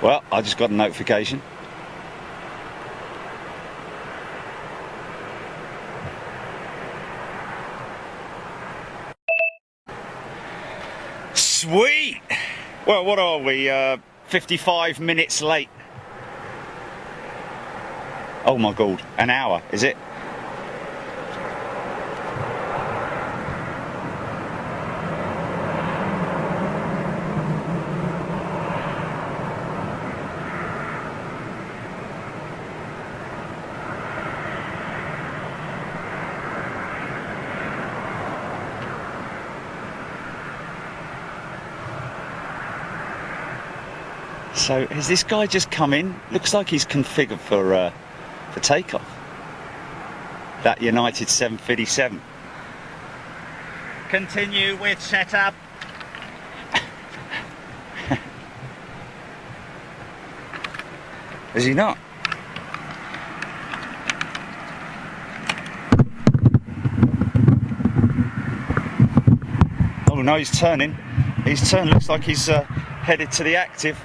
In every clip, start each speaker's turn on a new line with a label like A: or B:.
A: Well, I just got a notification. Sweet! Well, what are we? 55 minutes late. Oh my God, an hour, is it? So has this guy just come in? Looks like he's configured for takeoff. That United 757. Continue with setup. Is he not? Oh no, he's turning. He's turned. Looks like he's headed to the active.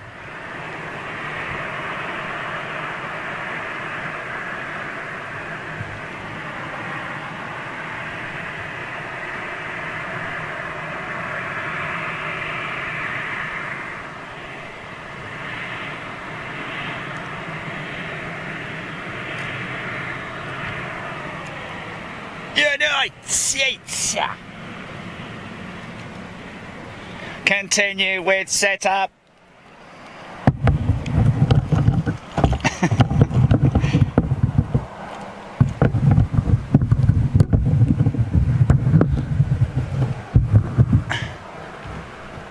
A: United States. Continue with setup.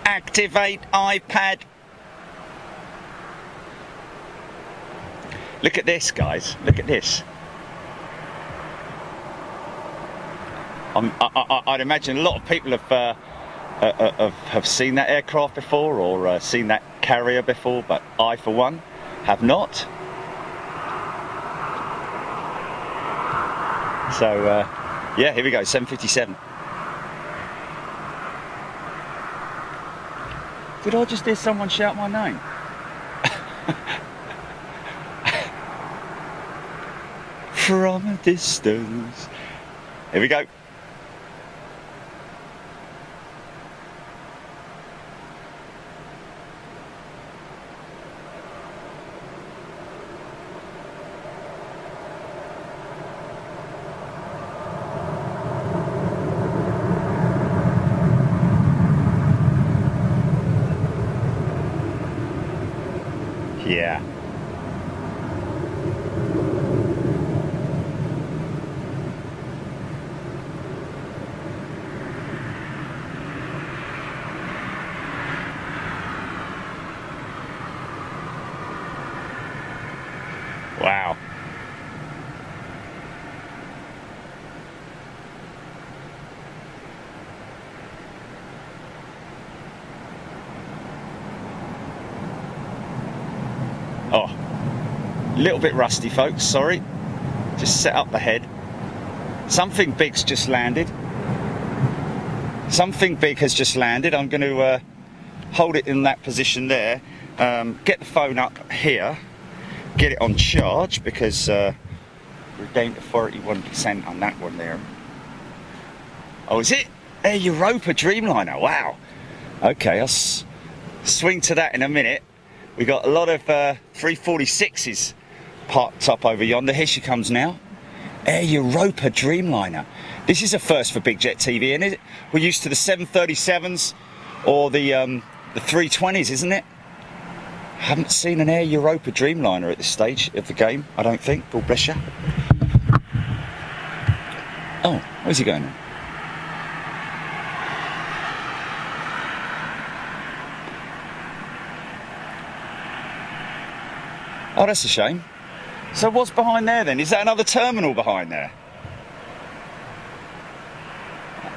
A: Activate iPad. Look at this, guys. Look at this. I'd imagine a lot of people have seen that aircraft before, or seen that carrier before, but I, for one, have not. So, yeah, here we go, 757. Did I just hear someone shout my name? From a distance. Here we go. Yeah. Wow. Oh, a little bit rusty, folks, sorry. Just set up the head. Something big's just landed. Something big has just landed. I'm going to hold it in that position there. Get the phone up here. Get it on charge, because we're down to 41% on that one there. Oh, is it? Air Europa Dreamliner, wow. Okay, I'll swing to that in a minute. We got a lot of 346s parked up over yonder. Here she comes now. Air Europa Dreamliner. This is a first for Big Jet TV, isn't it? We're used to the 737s or the 320s, isn't it? Haven't seen an Air Europa Dreamliner at this stage of the game, I don't think. God bless you. Oh, where's he going now? Oh, that's a shame. So what's behind there then? Is that another terminal behind there?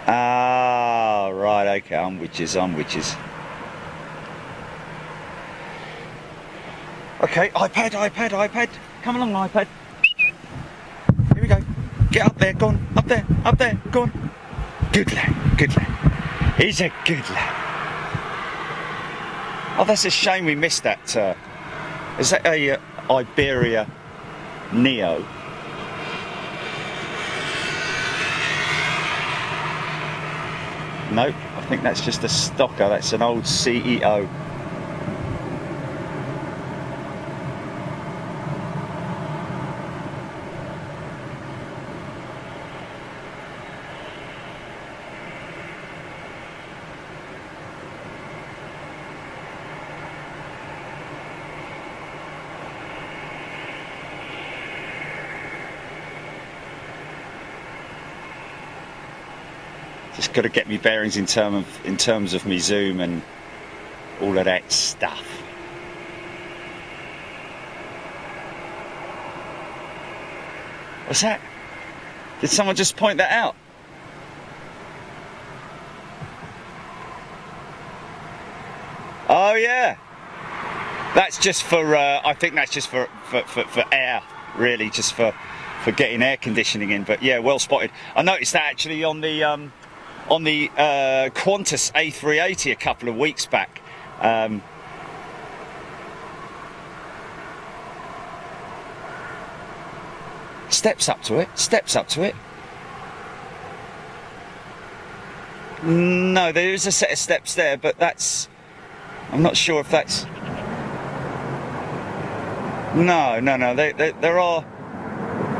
A: Ah, right, okay, I'm witches. Okay, iPad. Come along, iPad. Here we go. Get up there, go on. Up there, go on. Good lad. He's a good lad. Oh, that's a shame we missed that Is that a Iberia Neo? Nope, I think that's just a stocker. That's an old CEO. Just got to get me bearings in terms of me zoom and all of that stuff. What's that? Did someone just point that out? Oh yeah. That's just for. I think that's just for air, really, just for getting air conditioning in. But yeah, well spotted. I noticed that actually on the Qantas A380 a couple of weeks back. Steps up to it. Steps up to it. No, there is a set of steps there, but that's. I'm not sure if that's. No.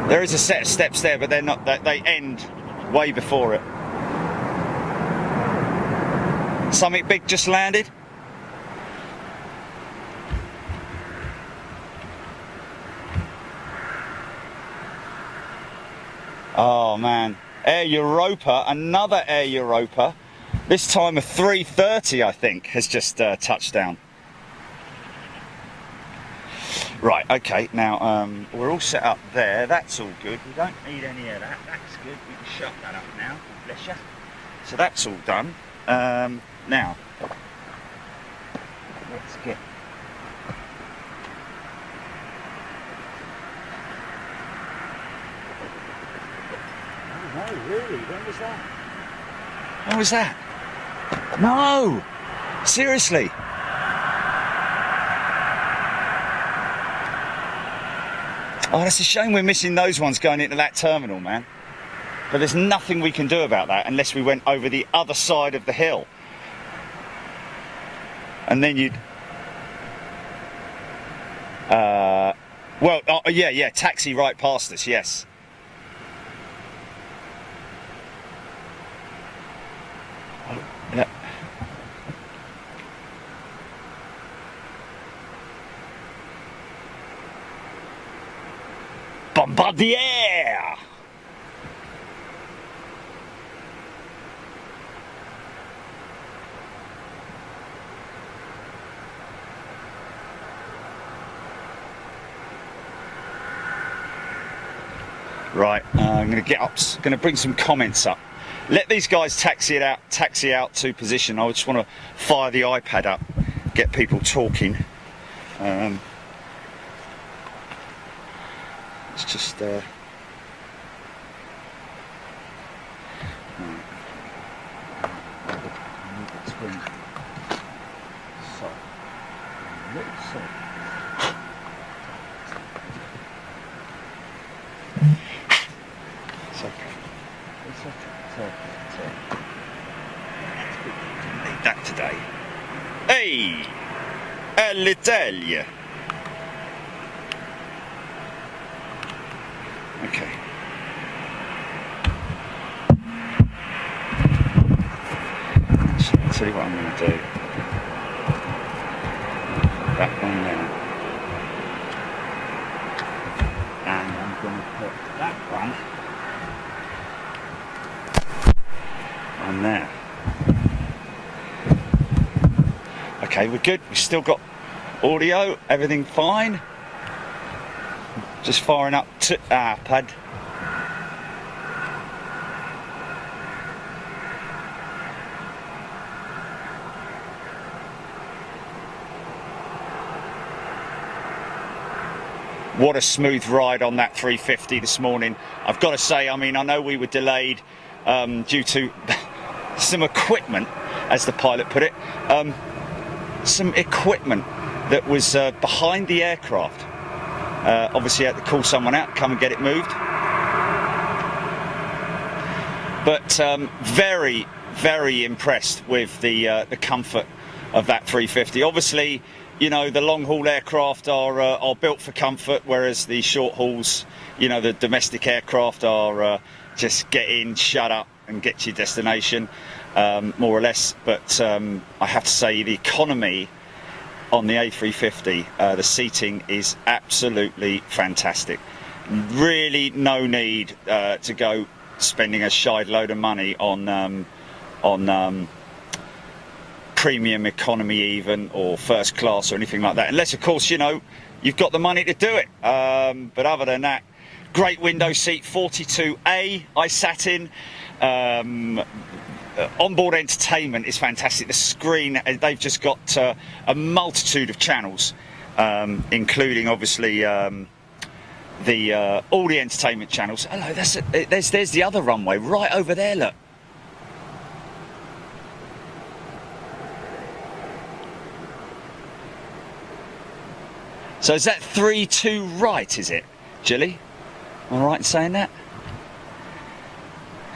A: There is a set of steps there, but they're not. They end way before it. Something big just landed. Oh man, Air Europa, another Air Europa. This time a 330, I think, has just touched down. Right, okay, now we're all set up there. That's all good. We don't need any of that. That's good. We can shut that up now. Bless you. So that's all done. Now, let's get. Oh no, really? When was that? When was that? No! Seriously? Oh, that's a shame we're missing those ones going into that terminal, man. But there's nothing we can do about that unless we went over the other side of the hill. And then you'd... yeah, taxi right past us, yes. Yeah. Bombardier! Right, I'm going to get up, going to bring some comments up. Let these guys taxi out to position. I just want to fire the iPad up, get people talking. It's just need that today. Hey, all'Italia. Okay. So I'll tell you what I'm going to do. That one there. And I'm going to put that one on there. Okay, we're good. We've still got audio, everything fine. Just firing up to iPad. What a smooth ride on that 350 this morning. I've got to say, I mean, I know we were delayed due to some equipment, as the pilot put it. Some equipment that was behind the aircraft. Obviously had to call someone out, come and get it moved. But very, very impressed with the comfort of that 350. Obviously, you know, the long haul aircraft are built for comfort, whereas the short hauls, you know, the domestic aircraft are just get in, shut up and get to your destination, more or less. But I have to say the economy on the A350, the seating is absolutely fantastic. Really no need to go spending a shide load of money on premium economy even, or first class or anything like that, unless of course, you know, you've got the money to do it. But other than that, great window seat, 42A I sat in. Onboard entertainment is fantastic. The screen, they've just got a multitude of channels, including obviously all the entertainment channels. Hello, there's the other runway right over there, look. So is that 3-2 right, is it, Jilly? Am I right in saying that?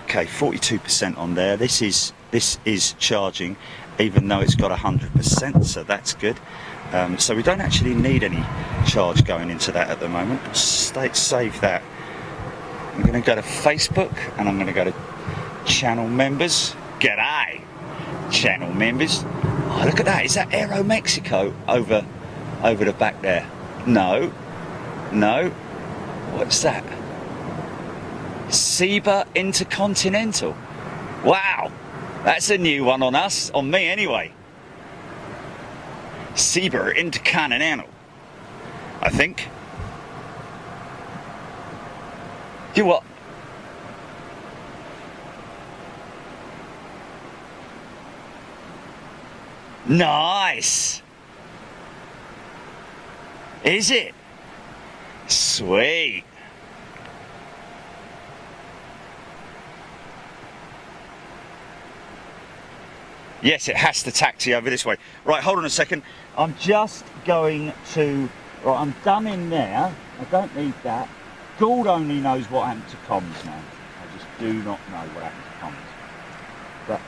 A: Okay, 42% on there. This is charging, even though it's got 100%, so that's good. So we don't actually need any charge going into that at the moment. Save that. I'm going to go to Facebook, and I'm going to go to channel members. G'day, channel members. Oh, look at that. Is that Aero Mexico over the back there? No. What's that? Seba Intercontinental. Wow, that's a new one on us, on me anyway. Seba Intercontinental, I think. You what? Nice. Is it? Sweet. Yes, it has to taxi over this way. Right, hold on a second. I'm just going to... Right, I'm done in there. I don't need that. Gould only knows what happened to comms now. I just do not know what happened to comms.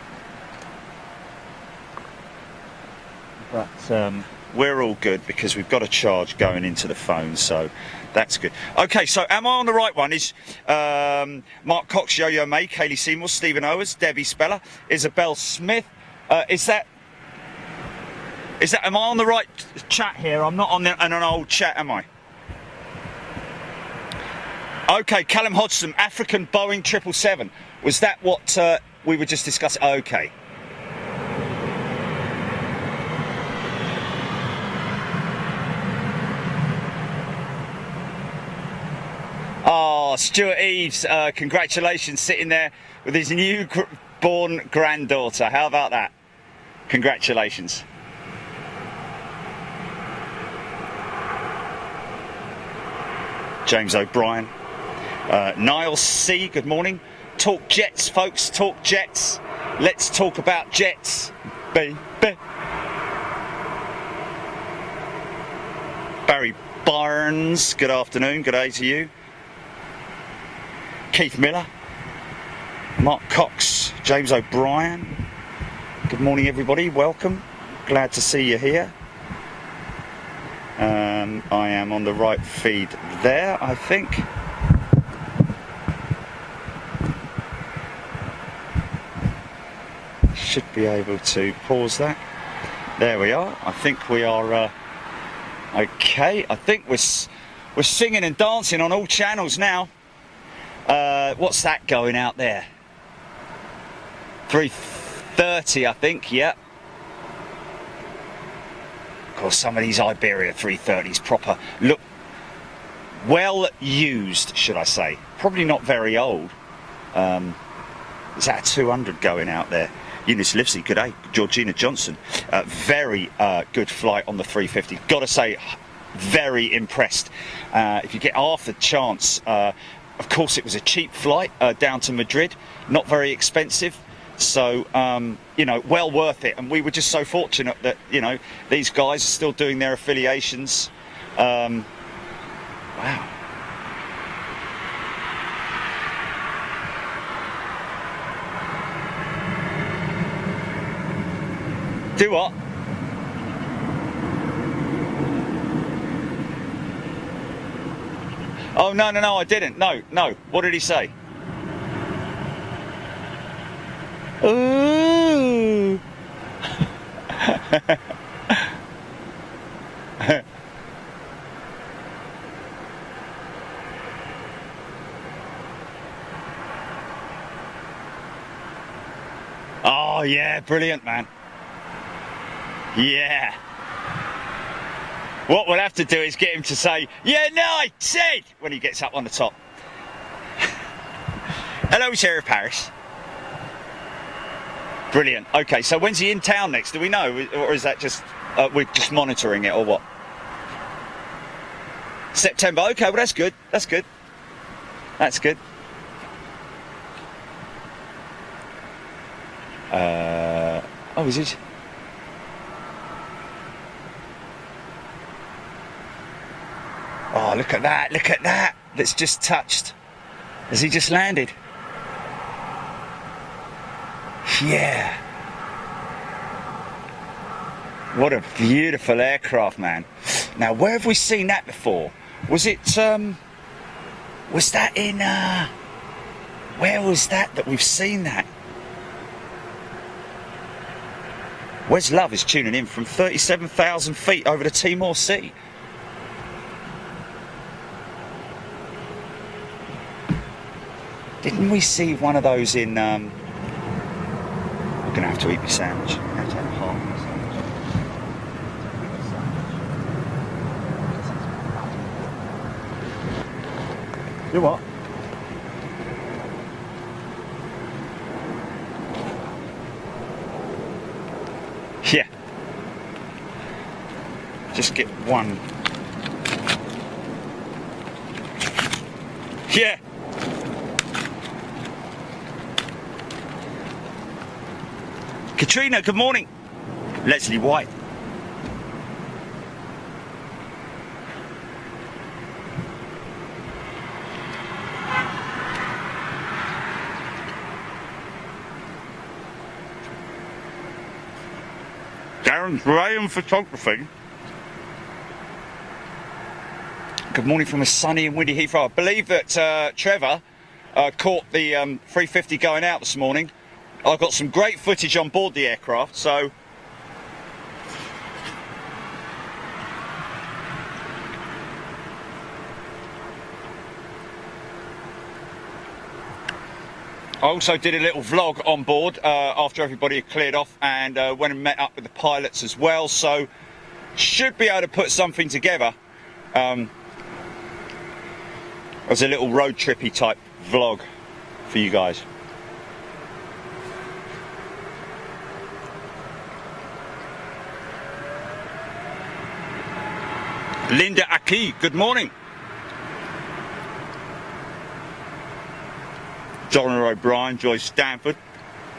A: But we're all good because we've got a charge going into the phone, so that's good. Okay, so am I on the right one? Is Mark Cox, Yo-Yo May, Kaylee Seymour, Stephen Owers, Debbie Speller, Isabel Smith. Is that? Am I on the right chat here? I'm not on an old chat, am I? Okay, Callum Hodgson, African Boeing 777. Was that what we were just discussing? Okay. Oh, Stuart Eves, congratulations, sitting there with his new-born granddaughter. How about that? Congratulations. James O'Brien. Niall C, good morning. Talk Jets, folks, talk Jets. Let's talk about Jets, baby. Barry Barnes, good afternoon, good day to you. Keith Miller, Mark Cox, James O'Brien. Good morning, everybody. Welcome. Glad to see you here. I am on the right feed there, I think. Should be able to pause that. There we are. I think we are okay. I think we're singing and dancing on all channels now. What's that going out there? 330, I think, yeah. Of course, some of these Iberia 330s proper look well used, should I say. Probably not very old. Is that a 200 going out there? Eunice Livesey, good day. Georgina Johnson, very good flight on the 350. Gotta say, very impressed. If you get half the chance, of course it was a cheap flight down to Madrid, not very expensive. So, you know, well worth it. And we were just so fortunate that, you know, these guys are still doing their affiliations. Wow. Do what? Oh, no, I didn't. No. What did he say? Ooh. Oh, yeah, brilliant, man. Yeah. What we'll have to do is get him to say, yeah, no, I said, when he gets up on the top. Hello, Sheriff Paris. Brilliant. Okay, so when's he in town next? Do we know? Or is that just, we're just monitoring it, or what? September. Okay, well, that's good. That's good. That's good. Oh, is it? Oh, look at that, look at that. That's just touched. Has he just landed? Yeah. What a beautiful aircraft, man. Now, where have we seen that before? Was it, was that in, where was that we've seen that? Wes Love is tuning in from 37,000 feet over the Timor Sea. Didn't we see one of those in, I'm going to have to eat my sandwich. I'm going to have to have half my sandwich. You what? Yeah. Just get one. Yeah. Katrina, good morning. Leslie White. Darren Graham Photography. Good morning from a sunny and windy Heathrow. I believe that Trevor caught the 350 going out this morning. I've got some great footage on board the aircraft, so I also did a little vlog on board after everybody had cleared off, and went and met up with the pilots as well, so should be able to put something together as a little road trippy type vlog for you guys. Linda Aki, good morning. Donna O'Brien, Joyce Stanford,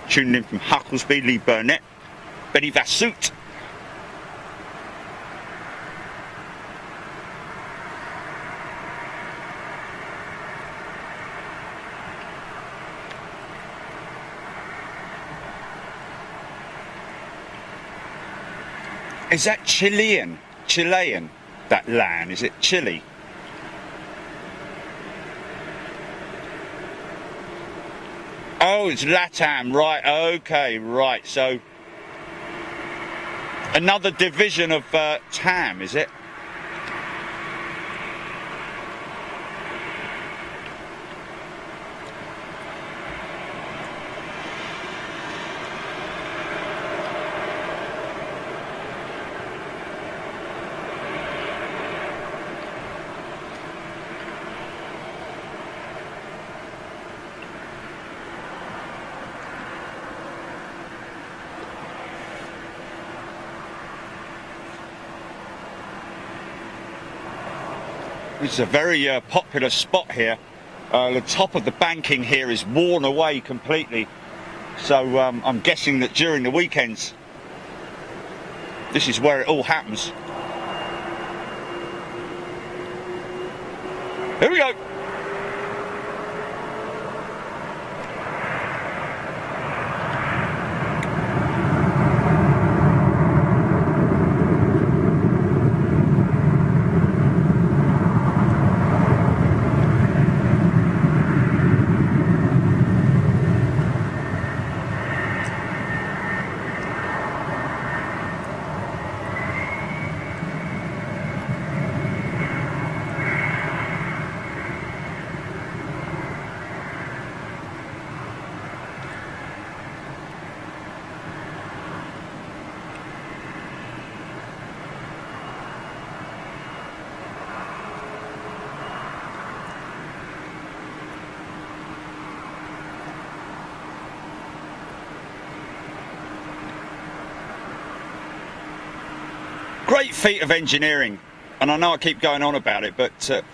A: tuning in from Hucklesby, Lee Burnett, Benny Vassoot. Is that Chilean, that land? Is it Chile? Oh, it's LATAM, right, okay, right. So, another division of TAM, is it? It's a very popular spot here. The top of the banking here is worn away completely. So I'm guessing that during the weekends, this is where it all happens. Here we go. Great feat of engineering, and I know I keep going on about it, but to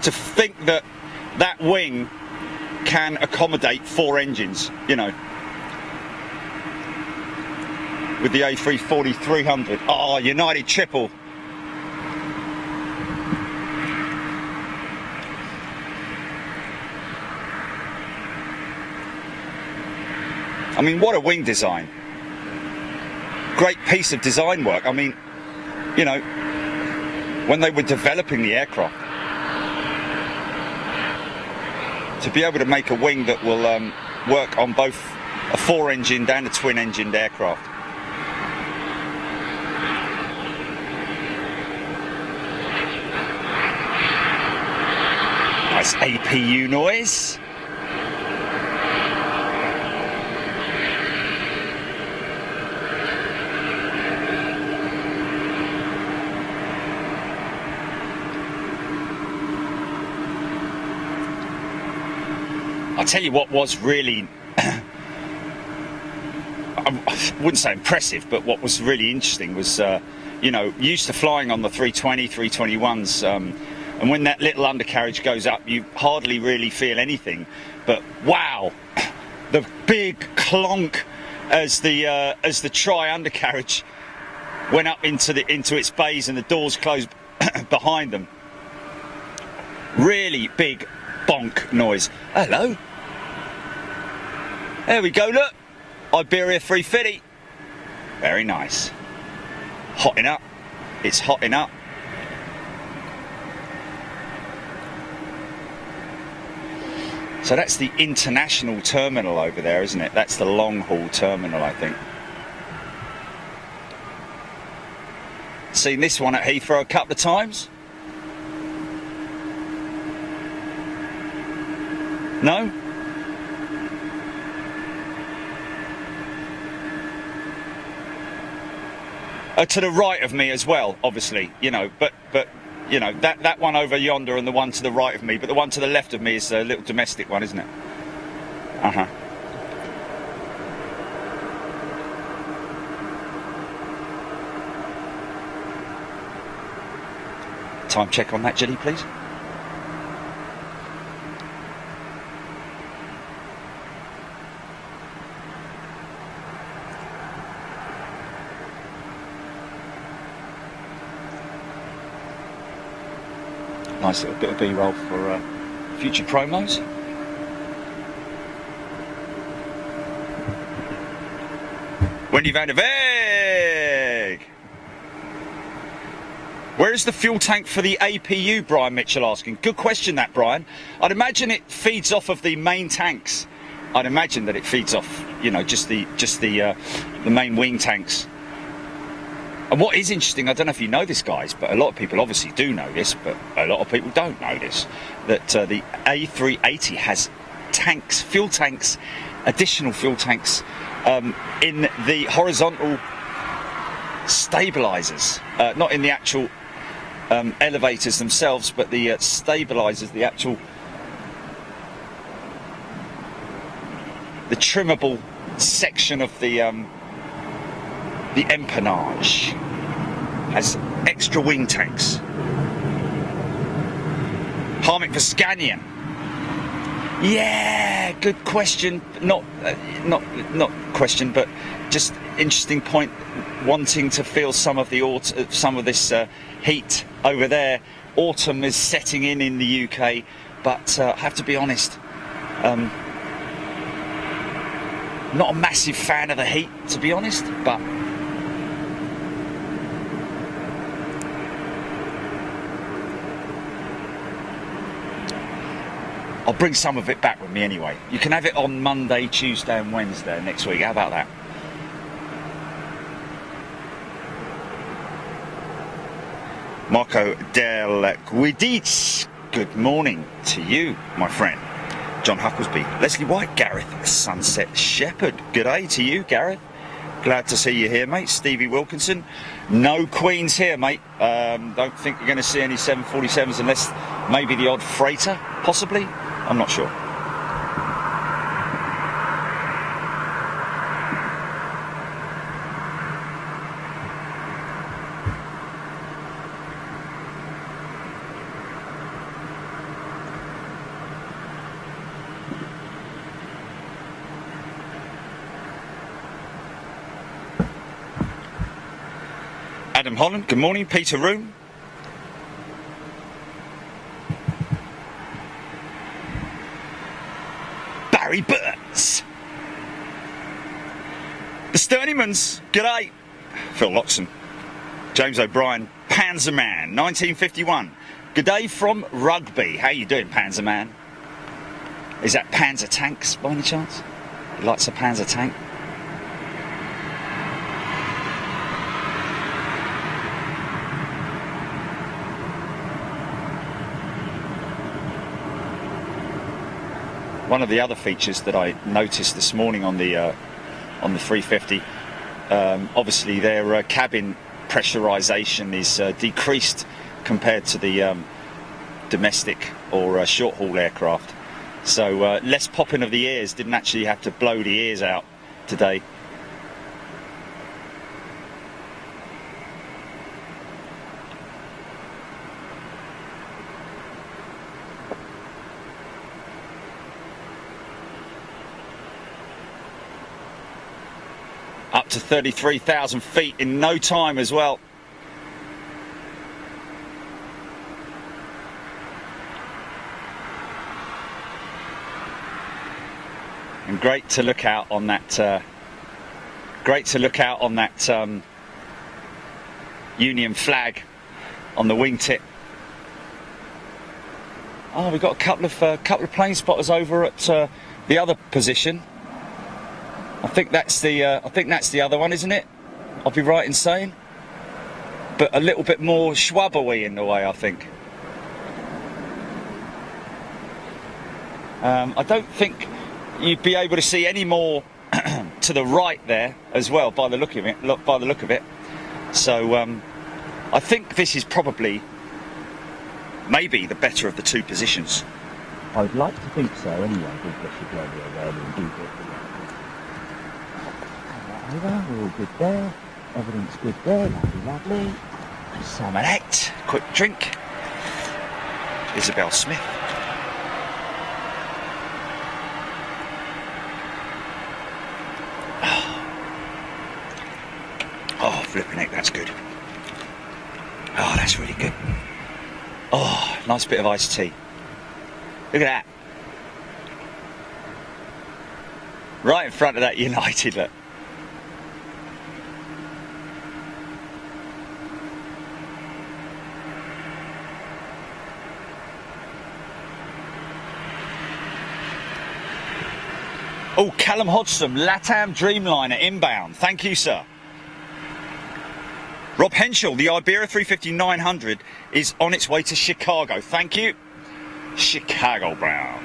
A: think that that wing can accommodate 4 engines, you know, with the A340-300. Oh, United triple. I mean, what a wing design. Great piece of design work. I mean, you know, when they were developing the aircraft, to be able to make a wing that will work on both a 4-engined and a twin-engined aircraft. Nice APU noise. I'll tell you what was really, I wouldn't say impressive, but what was really interesting was, you know, used to flying on the 320, 321s, and when that little undercarriage goes up, you hardly really feel anything. But wow, the big clonk as the tri undercarriage went up into its bays and the doors closed behind them. Really big bonk noise. Hello. There we go, look. Iberia 350. Very nice. Hotting up. It's hotting up. So that's the international terminal over there, isn't it? That's the long haul terminal, I think. Seen this one at Heathrow a couple of times. No? To the right of me as well, obviously, you know, but you know, that one over yonder and the one to the right of me, but the one to the left of me is a little domestic one, isn't it? Uh-huh. Time check on that, Jenny, please. Nice little bit of B-roll for future promos. Wendy van der Weg! Where is the fuel tank for the APU, Brian Mitchell asking? Good question that, Brian. I'd imagine it feeds off of the main tanks. I'd imagine that it feeds off, you know, just the main wing tanks. And what is interesting, I don't know if you know this, guys, but a lot of people obviously do know this, but a lot of people don't know this, that the A380 has tanks, fuel tanks, additional fuel tanks in the horizontal stabilizers, not in the actual elevators themselves, but the stabilizers, the actual, the trimmable section of the empennage has extra wing tanks. Harmic Vosganian. Yeah, good question. Not question, but just interesting point. Wanting to feel some of this heat over there. Autumn is setting in the UK, but I have to be honest. Not a massive fan of the heat, to be honest, but I'll bring some of it back with me anyway. You can have it on Monday, Tuesday and Wednesday next week. How about that? Marco Del Guidiz, good morning to you, my friend. John Hucklesby, Leslie White, Gareth Sunset Shepherd, good day to you, Gareth. Glad to see you here, mate. Stevie Wilkinson, no Queens here, mate. Don't think you're going to see any 747s unless maybe the odd freighter, possibly. I'm not sure. Adam Holland, good morning. Peter Room. Barry Burns. The Sternimans, g'day. Phil Loxon. James O'Brien, Panzerman, 1951. Good day from Rugby. How you doing, Panzerman? Is that Panzer Tanks by any chance? He likes a Panzer Tank. One of the other features that I noticed this morning on the 350, obviously their cabin pressurization is decreased compared to the domestic or short-haul aircraft. So less popping of the ears, didn't actually have to blow the ears out today. Up to 33,000 feet in no time as well. And great to look out on that. Union flag on the wingtip. Oh, we've got a couple of plane spotters over at the other position. I think that's the other one, isn't it? I'll be right in saying. But a little bit more schwabbery in the way, I think. I don't think you'd be able to see any more to the right there as well, by the look of it. So I think this is probably maybe the better of the two positions.
B: I would like to think so. Anyway, we've got to go there and do it. Over, we're all good there. Everything's good there. Lovely.
A: Simon Act, quick drink. Isabel Smith. Oh, flipping heck, that's good. Oh, that's really good. Oh, nice bit of iced tea. Look at that. Right in front of that United, look. Oh, Callum Hodgson, LATAM Dreamliner inbound. Thank you, sir. Rob Henschel, the Iberia 350-900 is on its way to Chicago. Thank you. Chicago Brown.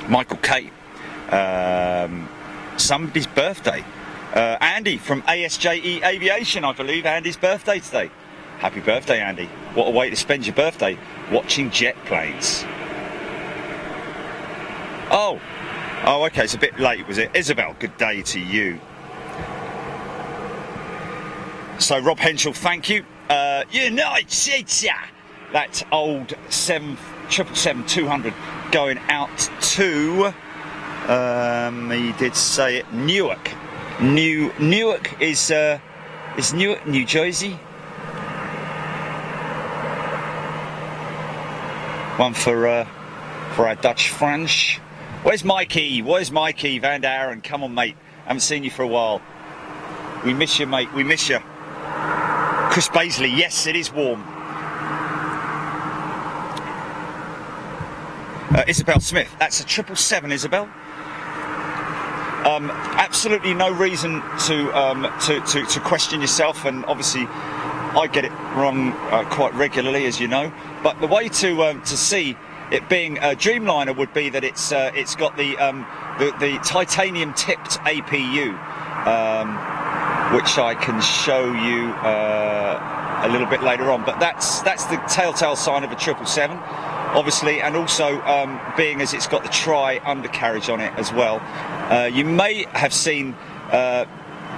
A: Michael K. Somebody's birthday. Andy from ASJE Aviation, I believe. Andy's birthday today. Happy birthday, Andy. What a way to spend your birthday, watching jet planes. Oh, okay, it's a bit late, was it? Isabel, good day to you. So, Rob Henschel, thank you. United States, that old 777-200 going out to, he did say it, Newark. Newark is Newark, New Jersey. One for our Dutch French. Where's Mikey? Van Daren? Come on, mate. Haven't seen you for a while. We miss you, mate. We miss you. Chris Baisley. Yes, it is warm. Isabel Smith. That's a 777, Isabel. Absolutely no reason to question yourself, and obviously I get it wrong quite regularly, as you know. But the way to see it being a Dreamliner would be that it's got the titanium tipped APU, which I can show you a little bit later on. But that's the telltale sign of a 777, obviously, and also being as it's got the tri undercarriage on it as well. You may have seen.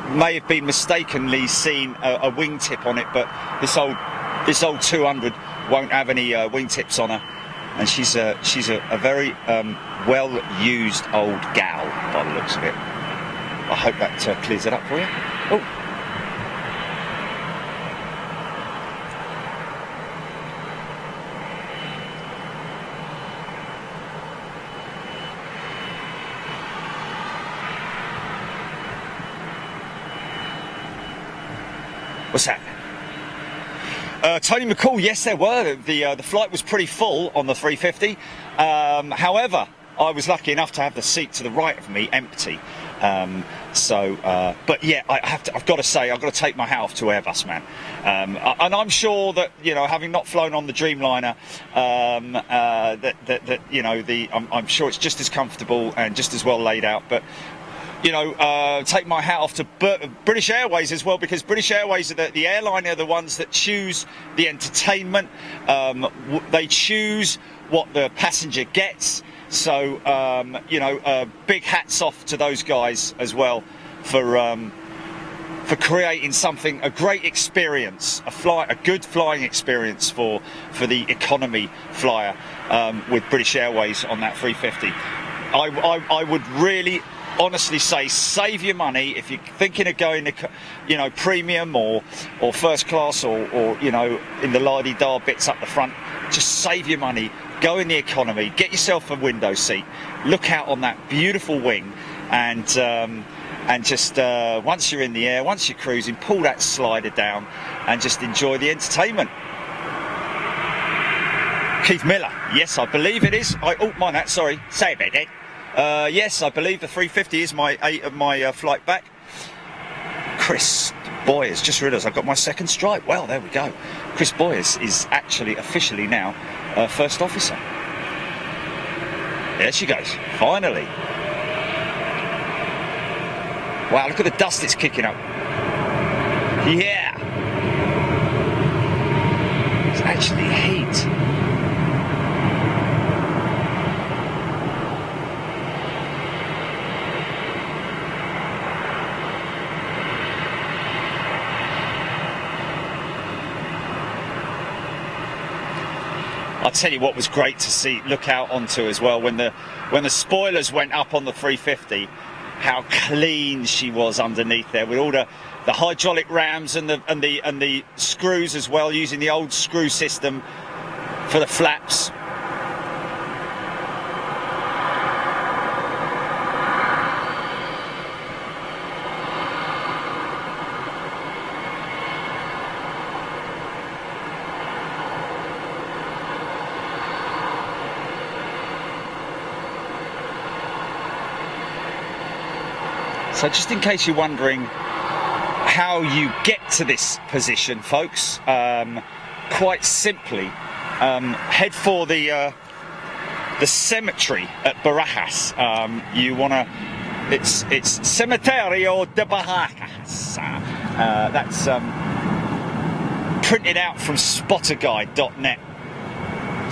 A: May have been mistakenly seen a wingtip on it, but this old 200 won't have any wingtips on her, and she's a very well used old gal by the looks of it. I hope that clears it up for you. Oh. What's that? Tony McCall, yes, there were. The flight was pretty full on the 350. However, I was lucky enough to have the seat to the right of me empty. But yeah, I've got to say, I've got to take my hat off to Airbus, man. And I'm sure that, you know, having not flown on the Dreamliner, I'm sure it's just as comfortable and just as well laid out. But you know, take my hat off to British Airways as well, because British Airways are the airline are the ones that choose the entertainment. They choose what the passenger gets. So, big hats off to those guys as well for creating something, a great experience, a good flying experience for the economy flyer with British Airways on that 350. I would really honestly say, save your money if you're thinking of going to, you know, premium or first class or you know, in the la-di-da bits up the front. Just save your money, go in the economy, get yourself a window seat, look out on that beautiful wing, and just once you're in the air, once you're cruising, pull that slider down and just enjoy the entertainment. Keith Miller, yes, I believe it is. Sorry, say about it. Yes, I believe the 350 is my flight back. Chris Boyers, just realised I've got my second stripe. Well, there we go. Chris Boyers is actually officially now first officer. There she goes, finally. Wow, look at the dust it's kicking up. Yeah. It's actually heat. I'll tell you what was great to look out onto as well, when the spoilers went up on the 350, how clean she was underneath there, with all the hydraulic rams and the screws as well, using the old screw system for the flaps. So just in case you're wondering how you get to this position, folks, quite simply, head for the cemetery at Barajas. You wanna, it's Cementerio de Barajas. That's printed out from spotterguide.net.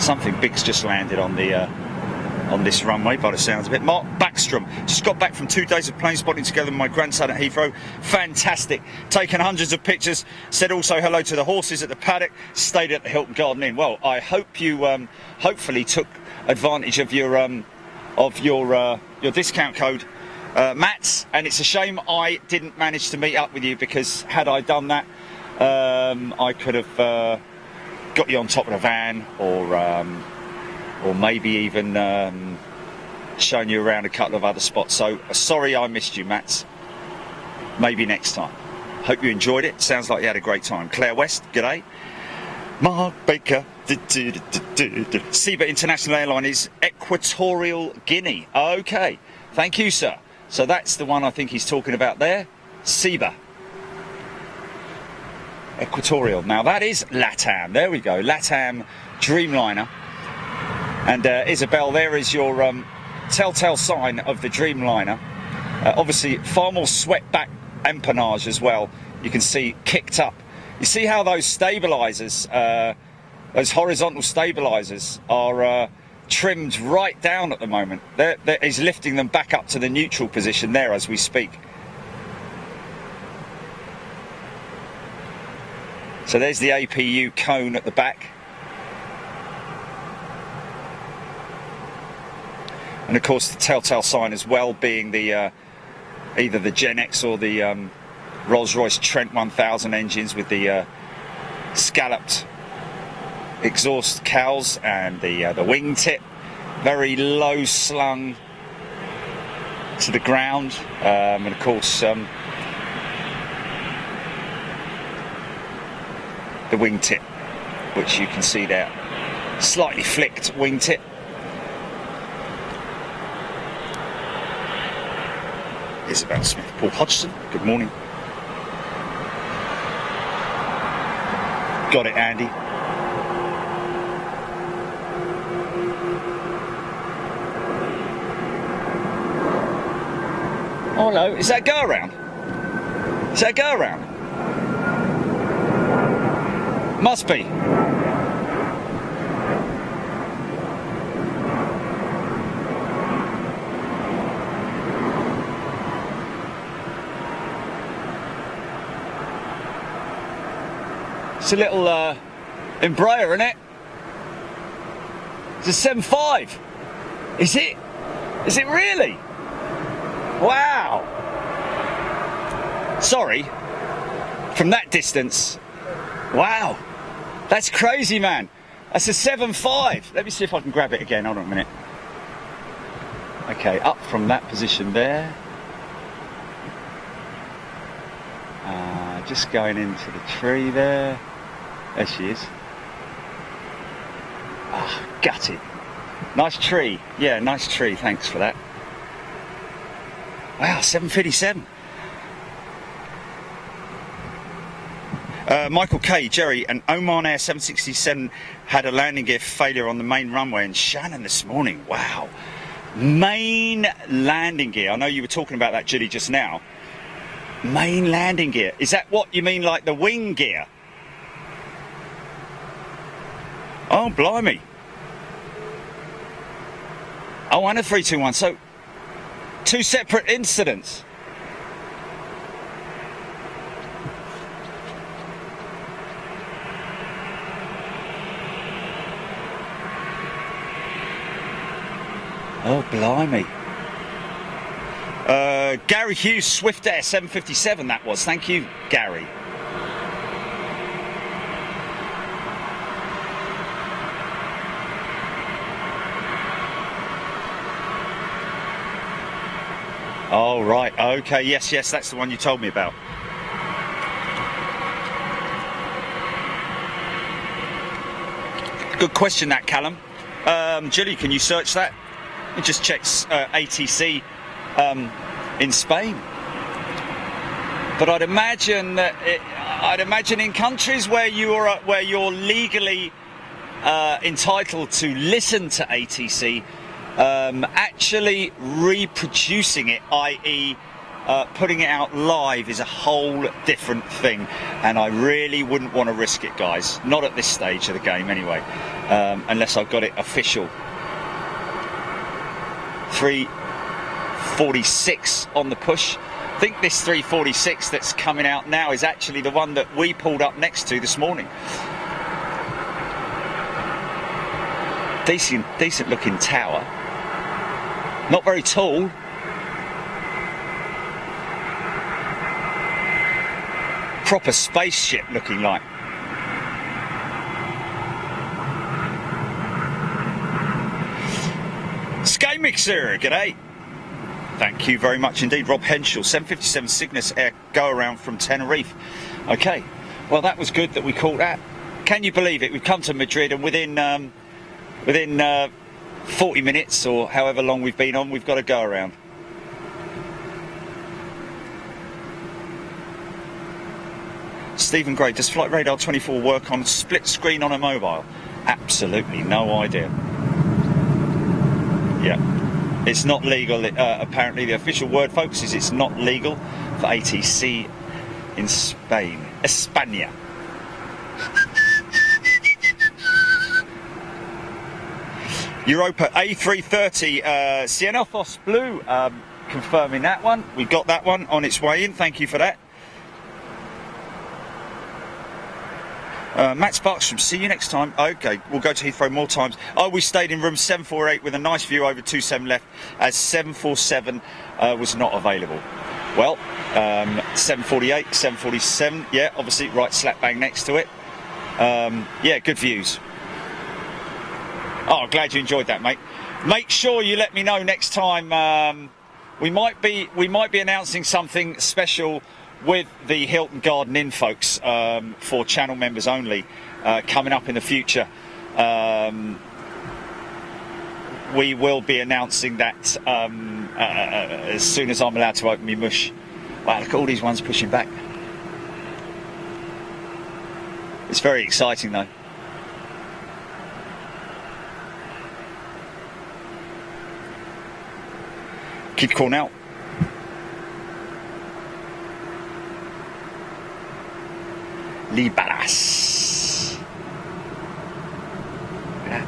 A: Something big's just landed on the on this runway by the sounds of it. Mark Backstrom, just got back from 2 days of plane spotting together with my grandson at Heathrow. Fantastic. Taken hundreds of pictures. Said also hello to the horses at the paddock. Stayed at the Hilton Garden Inn. Well, I hope you hopefully took advantage of your discount code, Mats. And it's a shame I didn't manage to meet up with you, because had I done that, I could have got you on top of the van, or maybe even shown you around a couple of other spots. So sorry I missed you, Mats. Maybe next time. Hope you enjoyed it. Sounds like you had a great time. Claire West, g'day. Mark Baker. Seba International Airline is Equatorial Guinea. Okay, thank you, sir. So that's the one I think he's talking about there. Seba. Equatorial. Now that is LATAM. There we go. LATAM Dreamliner. And Isabel, there is your telltale sign of the Dreamliner. Obviously, far more swept-back empennage as well. You can see kicked up. You see how those stabilisers, those horizontal stabilisers, are trimmed right down at the moment. He's lifting them back up to the neutral position there as we speak. So there's the APU cone at the back. And of course the telltale sign as well being the either the Gen X or the Rolls-Royce Trent 1000 engines with the scalloped exhaust cowls and the wingtip, very low slung to the ground, and of course the wingtip, which you can see there, slightly flicked wingtip. Isabel Smith, Paul Hodgson, good morning. Got it, Andy. Oh, hello, is that a go around? Is that a go around? Must be. It's a little Embraer, isn't it? It's a 7.5. Is it? Is it really? Wow. Sorry. From that distance. Wow. That's crazy, man. That's a 7.5. Let me see if I can grab it again. Hold on a minute. Okay, up from that position there. Just going into the tree there. There she is. Ah, gutted. Nice tree. Yeah, nice tree. Thanks for that. Wow, 757. Michael K, Jerry, an Oman Air 767 had a landing gear failure on the main runway in Shannon this morning. Wow. Main landing gear. I know you were talking about that, Julie, just now. Main landing gear. Is that what you mean, like the wing gear? Oh, blimey. Oh, and a 321. So, two separate incidents. Oh, blimey. Gary Hughes, Swift Air 757 that was. Thank you, Gary. Oh, right. Okay, yes, that's the one you told me about. Good question, that, Callum. Julie, can you search that? It just checks ATC in Spain. But I'd imagine that in countries where you're legally entitled to listen to ATC, actually reproducing it, i.e. putting it out live, is a whole different thing, and I really wouldn't want to risk it, guys. Not at this stage of the game anyway, unless I've got it official. 346 on the push. I think this 346 that's coming out now is actually the one that we pulled up next to this morning. Decent looking tower. Not very tall. Proper spaceship looking like. Sky Mixer, g'day. Thank you very much indeed, Rob Henschel. 757 Cygnus Air go around from Tenerife. Okay, well that was good that we caught that. Can you believe it? We've come to Madrid, and within 40 minutes or however long we've been on, we've got to go around. Stephen Gray, does Flight Radar 24 work on split screen on a mobile? Absolutely no idea. Yeah, it's not legal. Apparently, the official word, folks, is it's not legal for ATC in Spain. España. Europa A330 Siena Foss Blue, confirming that one. We got that one on its way in. Thank you for that. Matt Sparkstrom, see you next time. Okay, we'll go to Heathrow more times. Oh, we stayed in room 748 with a nice view over 27 left, as 747 was not available. Well, 748, 747, yeah, obviously right slap bang next to it. Yeah, good views. Oh, glad you enjoyed that, mate. Make sure you let me know next time. We might be announcing something special with the Hilton Garden Inn folks, for channel members only, coming up in the future. We will be announcing that as soon as I'm allowed to open my mush. Wow, look at all these ones pushing back. It's very exciting though. Kid Cornell. Barajas. Yeah.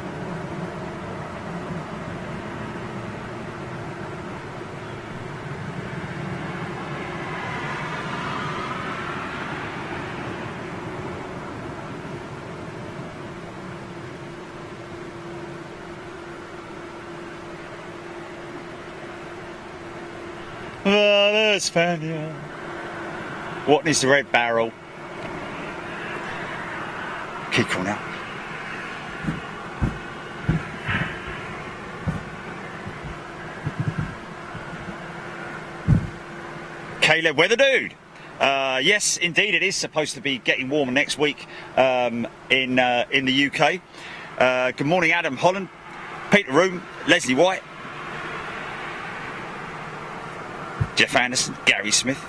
A: España. What is the red barrel? Keep calling out. Caleb Weather Dude. Yes, indeed, it is supposed to be getting warmer next week in the UK. Good morning, Adam Holland, Peter Room, Leslie White, Jeff Anderson, Gary Smith.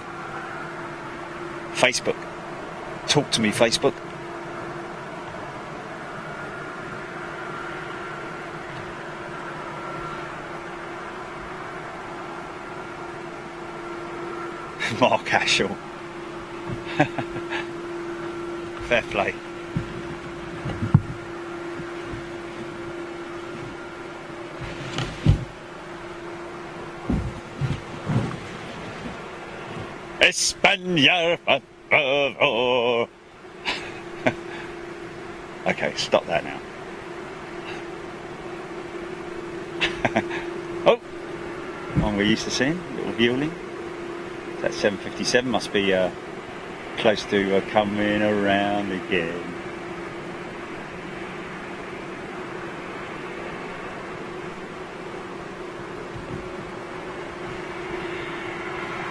A: Facebook. Talk to me, Facebook. Mark Ashall. Fair play. España. Okay, stop that now. Oh, one we're used to seeing, little Bueling. That 757 must be close to coming around again.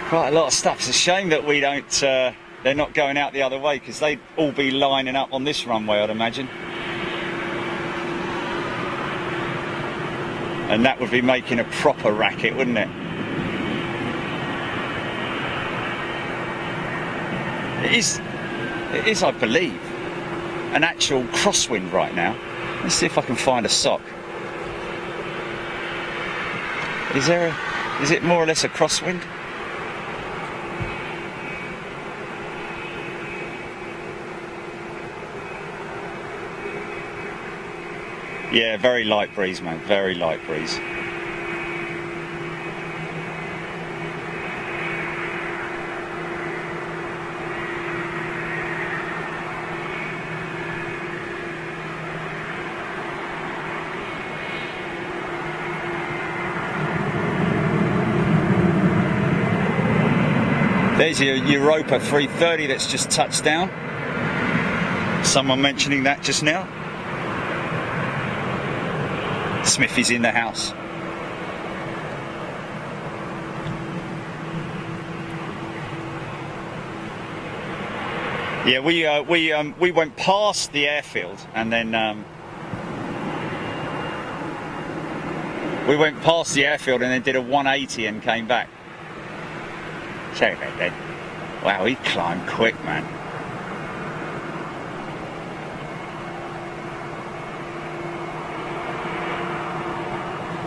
A: Quite a lot of stuff. It's a shame that we don't. They're not going out the other way, because they'd all be lining up on this runway, I'd imagine. And that would be making a proper racket, wouldn't it? It is, I believe, an actual crosswind right now. Let's see if I can find a sock. Is it more or less a crosswind? Yeah, very light breeze, man, very light breeze. There's your Europa 330 that's just touched down. Someone mentioning that just now. Smithy's in the house. Yeah, we went past the airfield and then did a 180 and came back. Check that then. Wow, he climbed quick, man.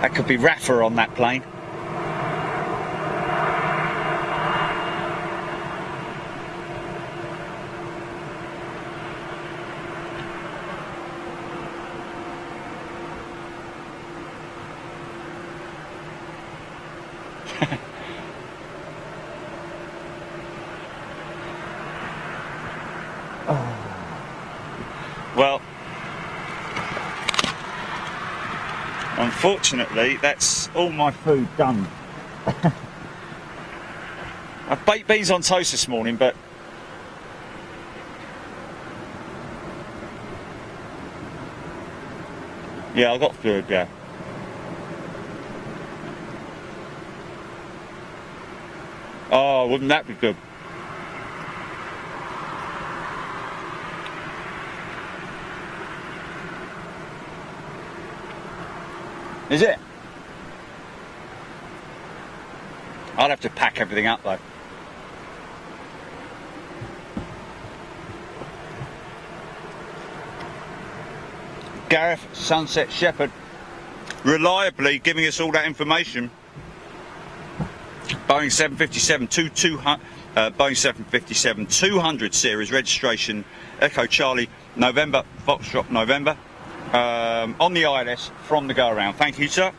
A: That could be Rafa on that plane. Well, unfortunately, that's all my food done. I've baked beans on toast this morning, but yeah, I got food, yeah. Oh, wouldn't that be good? Is it? I'd have to pack everything up though. Gareth Sunset Shepherd reliably giving us all that information. Boeing 757 200 series registration, Echo Charlie, November, Foxtrot November. On the ILS from the go around. Thank you, sir.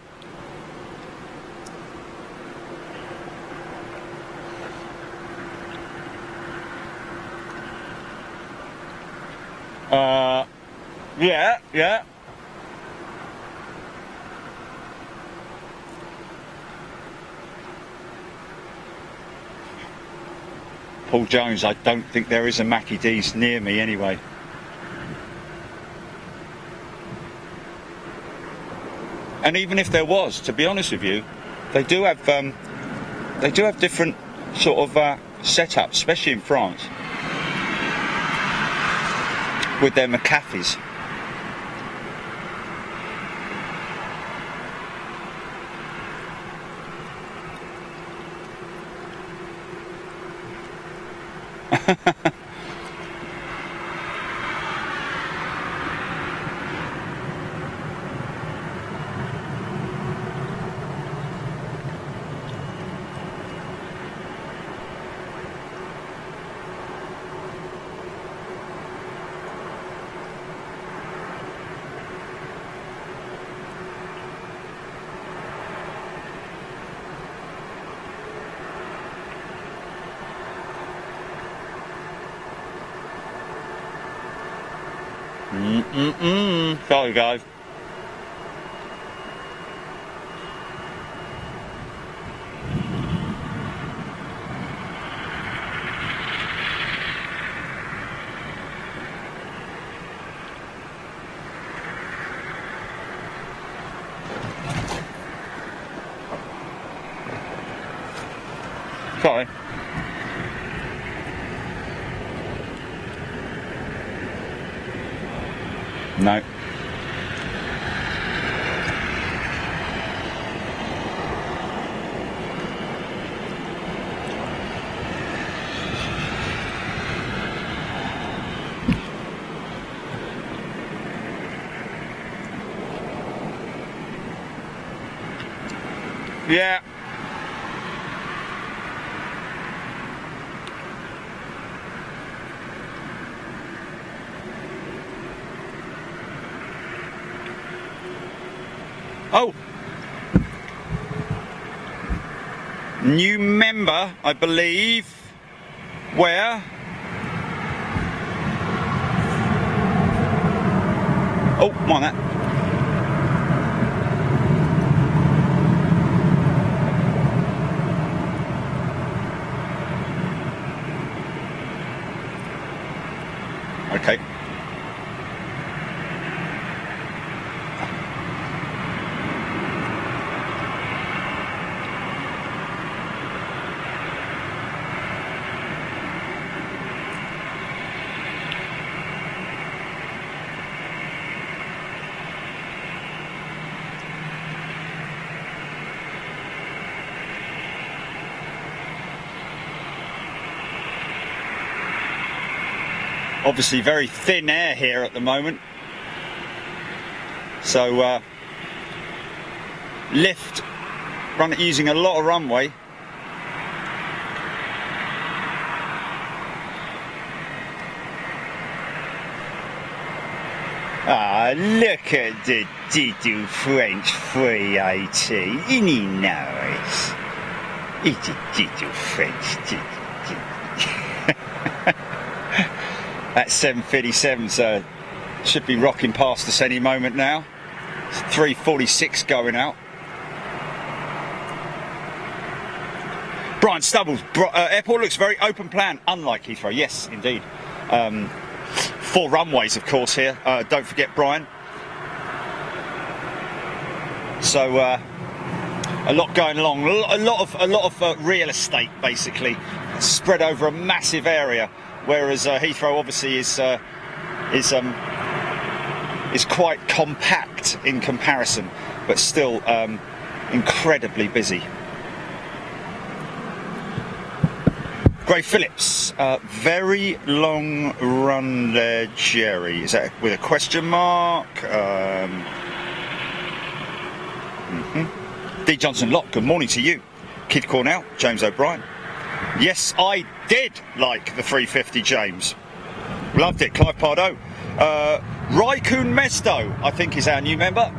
A: Yeah. Paul Jones, I don't think there is a Mackie D's near me anyway. And even if there was, to be honest with you, they do have different sort of setups, especially in France, with their McAfees. Sorry, guys. Sorry. No. Yeah. Oh. New member, I believe. Where? Oh, come on, that. Okay. Obviously very thin air here at the moment, so lift, run it using a lot of runway. Ah, look at the little French 380, isn't he nice? It's a little French. That 737, so should be rocking past us any moment now. It's 346 going out. Brian Stubbles, airport looks very open plan, unlike Heathrow. Yes, indeed. 4 runways, of course, here. Don't forget, Brian. So a lot going along. A lot of real estate, basically, spread over a massive area. Whereas Heathrow obviously is quite compact in comparison, but still incredibly busy. Gray Phillips, very long run there, Jerry. Is that with a question mark? D. Johnson Locke, good morning to you. Keith Cornell, James O'Brien. Yes, I did like the 350, James. Loved it. Clive Pardo. Raikun Mesto, I think, is our new member.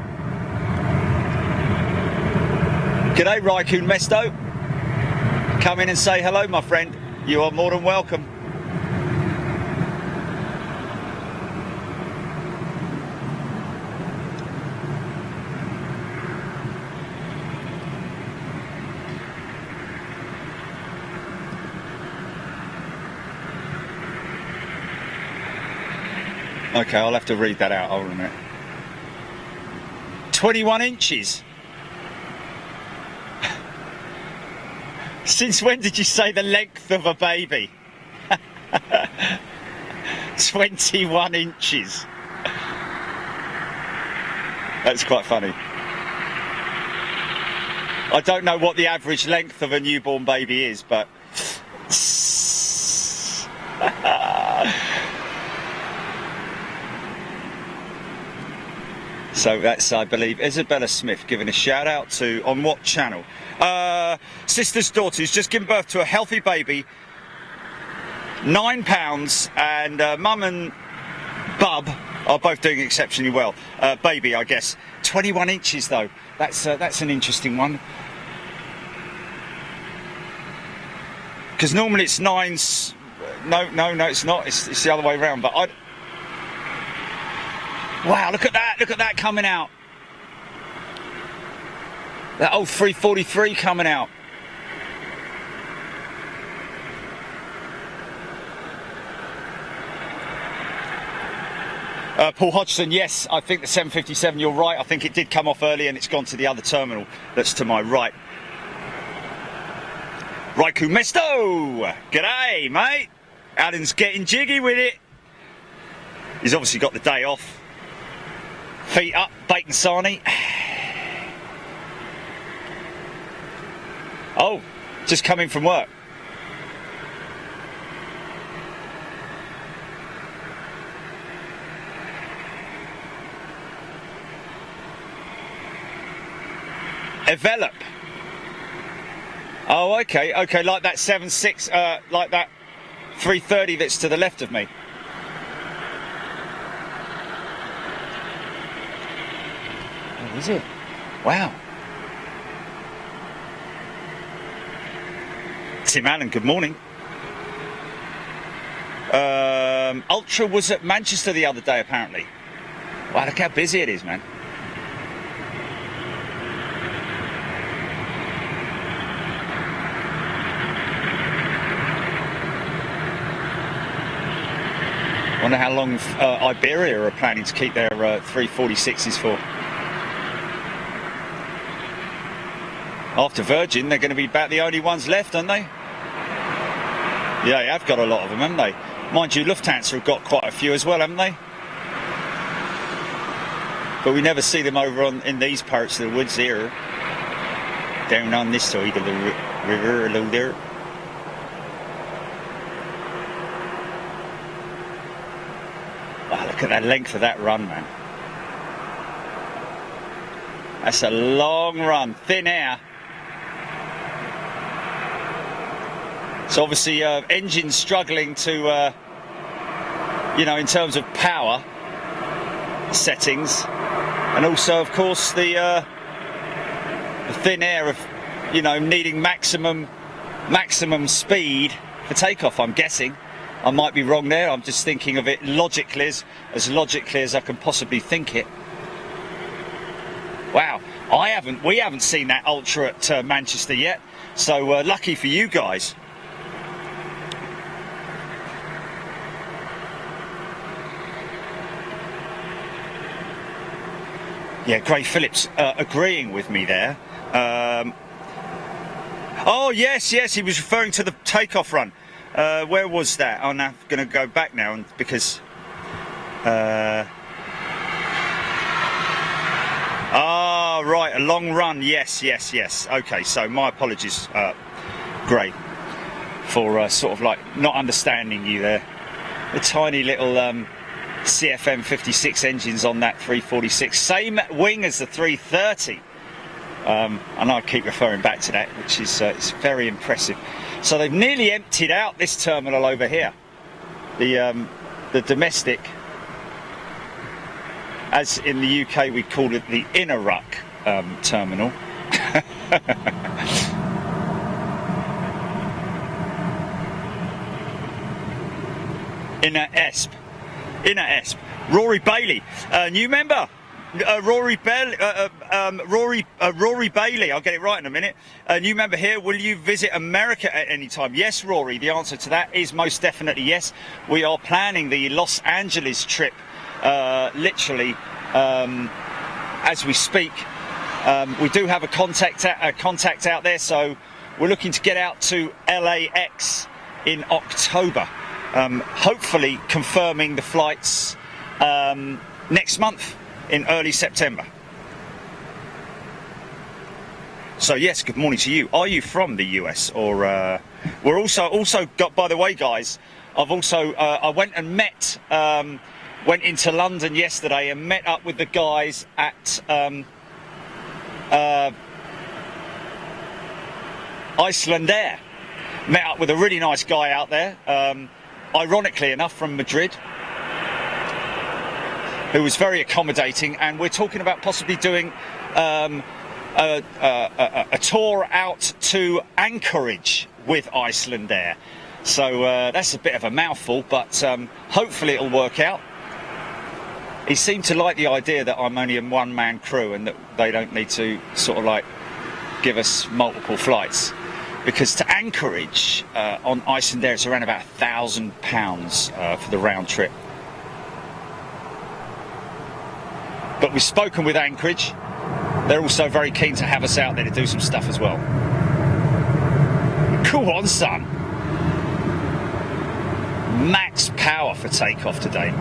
A: G'day, Raikun Mesto. Come in and say hello, my friend. You are more than welcome. Okay, I'll have to read that out. Hold on a minute. 21 inches. Since when did you say the length of a baby? 21 inches. That's quite funny. I don't know what the average length of a newborn baby is, but... So that's, I believe, Isabella Smith giving a shout out to, on what channel? Sister's daughter who's just given birth to a healthy baby, 9 pounds, and mum and bub are both doing exceptionally well. Baby, I guess. 21 inches though, that's an interesting one. Because normally it's 9s, no, it's not, it's the other way around, but wow, look at that coming out. That old 343 coming out. Paul Hodgson, yes, I think the 757, you're right. I think it did come off early and it's gone to the other terminal that's to my right. Raiku Mesto! G'day, mate. Alan's getting jiggy with it. He's obviously got the day off. Feet up, bacon sarnie. Oh, just coming from work. Envelop. Oh, okay, like that 76, like that 330 that's to the left of me. Oh, is it? Wow. Tim Allen, good morning. Ultra was at Manchester the other day, apparently. Wow, look how busy it is, man. Wonder how long Iberia are planning to keep their 346s for. After Virgin, they're going to be about the only ones left, aren't they? Yeah, they have got a lot of them, haven't they? Mind you, Lufthansa have got quite a few as well, haven't they? But we never see them over in these parts of the woods here. Down on this side of the river, a little there. Wow, look at that length of that run, man. That's a long run, thin air. So obviously engines struggling to, you know, in terms of power settings, and also of course the thin air of, you know, needing maximum speed for takeoff, I'm guessing. I might be wrong there. I'm just thinking of it logically, as logically as I can possibly think it. Wow, we haven't seen that Ultra at Manchester yet, so lucky for you guys. Yeah, Gray Phillips agreeing with me there. Oh yes, he was referring to the takeoff run. Where was that? I'm now going to go back now because. Right, a long run. Yes. Okay, so my apologies, Gray, for sort of like not understanding you there. The tiny little CFM 56 engines on that 346, same wing as the 330. And I keep referring back to that, which is it's very impressive. So they've nearly emptied out this terminal over here, the domestic, as in the UK we call it the Inner Ruck terminal. Inner Esp. Rory Bailey, new member. Rory Bailey, I'll get it right in a minute. New member here. Will you visit America at any time? Yes, Rory. The answer to that is most definitely yes. We are planning the Los Angeles trip, literally as we speak. We do have a contact out there, so we're looking to get out to LAX in October. Hopefully confirming the flights next month in early September. So yes, good morning to you. Are you from the US or we're also got, by the way guys, I've also I went and met went into London yesterday and met up with the guys at Icelandair. Met up with a really nice guy out there, ironically enough from Madrid, who was very accommodating, and we're talking about possibly doing a tour out to Anchorage with Icelandair. So that's a bit of a mouthful, but hopefully it'll work out. He seemed to like the idea that I'm only a one-man crew and that they don't need to sort of like give us multiple flights. Because to Anchorage on Icelandair, it's around about £1,000 for the round trip. But we've spoken with Anchorage. They're also very keen to have us out there to do some stuff as well. Go on, son. Max power for takeoff today.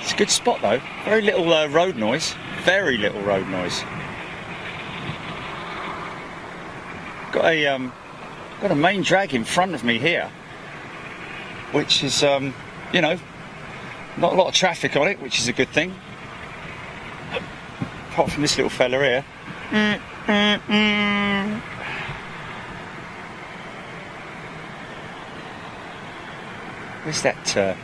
A: It's a good spot though. Very little road noise. Very little road noise. Got a got a main drag in front of me here, which is, you know, not a lot of traffic on it, which is a good thing. Apart from this little fella here. Where's that?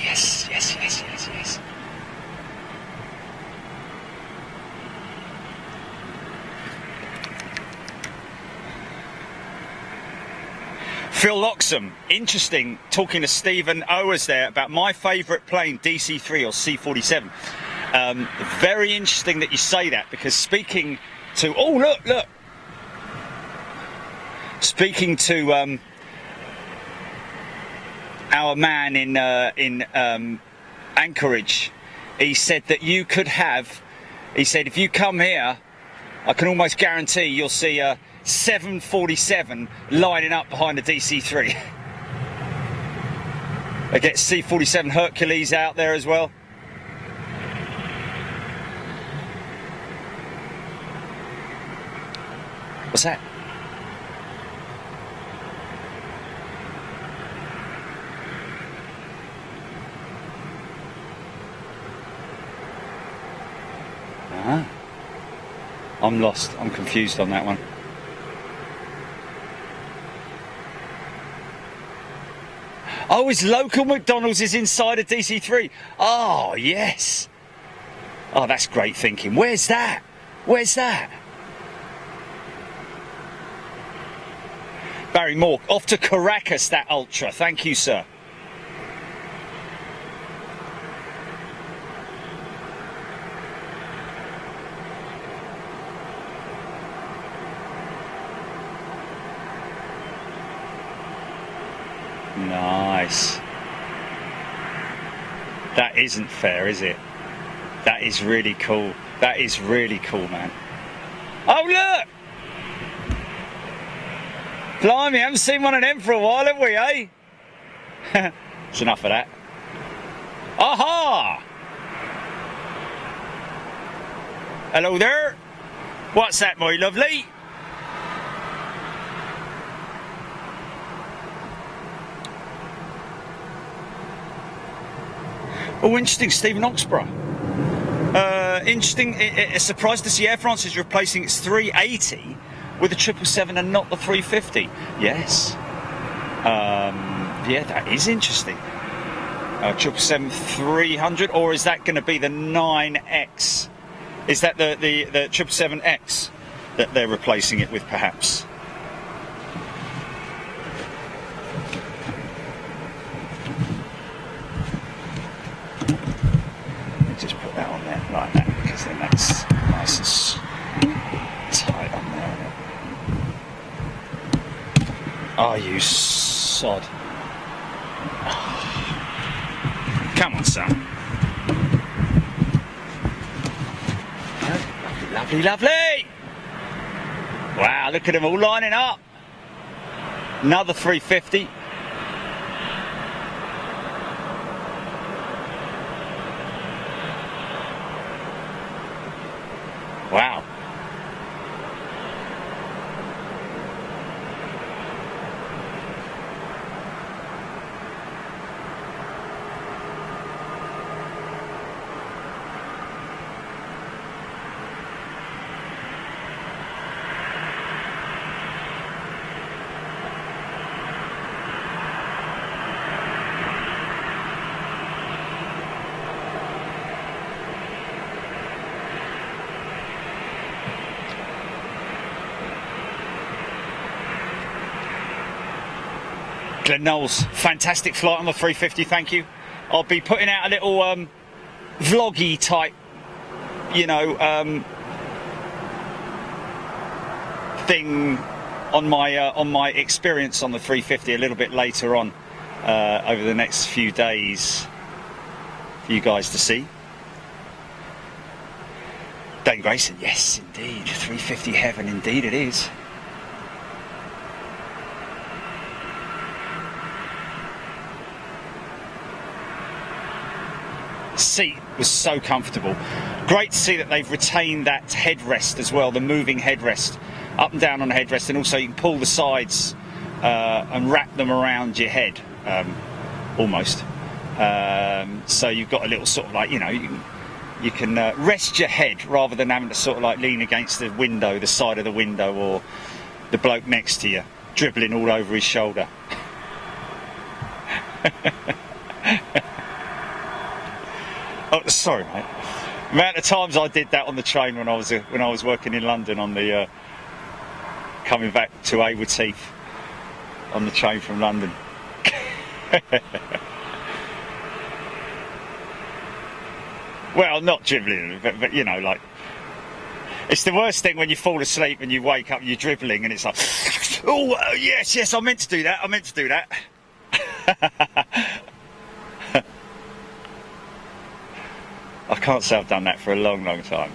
A: Yes. Phil Loxham, interesting, talking to Stephen Owers there about my favourite plane, DC-3 or C-47. Very interesting that you say that, because speaking to, oh look, speaking to our man in Anchorage, he said that you could have, he said if you come here, I can almost guarantee you'll see a 747 lining up behind the DC-3. They get C-47 Hercules out there as well. What's that? I'm lost. I'm confused on that one. Oh, his local McDonald's is inside a DC-3. Oh, yes. Oh, that's great thinking. Where's that? Where's that? Barry Moore, off to Caracas, that Ultra. Thank you, sir. Nice. That isn't fair, is it? That is really cool. That is really cool, man. Oh, look! Blimey, haven't seen one of them for a while, have we, eh? It's enough of that. Aha! Hello there. What's that, my lovely? Oh, interesting, Stephen Oxborough. Interesting, it's surprised to see Air France is replacing its 380 with a 777 and not the 350. Yes. Yeah, that is interesting. 777-300, or is that going to be the 9X? Is that the 777X that they're replacing it with, perhaps? Just put that on there like that, because then that's nice and tight on there. Oh, you sod. Come on, son. Lovely, lovely. Wow, look at them all lining up. Another 350. Wow. Glenn Knowles, fantastic flight on the 350, thank you. I'll be putting out a little vloggy type, you know, thing on my experience on the 350 a little bit later on over the next few days. for you guys to see. Dane Grayson, yes, indeed. 350 heaven, indeed it is. Seat was so comfortable. Great to see that they've retained that headrest as well, the moving headrest, up and down on the headrest, and also you can pull the sides and wrap them around your head, almost. So you've got a little sort of like, you know, you can rest your head rather than having to sort of like lean against the window, the side of the window, or the bloke next to you dribbling all over his shoulder. Oh, sorry, mate. The amount of times I did that on the train when I was working in London on the coming back to Awood Heath on the train from London. Well, not dribbling, but you know, like, it's the worst thing when you fall asleep and you wake up and you're dribbling and it's like, oh yes, I meant to do that. I can't say I've done that for a long time.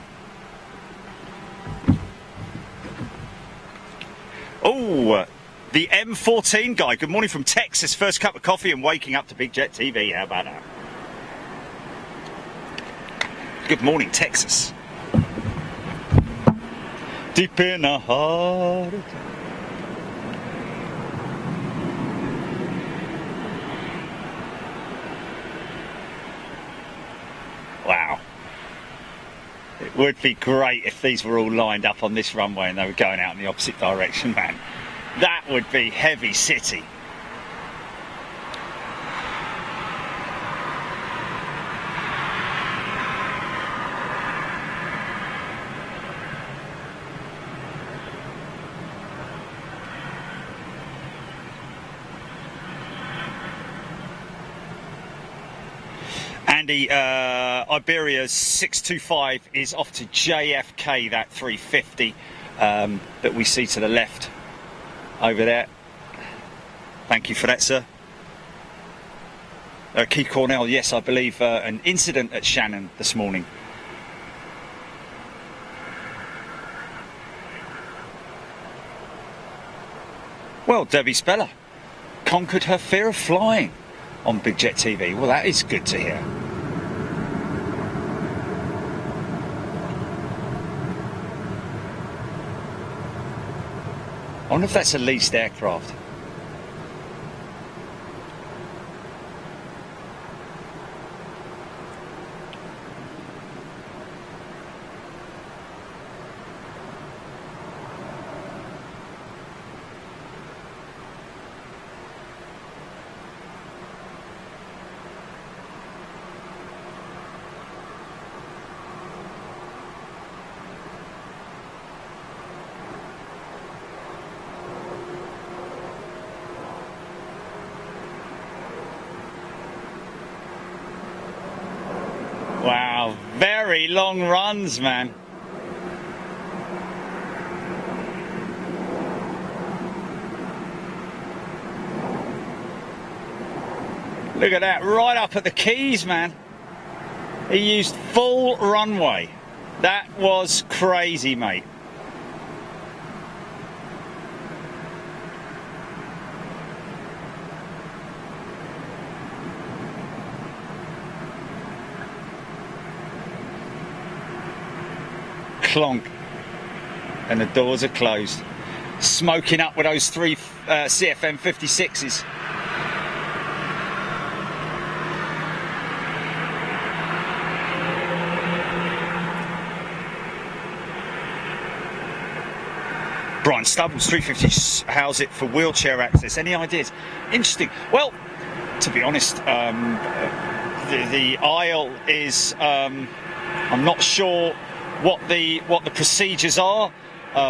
A: Oh, the M14 guy. Good morning from Texas. First cup of coffee and waking up to Big Jet TV. How about that? Good morning, Texas. Deep in the heart of wow. It would be great if these were all lined up on this runway and they were going out in the opposite direction, man. That would be heavy city. Andy, Iberia's 625 is off to JFK, that 350 that we see to the left over there. Thank you for that, sir. Keith Cornell, yes, I believe an incident at Shannon this morning. Well, Debbie Speller conquered her fear of flying on Big Jet TV. Well, that is good to hear. I wonder if that's a leased aircraft. Wow, very long runs, man. Look at that, right up at the Keys, man. He used full runway. That was crazy, mate. Clonk, and the doors are closed. Smoking up with those three CFM 56s. Brian Stubbles, 350, how's it for wheelchair access? Any ideas? Interesting. Well, to be honest, the aisle is, I'm not sure what the procedures are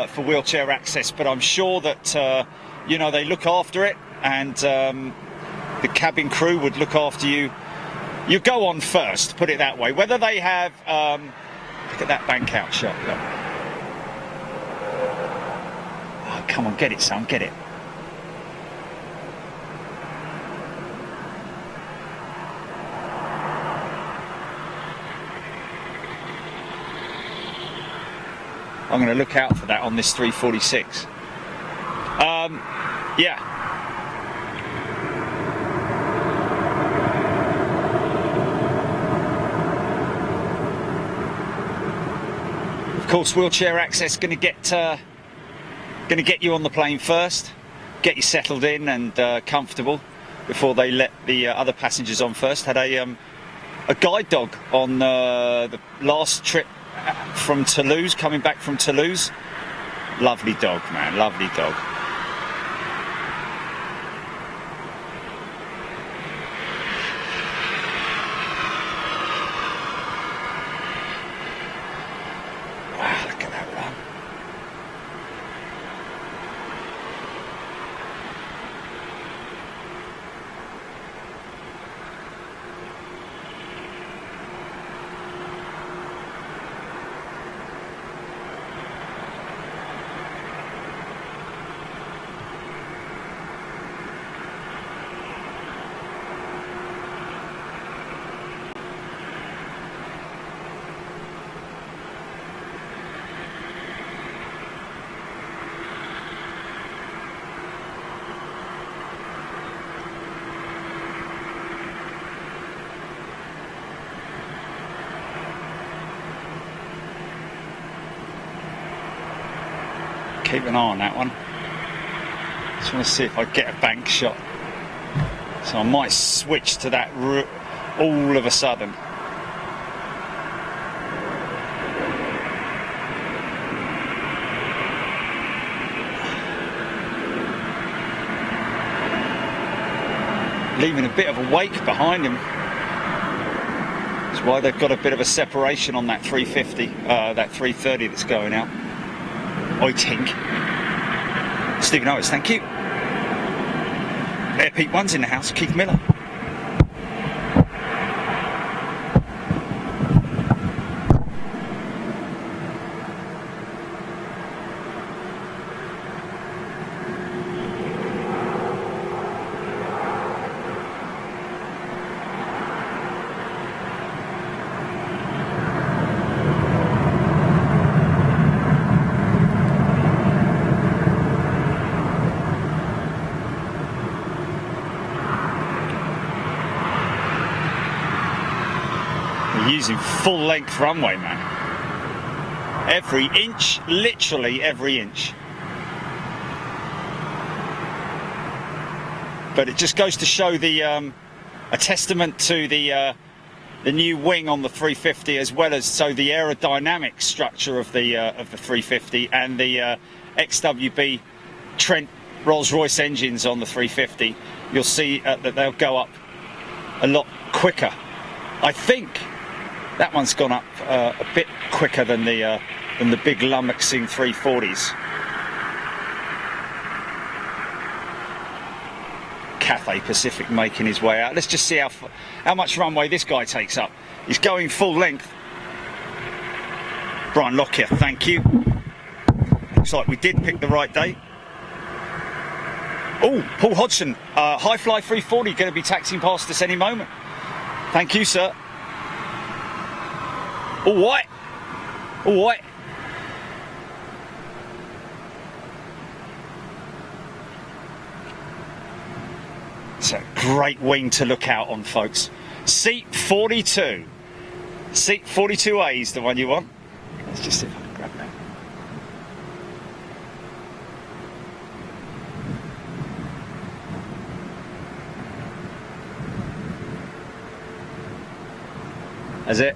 A: for wheelchair access, but I'm sure that you know, they look after it, and the cabin crew would look after you. You go on first, put it that way. Whether they have look at that bank out shot. Look. Oh, come on, get it, son, get it. I'm going to look out for that on this 346. Yeah. Of course, wheelchair access going to get you on the plane first, get you settled in and comfortable before they let the other passengers on first. Had a guide dog on the last trip from Toulouse, coming back from Toulouse. Lovely dog, man, lovely dog. Wow, look at that run. Keep an eye on that one. Just want to see if I get a bank shot. So I might switch to that all of a sudden. Leaving a bit of a wake behind him. That's why they've got a bit of a separation on that 350, that 330 that's going out. I think. Stephen Owens, thank you. Air Pete 1's in the house, Keith Miller. Using full length runway, man. Every inch, literally every inch. But it just goes to show the a testament to the new wing on the 350, as well as the aerodynamic structure of the 350 and the XWB Trent Rolls-Royce engines on the 350. You'll see that they'll go up a lot quicker. I think that one's gone up a bit quicker than the big lummoxing 340s. Cathay Pacific making his way out. Let's just see how much runway this guy takes up. He's going full length. Brian Lockyer, thank you. Looks like we did pick the right day. Oh, Paul Hodgson, High Fly 340 going to be taxiing past us any moment. Thank you, sir. All right. All right. It's a great wing to look out on, folks. Seat 42. Seat 42A is the one you want. Let's just see if I can grab that. That's it.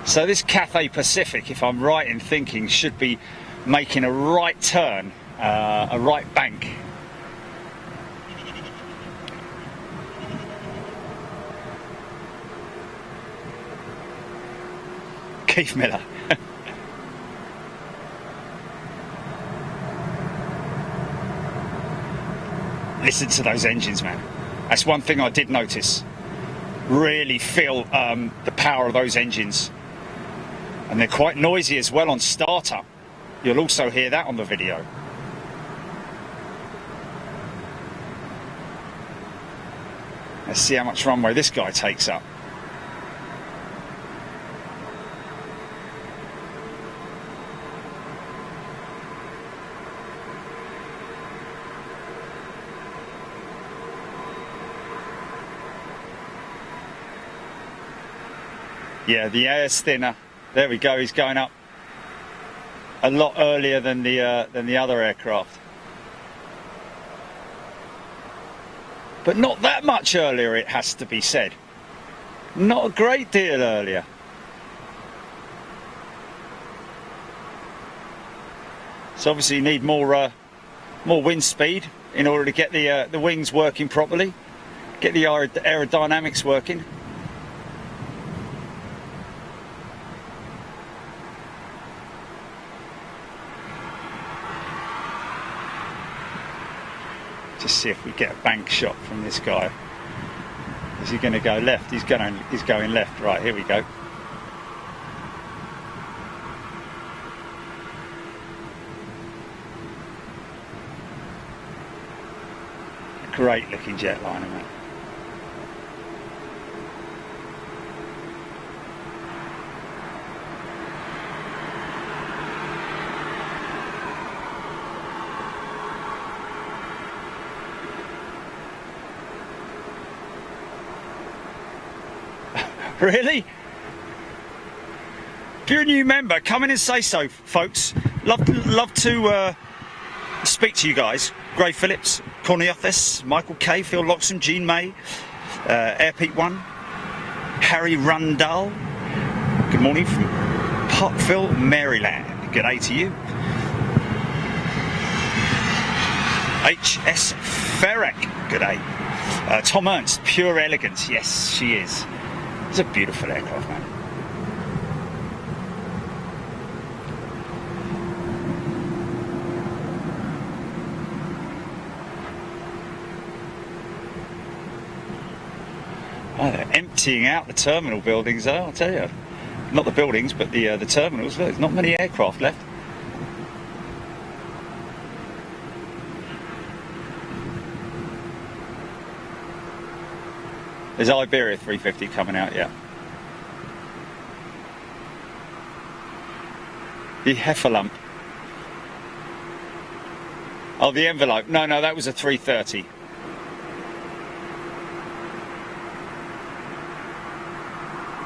A: So this Cathay Pacific, if I'm right in thinking, should be making a right turn, a right bank. Keith Miller. Listen to those engines, man. That's one thing I did notice. Really feel the power of those engines. And they're quite noisy as well on startup. You'll also hear that on the video. Let's see how much runway this guy takes up. Yeah, the air's thinner. There we go. He's going up a lot earlier than the other aircraft, but not that much earlier. It has to be said. Not a great deal earlier. So obviously you need more wind speed in order to get the wings working properly, get the aerodynamics working. Just see if we get a bank shot from this guy. Is he going to go left? He's going left. Right, here we go. A great looking jetliner, mate. Really? If you're a new member, come in and say so, folks. Love to speak to you guys. Gray Phillips, Cornelius, Michael K, Phil Loxham, Jean May, Air Pete 1, Harry Rundall. Good morning from Parkville, Maryland. Good day to you. HS Ferrick. Good day. Tom Ernst, Pure Elegance. Yes, she is. It's a beautiful aircraft, man. Oh, they're emptying out the terminal buildings, though, I'll tell you. Not the buildings, but the terminals. There's not many aircraft left. There's Iberia 350 coming out, yeah. The Heffalump. Oh, the envelope. No, that was a 330.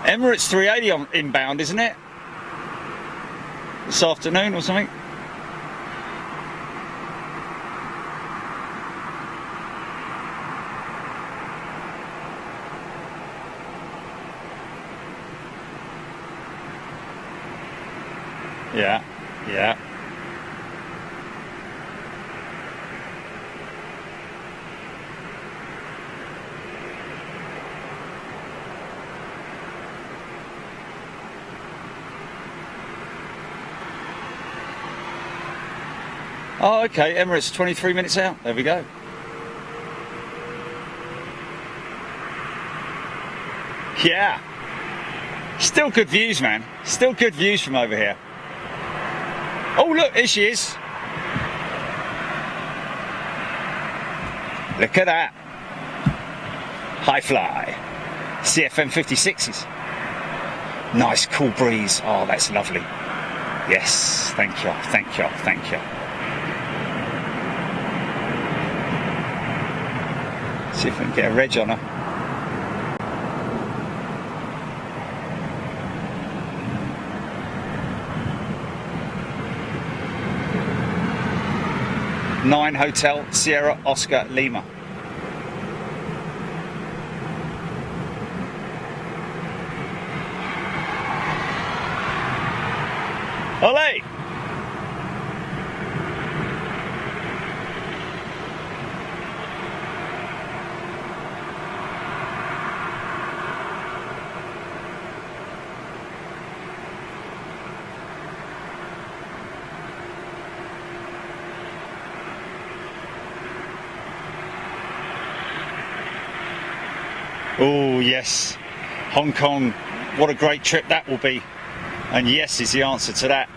A: Emirates 380 on inbound, isn't it? This afternoon or something? Yeah, yeah. Oh, okay, Emirates 23 minutes out. There we go. Yeah. Still good views, man. Still good views from over here. Oh, look, here she is. Look at that. High fly. CFM 56s. Nice, cool breeze. Oh, that's lovely. Yes, thank you, thank you, thank you. See if we can get a reg on her. Nine Hotel Sierra Oscar Lima. Olé! Oh yes, Hong Kong, what a great trip that will be. And yes is the answer to that.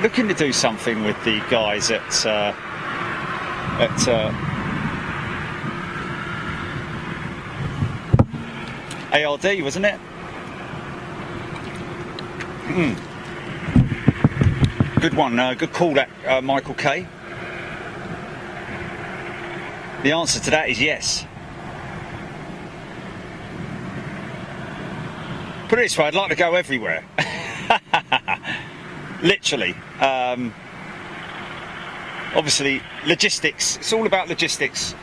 A: Looking to do something with the guys at ARD, wasn't it? Good one, good call that, Michael K. The answer to that is yes. Put it this way, I'd like to go everywhere. Literally. Obviously, logistics, it's all about logistics.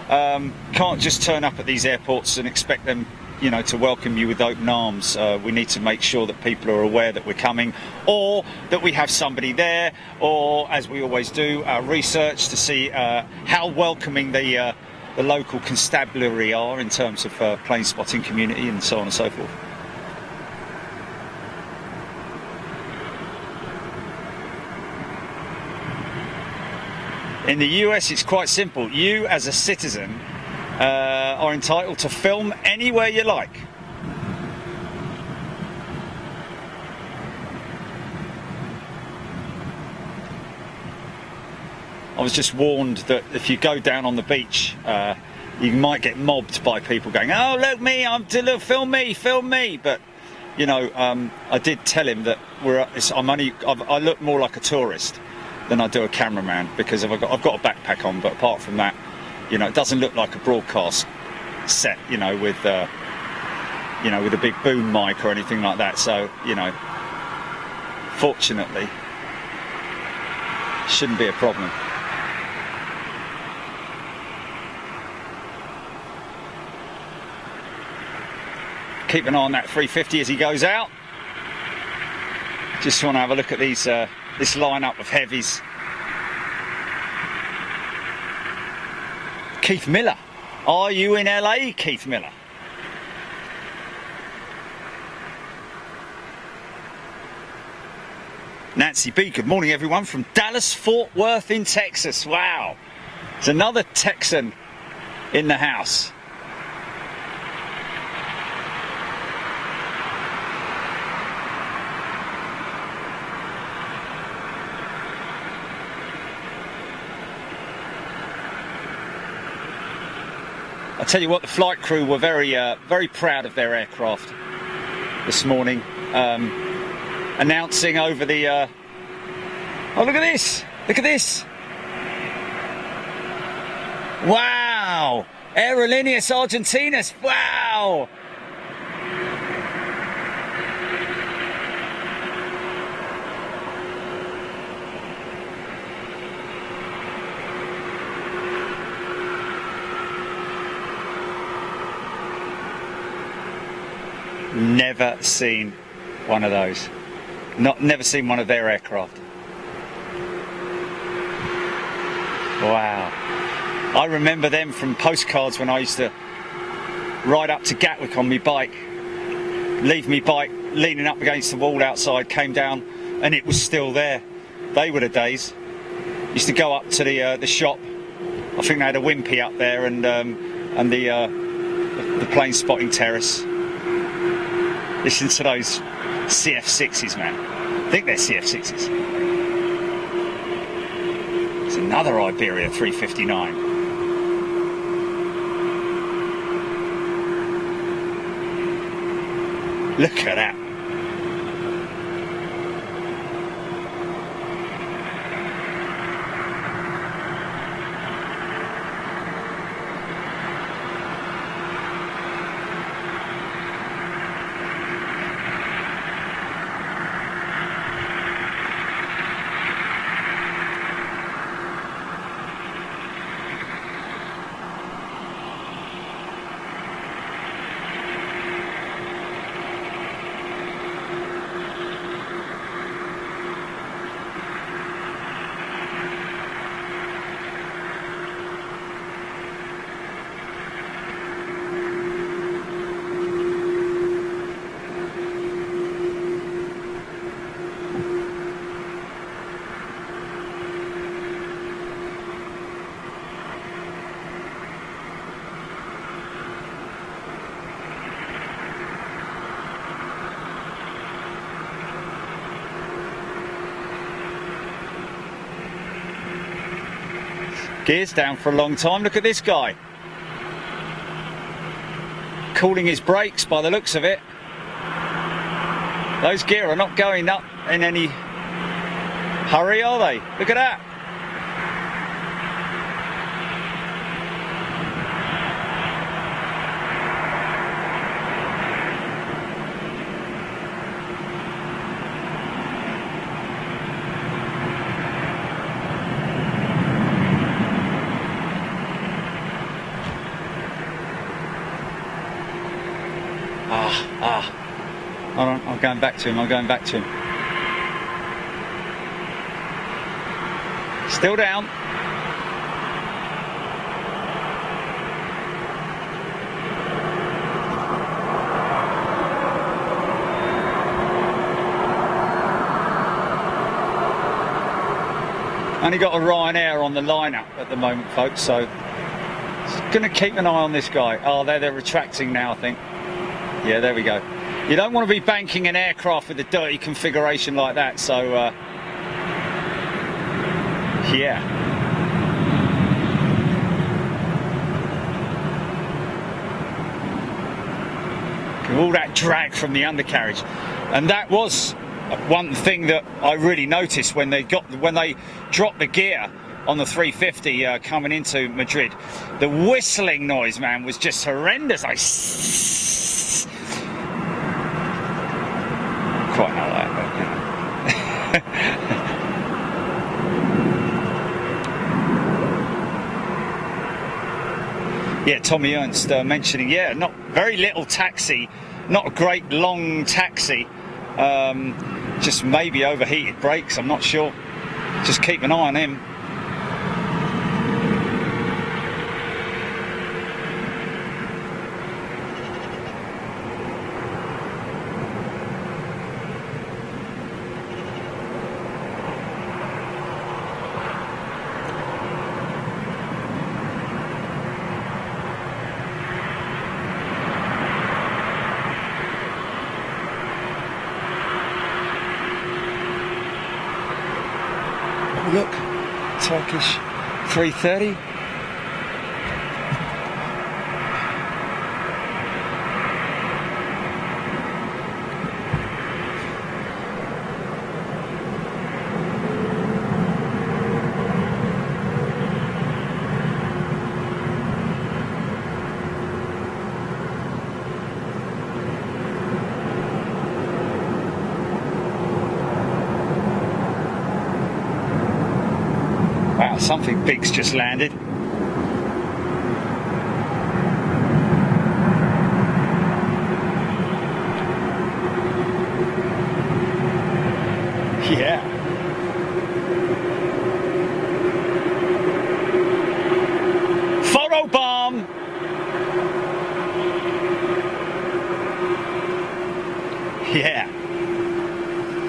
A: Can't just turn up at these airports and expect them, you know, to welcome you with open arms. We need to make sure that people are aware that we're coming, or that we have somebody there, or, as we always do, our research to see how welcoming the local constabulary are in terms of plane spotting community and so on and so forth. In the US, it's quite simple. You, as a citizen, are entitled to film anywhere you like. I was just warned that if you go down on the beach, you might get mobbed by people going, "Oh, look me, film me." But you know, I did tell him that I look more like a tourist than I do a cameraman, because I've got a backpack on, but apart from that, you know, it doesn't look like a broadcast set, you know, with a big boom mic or anything like that. So, you know, fortunately, shouldn't be a problem. Keep an eye on that 350 as he goes out. Just want to have a look at these this lineup of heavies. Keith Miller. Are you in LA, Keith Miller? Nancy B, good morning everyone from Dallas, Fort Worth in Texas. Wow. There's another Texan in the house. I tell you what, the flight crew were very proud of their aircraft this morning, announcing over the. Oh, look at this! Look at this! Wow! Aerolíneas Argentinas! Wow! Never seen one of those. Never seen one of their aircraft. Wow. I remember them from postcards when I used to ride up to Gatwick on my bike, leave me bike leaning up against the wall outside, came down and it was still there. They were the days. Used to go up to the shop. I think they had a Wimpy up there, and the plane spotting terrace. Listen to those CF6s, man. I think they're CF6s. It's another Iberia 359. Look at that. Gears down for a long time. Look at this guy. cooling his brakes by the looks of it. Those gear are not going up in any hurry, are they? Look at that. Hold on, I'm going back to him, Still down. Only got a Ryanair on the lineup at the moment, folks, so going to keep an eye on this guy. Oh, they're retracting now, I think. Yeah, there we go. You don't want to be banking an aircraft with a dirty configuration like that, so yeah. All that drag from the undercarriage, and that was one thing that I really noticed when they dropped the gear on the 350 coming into Madrid. The whistling noise, man, was just horrendous. Quite like that, but, yeah, Tommy Ernst mentioning, yeah, not very little taxi, not a great long taxi, just maybe overheated brakes, I'm not sure. Just keep an eye on him. Look, Turkish 330. Wow, something big's just landed. Yeah. Photobomb! Yeah.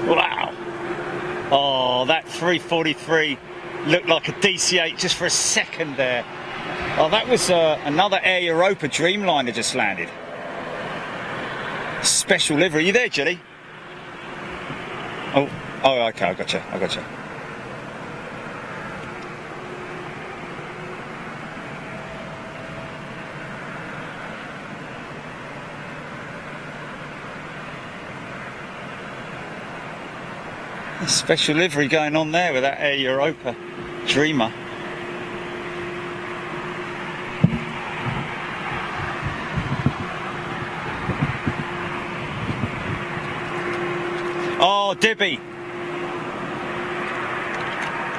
A: Wow. Oh, that 343 looked like a DC-8 just for a second there. Oh, that was another Air Europa Dreamliner just landed. Special livery. You there, Julie? Oh, okay, I gotcha. A special livery going on there with that Air Europa Dreamer. Oh, Dibby.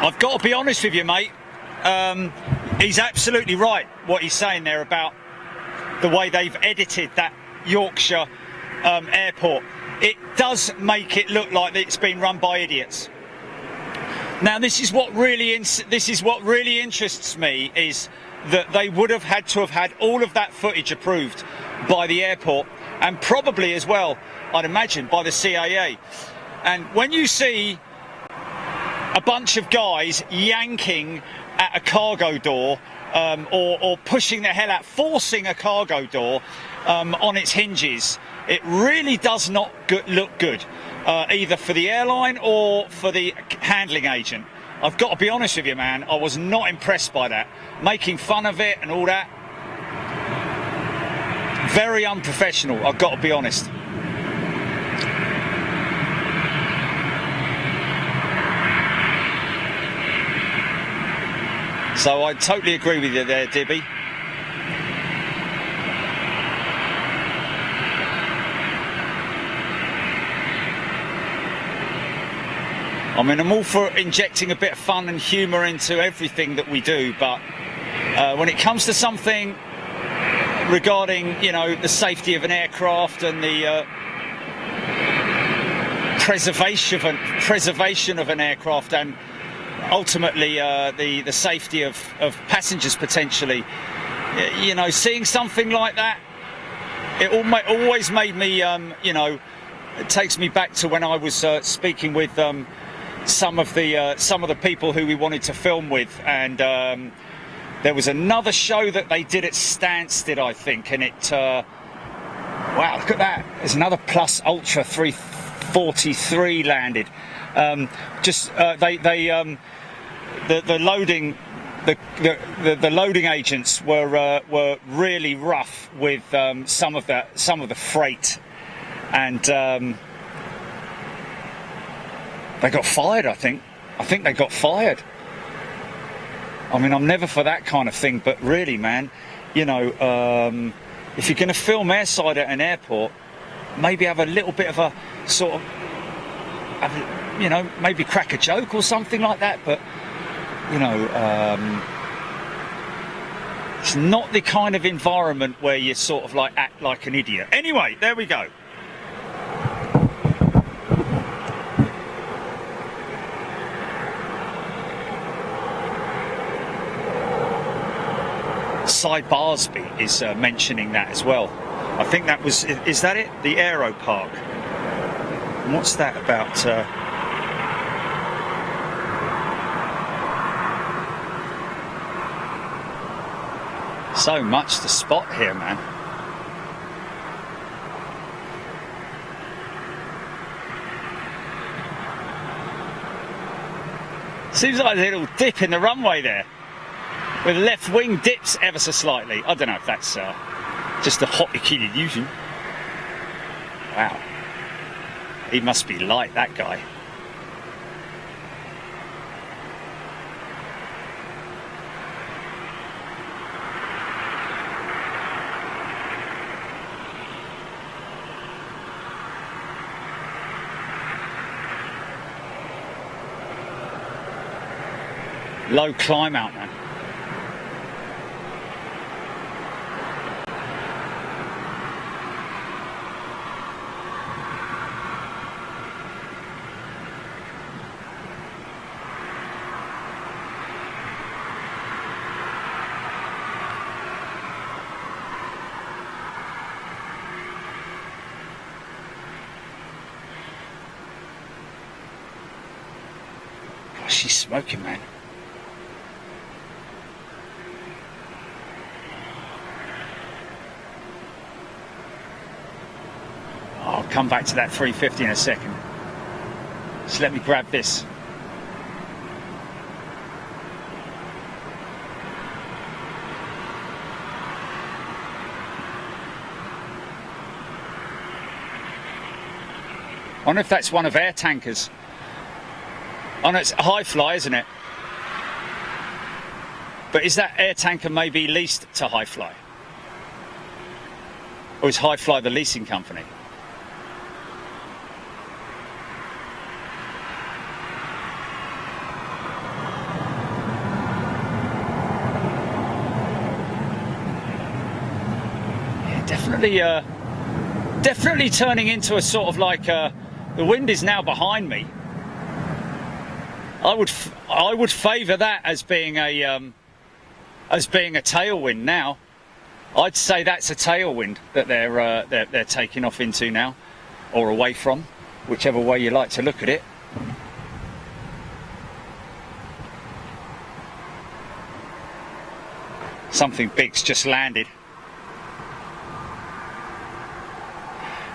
A: I've got to be honest with you, mate. He's absolutely right what he's saying there about the way they've edited that Yorkshire airport. It does make it look like it's been run by idiots. Now, this is what really interests me, is that they would have had to have had all of that footage approved by the airport, and probably as well, I'd imagine, by the CAA. And when you see a bunch of guys yanking at a cargo door, or pushing the hell out, forcing a cargo door on its hinges, it really does not look good, either for the airline or for the handling agent. I've got to be honest with you, man, I was not impressed by that. Making fun of it and all that. Very unprofessional, I've got to be honest. So I totally agree with you there, Dibby. I mean, I'm all for injecting a bit of fun and humour into everything that we do, but when it comes to something regarding, you know, the safety of an aircraft and the preservation of an aircraft, and ultimately the safety of passengers potentially, you know, seeing something like that, it always made me, you know, it takes me back to when I was speaking with some of the people who we wanted to film with, and there was another show that they did at Stansted, I think, and it wow, look at that, there's another Plus Ultra 343 landed. The loading agents were really rough with some of the freight, and they got fired, I think they got fired. I mean, I'm never for that kind of thing, but really, man, you know, if you're going to film airside at an airport, maybe have a little bit of a sort of, you know, maybe crack a joke or something like that, but, you know, it's not the kind of environment where you sort of like act like an idiot. Anyway, there we go. Cy Barsby is mentioning that as well. I think that was, is that it? The Aero Park. And what's that about? So much to spot here, man. Seems like there's a little dip in the runway there, where the left wing dips ever so slightly. I don't know if that's just a optical illusion. Wow. He must be light, that guy. Low climb out, man. Gosh, she's smoking, man. I'll come back to that 350 in a second. Just let me grab this. I wonder if that's one of air tankers. Oh no, it's a High Fly, isn't it? But is that air tanker maybe leased to High Fly? Or is High Fly the leasing company? Yeah, definitely turning into a sort of like the wind is now behind me. I would favour that as being a tailwind now. I'd say that's a tailwind that they're taking off into now, or away from, whichever way you like to look at it. Something big's just landed.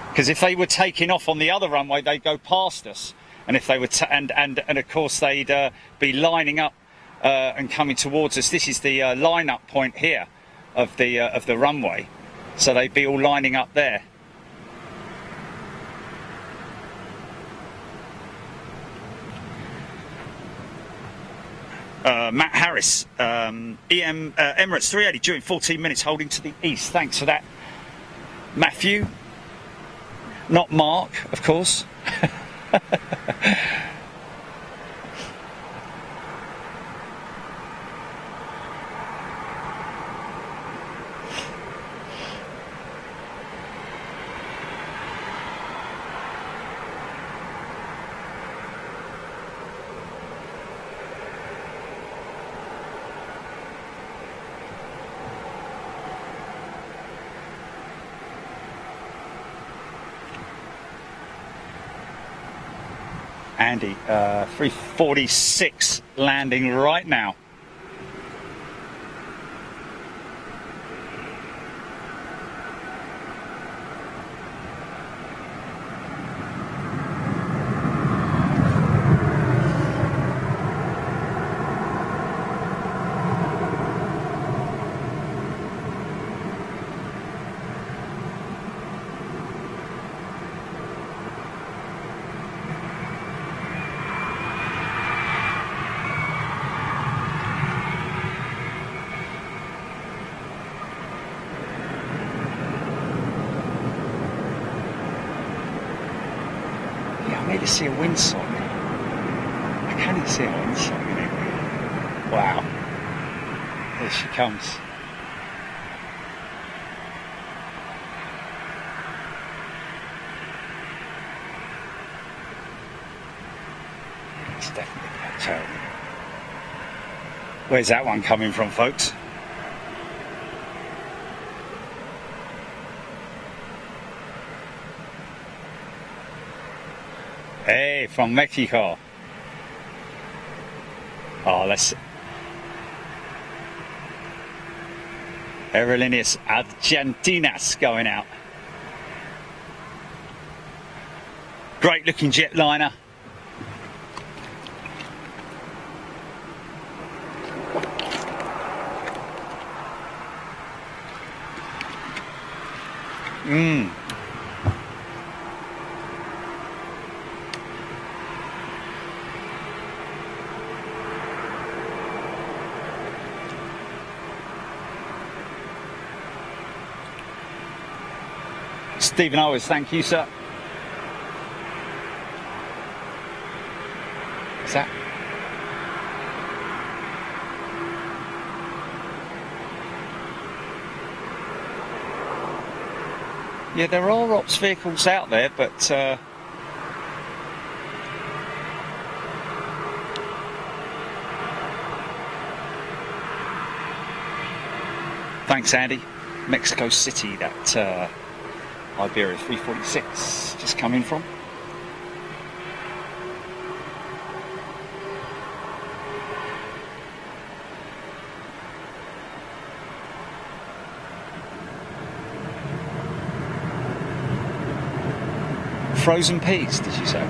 A: Because if they were taking off on the other runway, they'd go past us, and if they were, and of course they'd be lining up and coming towards us. This is the line-up point here of the runway. So they'd be all lining up there. Matt Harris, Emirates 380 during 14 minutes, holding to the east. Thanks for that, Matthew. Not Mark, of course. Andy, 346 landing right now. I need to see a windsock. I can't even see a windsock anywhere. Wow. There she comes. It's definitely that tail. Where's that one coming from, folks? Hey, from Mexico. Oh, let's... Aerolíneas Argentinas going out. Great looking jetliner. Stephen Owens, thank you, sir. Is that? Yeah, there are ops vehicles out there, but thanks, Andy. Mexico City, that Iberia 346 just coming from. Frozen peas, did you say?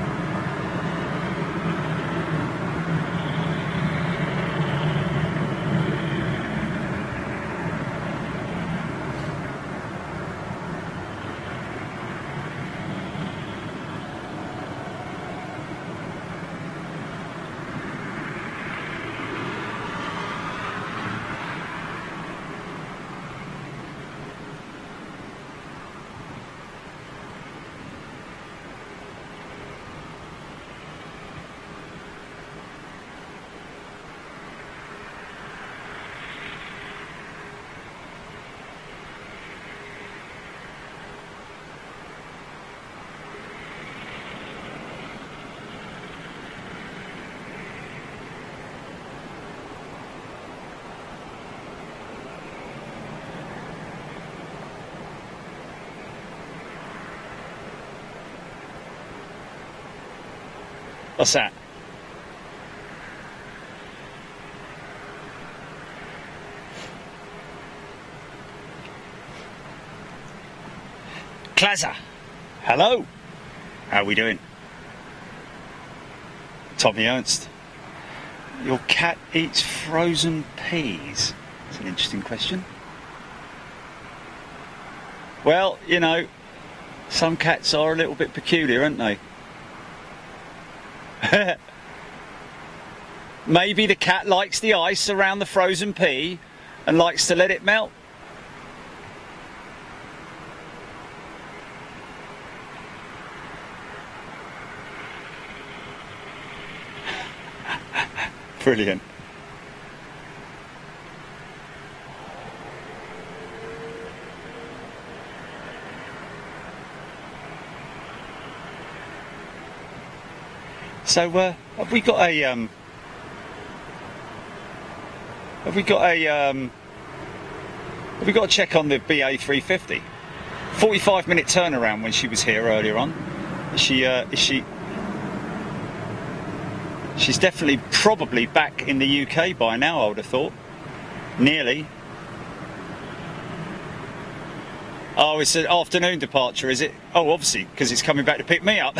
A: What's that? Klaza, hello. How are we doing? Tommy Ernst. Your cat eats frozen peas? That's an interesting question. Well, you know, some cats are a little bit peculiar, aren't they? Maybe the cat likes the ice around the frozen pea and likes to let it melt. Brilliant. So have we got a check on the BA 350? 45-minute turnaround when she was here earlier on. She's definitely probably back in the UK by now, I would have thought. Nearly. Oh, it's an afternoon departure, is it? Oh, obviously, because it's coming back to pick me up.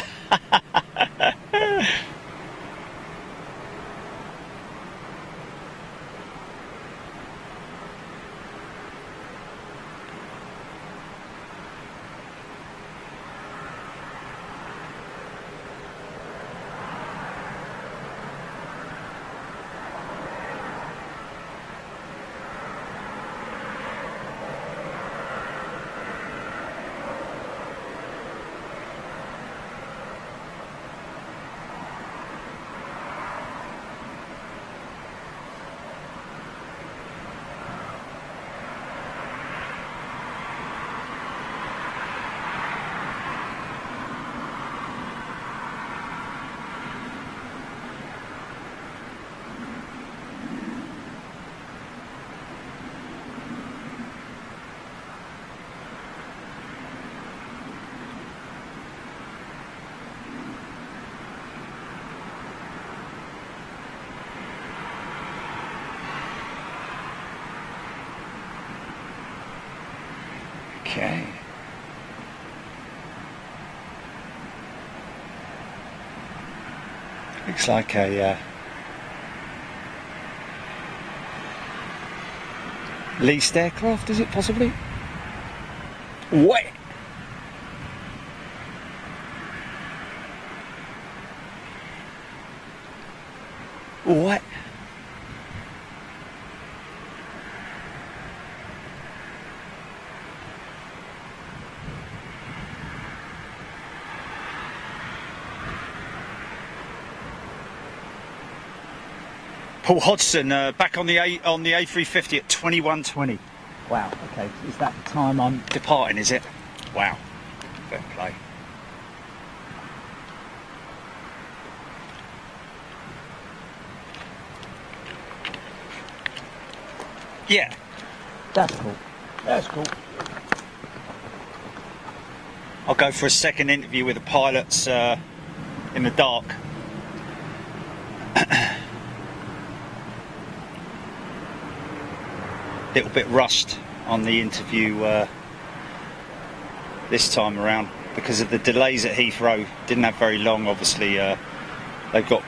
A: Okay. Looks like a leased aircraft, is it possibly? What? What? Paul Hodgson back on the A350 at 21:20.
B: Wow, okay, is that the time I'm...
A: Departing, is it? Wow. Fair play. Yeah.
B: That's cool. That's cool.
A: I'll go for a second interview with the pilots in the dark. Little bit rushed on the interview this time around because of the delays at Heathrow. Didn't have very long, obviously. They've got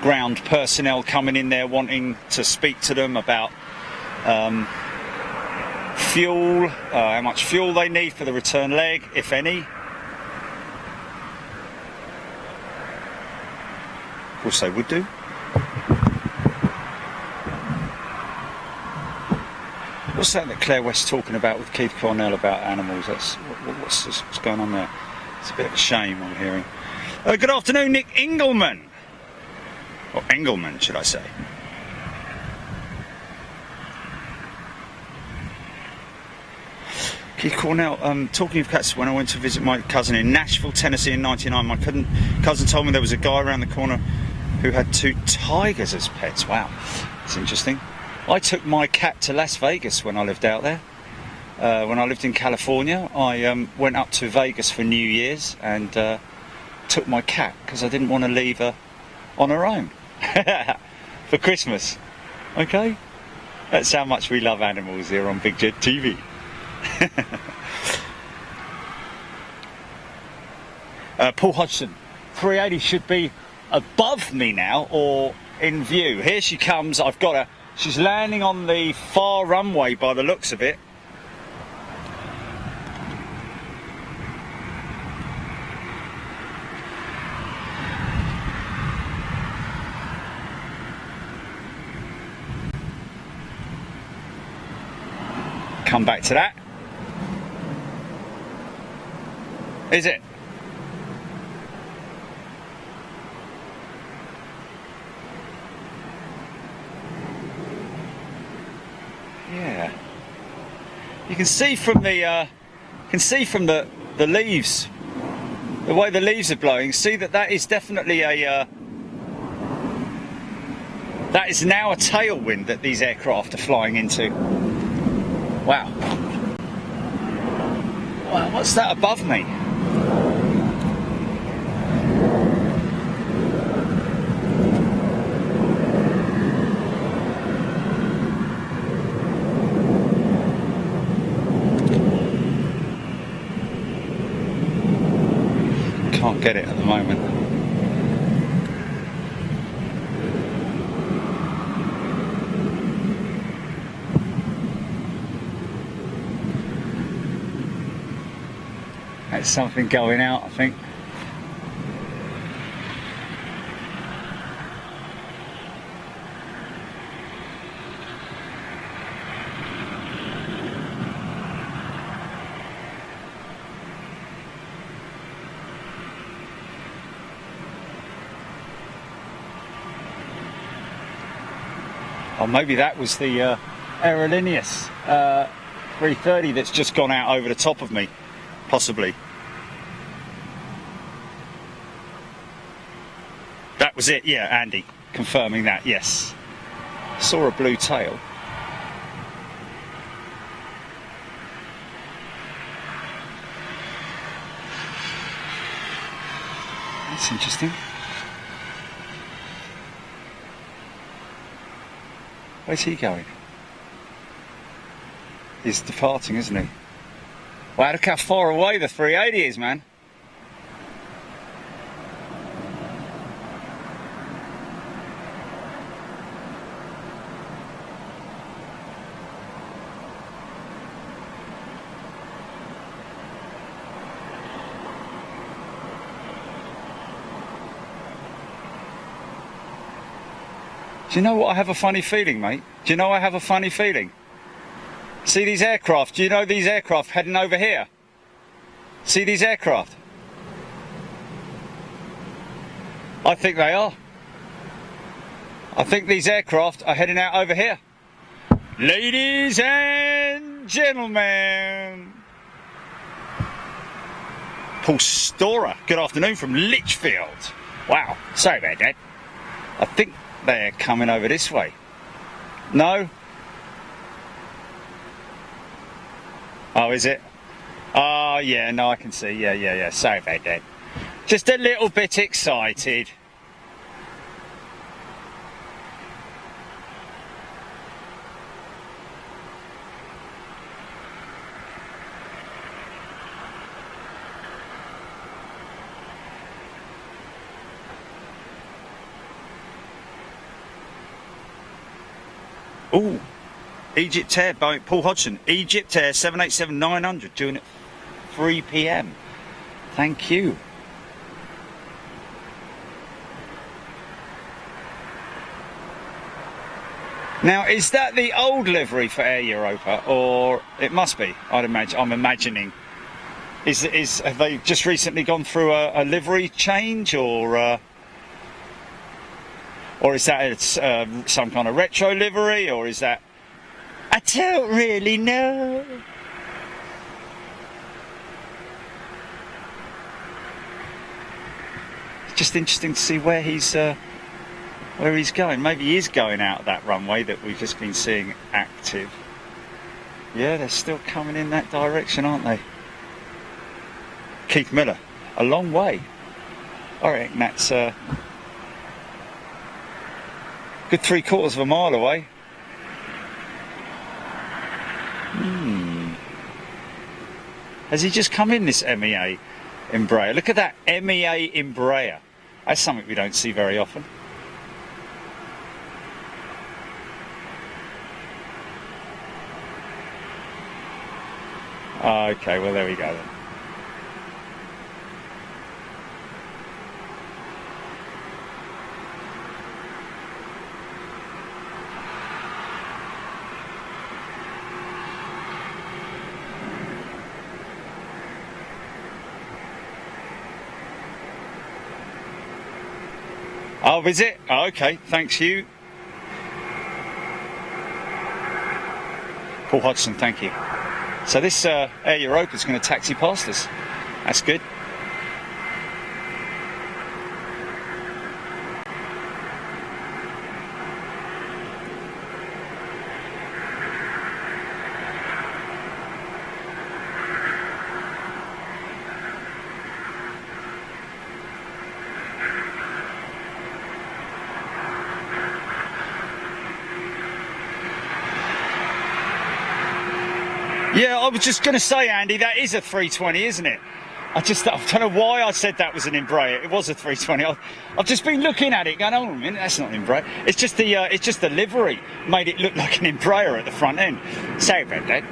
A: ground personnel coming in there wanting to speak to them about fuel, how much fuel they need for the return leg, if any. Of course they would do. What's that Claire West's talking about with Keith Cornell about animals? What's going on there? It's a bit of a shame, I'm hearing. Good afternoon, Nick Engelman. Or Engelman, should I say. Keith Cornell, talking of cats, when I went to visit my cousin in Nashville, Tennessee in '99, my cousin told me there was a guy around the corner who had 2 tigers as pets. Wow, that's interesting. I took my cat to Las Vegas when I lived out there. When I lived in California, I went up to Vegas for New Year's and took my cat because I didn't want to leave her on her own for Christmas. Okay? That's how much we love animals here on Big Jet TV. Paul Hodgson, 380 should be above me now or in view. Here she comes. I've got her. She's landing on the far runway by the looks of it. come back to that. Is it? Yeah. You can see from the the leaves, the way the leaves are blowing. See that is definitely a that is now a tailwind that these aircraft are flying into. Wow. Wow, what's that above me? Can't get it at the moment. That's something going out, I think. Or maybe that was the Aerolíneas 330 that's just gone out over the top of me, possibly. That was it, yeah, Andy, confirming that, yes. Saw a blue tail. That's interesting. Where's he going? He's departing, isn't he? Wow, look how far away the 380 is, man. Do you know what? I have a funny feeling, mate. Do you know I have a funny feeling? See these aircraft? Do you know these aircraft heading over here? See these aircraft? I think they are. I think these aircraft are heading out over here. Ladies and gentlemen. Paul Storer, good afternoon from Lichfield. Wow, sorry about that. I think they're coming over this way. No? Oh, is it? Oh, yeah, no, I can see. Yeah. Sorry about that. Just a little bit excited. Ooh, Egypt Air, by Paul Hodgson. Egypt Air 787-900 doing it 3 p.m. Thank you. Now, is that the old livery for Air Europa, or it must be? I'd imagine. I'm imagining. Have they just recently gone through a livery change, or is that some kind of retro livery, or is that? I don't really know. It's just interesting to see where he's going. Maybe he is going out that runway that we've just been seeing active. Yeah, they're still coming in that direction, aren't they? Keith Miller, a long way. I reckon that's good 3/4 of a mile away. Has he just come in, this MEA Embraer? Look at that MEA Embraer. That's something we don't see very often. Okay, well, there we go then. Oh, is it? Oh, okay, thanks you. Paul Hodgson, thank you. So this Air Europa is going to taxi past us. That's good. Yeah, I was just going to say, Andy, that is a 320, isn't it? I don't know why I said that was an Embraer. It was a 320. I've just been looking at it, going, "Oh, a minute, that's not an Embraer." It's just the livery made it look like an Embraer at the front end. Sorry about that.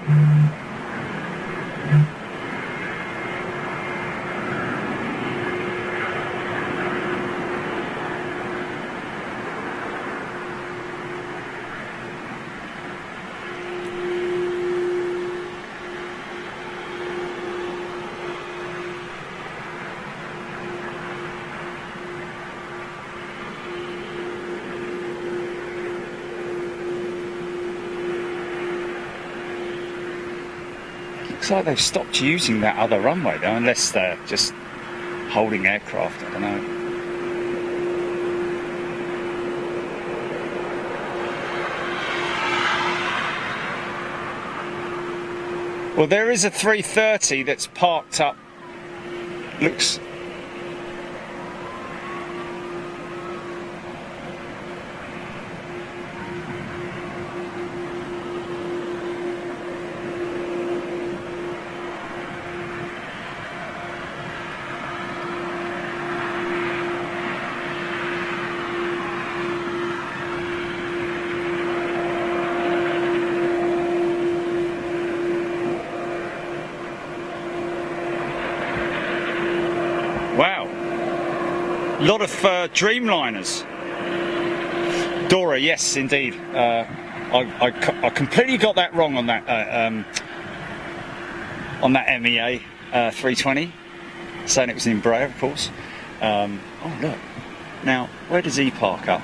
A: Looks like they've stopped using that other runway though, unless they're just holding aircraft, I don't know. Well, there is a 330 that's parked up. Looks... Wow. A lot of Dreamliners. Dora, yes, indeed. I completely got that wrong on that MEA 320, saying it was an Embraer, of course. Oh look, now where does he park up?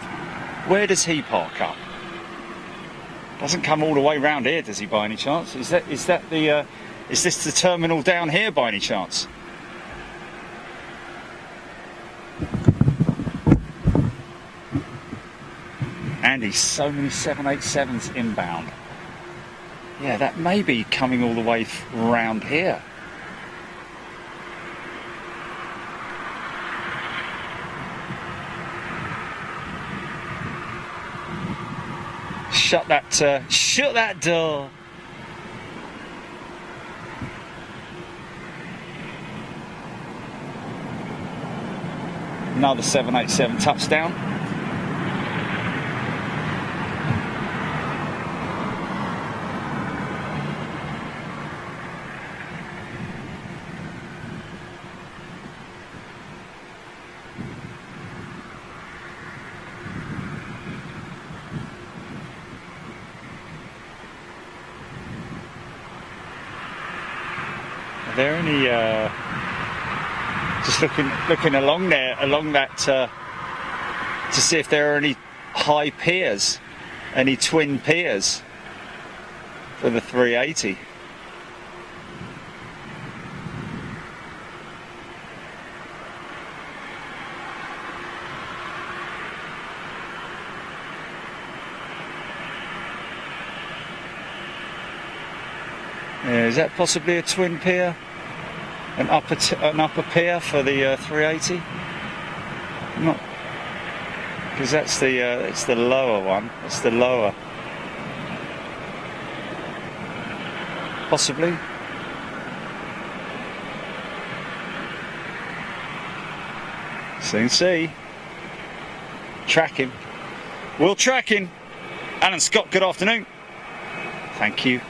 A: Where does he park up? Doesn't come all the way round here, does he? By any chance? Is this the terminal down here by any chance? Andy, so many 787s inbound. Yeah, that may be coming all the way round here. Shut that door. Another 787 touchdown. Are there any just looking along that to see if there are any high piers, any twin piers for the 380? Yeah, is that possibly a twin pier? An upper pier for the 380? Not, because that's the lower one. That's the lower. Possibly. Soon see. Track him. We'll track him. Alan Scott, good afternoon. Thank you.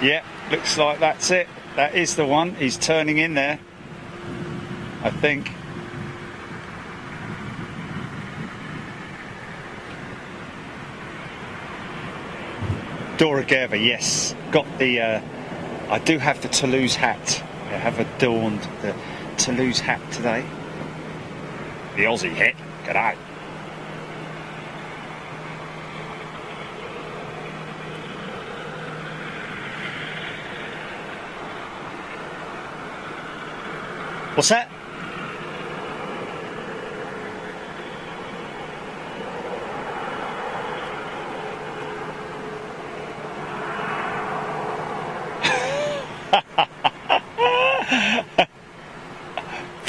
A: Yeah, looks like that's it. That is the one. He's turning in there, I think. Dora Gerva, yes. Got the, I do have the Toulouse hat. I have adorned the Toulouse hat today. The Aussie hat. G'day. What's that?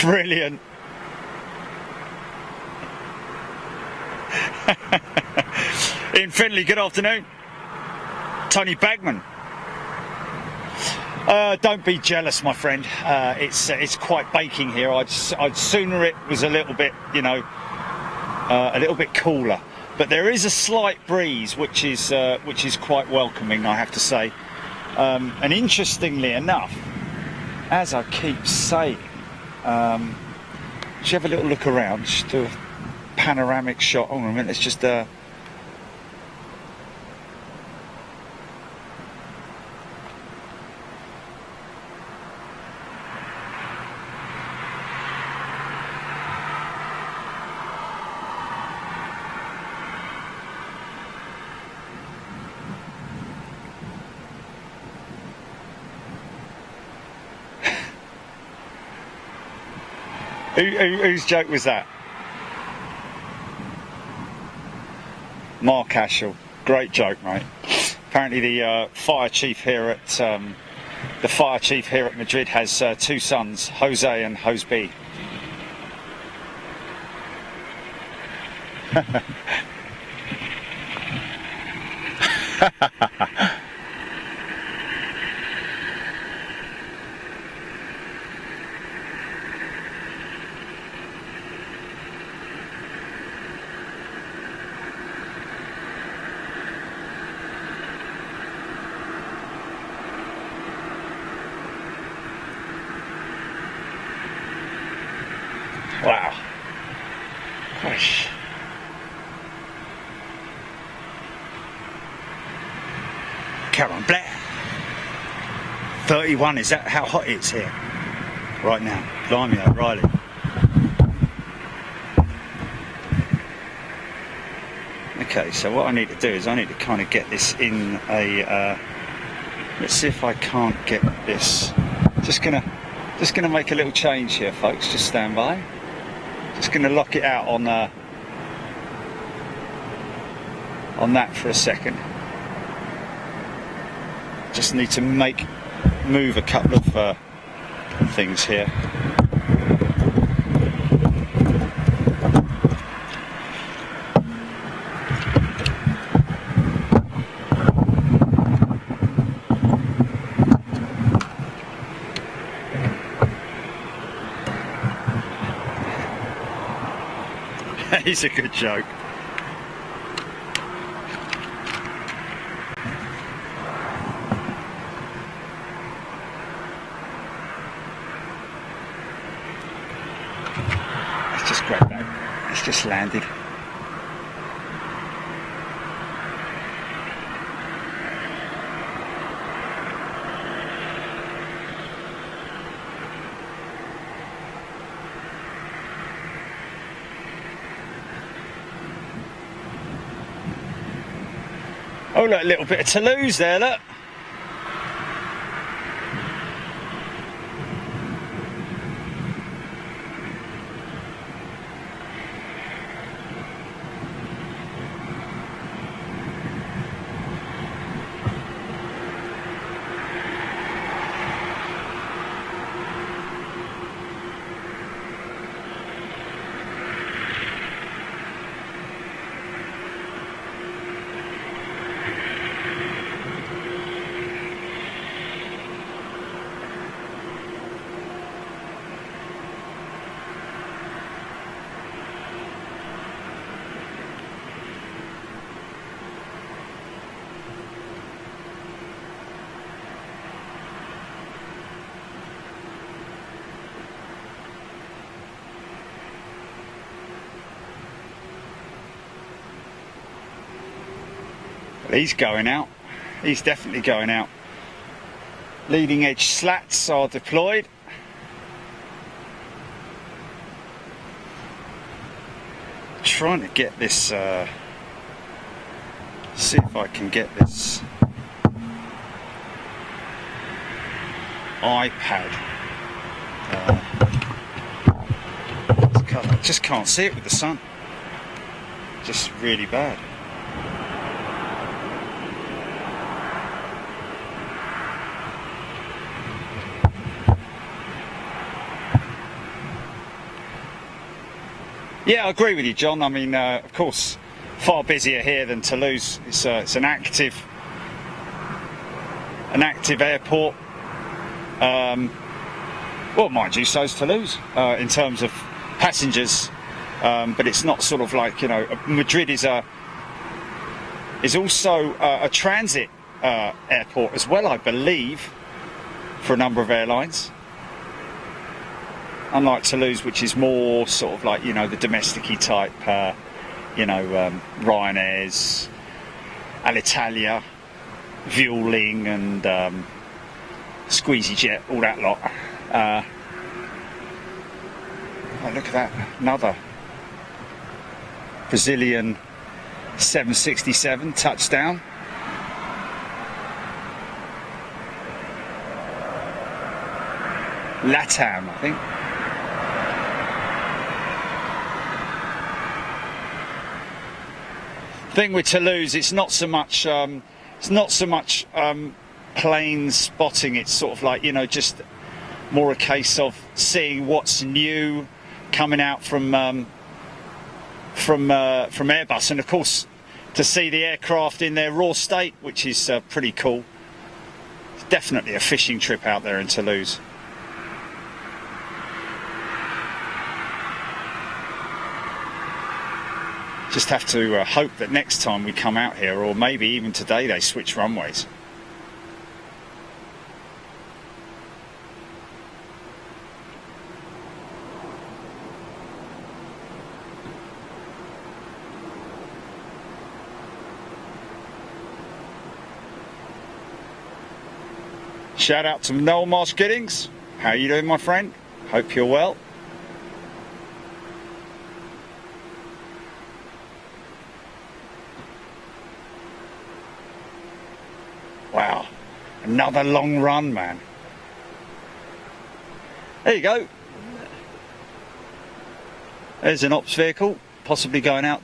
A: Brilliant. Ian Finley, good afternoon. Tony Bagman. Don't be jealous, my friend. It's quite baking here. I'd sooner it was a little bit, you know, a little bit cooler. But there is a slight breeze, which is quite welcoming, I have to say. And interestingly enough, as I keep saying, just have a little look around. Just do a panoramic shot. Hold on a minute. Let's just. Whose joke was that? Mark Ashall. Great joke, mate. Apparently the fire chief here at Madrid has two sons, Jose and Jose B. Wow. Gosh. Come Blair. 31, is that how hot it's here right now? Blimey O'Reilly. Okay, so what I need to do is I need to kind of get this in a let's see if I can't get this. Just gonna make a little change here, folks. Just stand by. Just going to lock it out on that for a second. Just need to move a couple of things here. He's a good joke. Let's just grab that. It's just landed. Oh look, a little bit of Toulouse there, look. He's going out. He's definitely going out. Leading edge slats are deployed. Trying to get this, see if I can get this iPad. I just can't see it with the sun. Just really bad. Yeah, I agree with you, John. I mean, of course, far busier here than Toulouse. It's an active airport. Well, mind you, so is Toulouse in terms of passengers, but it's not sort of like, you know, Madrid is also a transit airport as well, I believe, for a number of airlines. Unlike Toulouse, which is more sort of like, you know, the domestic-y type, you know, Ryanair's, Alitalia, Vueling and Squeezy Jet, all that lot. Oh, look at that, another Brazilian 767 touchdown. LATAM, I think. Thing with Toulouse, it's not so much plane spotting. It's sort of like, you know, just more a case of seeing what's new coming out from Airbus, and of course to see the aircraft in their raw state, which is pretty cool. It's definitely a fishing trip out there in Toulouse. Just have to hope that next time we come out here, or maybe even today, they switch runways. Shout out to Noel Marsh Giddings. How you doing, my friend? Hope you're well. Wow, another long run, man. There you go. There's an ops vehicle, possibly going out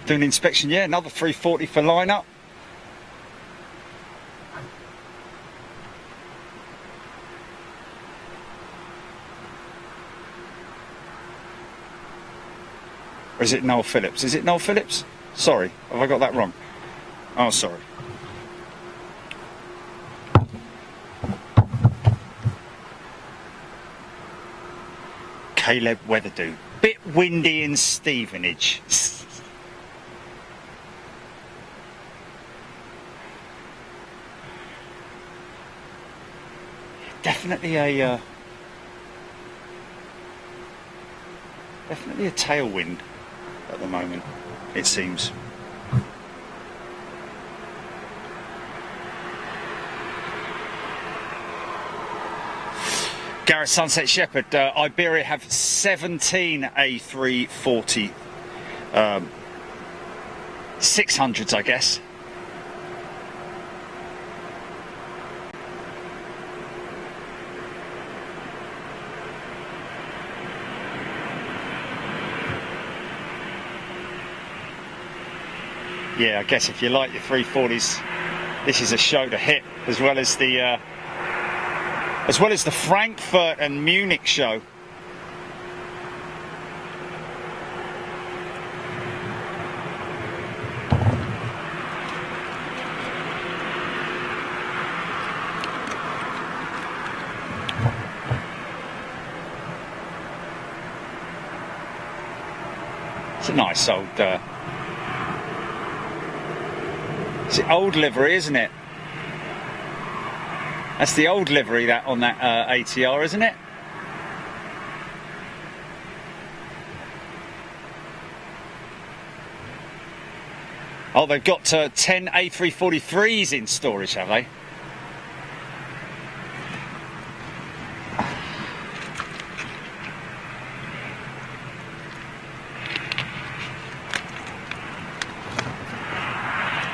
A: doing inspection. Yeah, another 340 for lineup. Or is it Noel Phillips? Is it Noel Phillips? Sorry, have I got that wrong? Oh, sorry. Caleb Weatherdew. Bit windy in Stevenage. Definitely a tailwind at the moment, it seems. Gareth Sunset Shepherd, Iberia have 17 A340 600s, I guess. Yeah, I guess if you like your 340s, this is a show to hit, as well as the Frankfurt and Munich show. It's a nice old, it's the old livery, isn't it? That's the old livery that on that ATR, isn't it? Oh, they've got 10 A343s in storage, have they?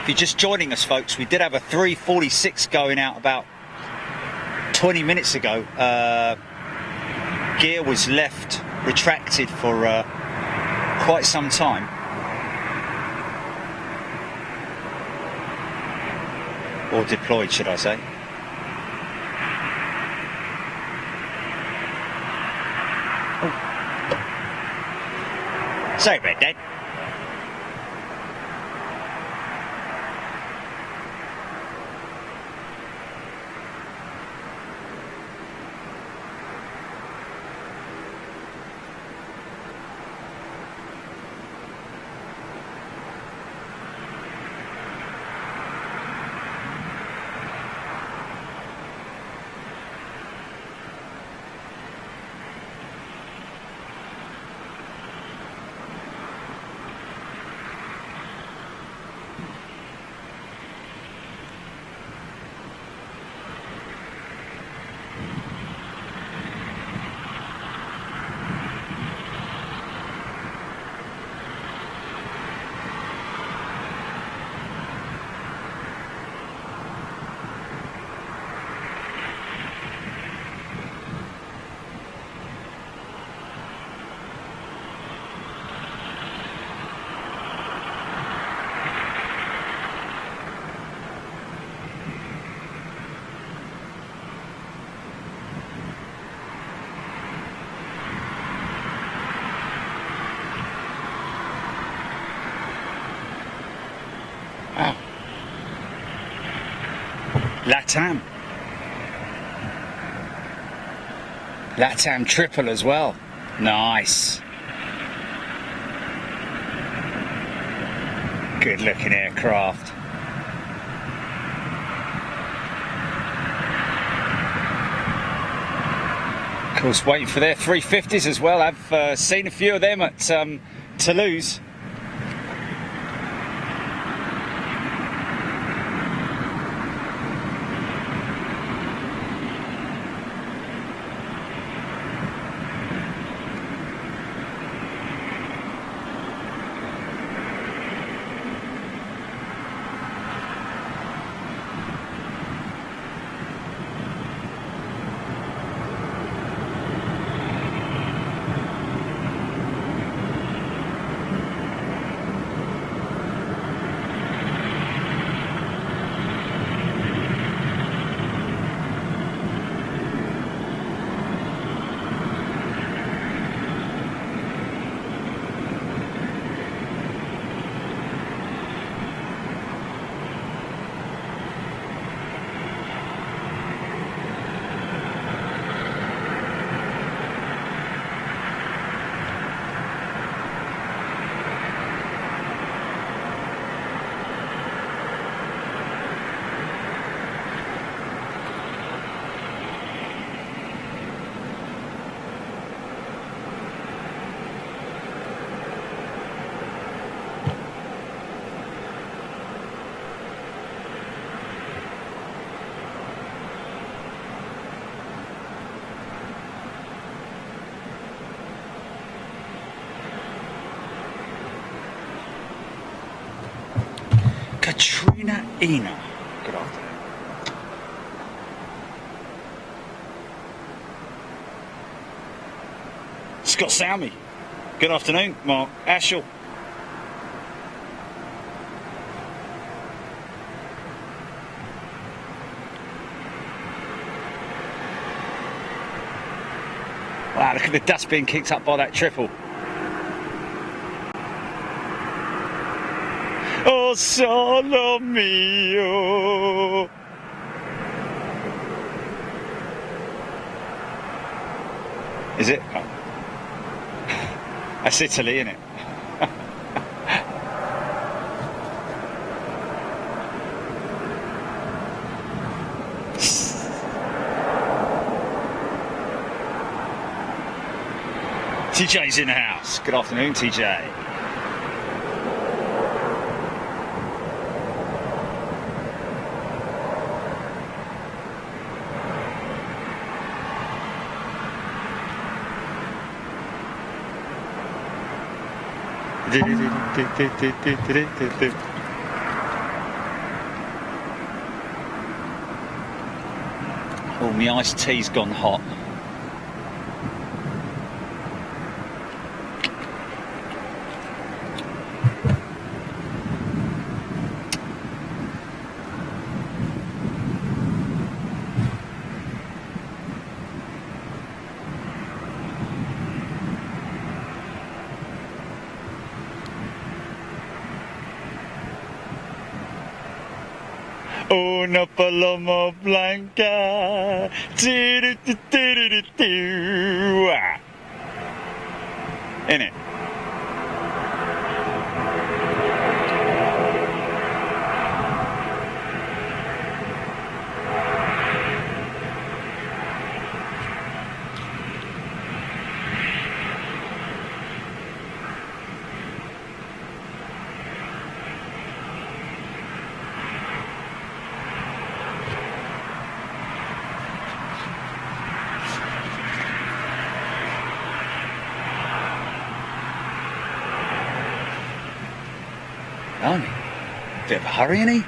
A: If you're just joining us, folks, we did have a 346 going out about 20 minutes ago. Gear was left retracted for quite some time. Or deployed, should I say. Oh. Sorry about that. Wow. Latam. Latam triple as well. Nice. Good looking aircraft. Of course, waiting for their 350s as well. I've seen a few of them at Toulouse. Katrina Ina. Good afternoon. Scott Salmi. Good afternoon. Mark Ashell. Wow, look at the dust being kicked up by that triple. Oh, solo mio. Is it? Oh. That's Italy, isn't it? TJ's in the house. Good afternoon, TJ. Oh, my iced tea's gone hot. Una paloma blanca. In it. Oh, bit of a hurry, ain't he?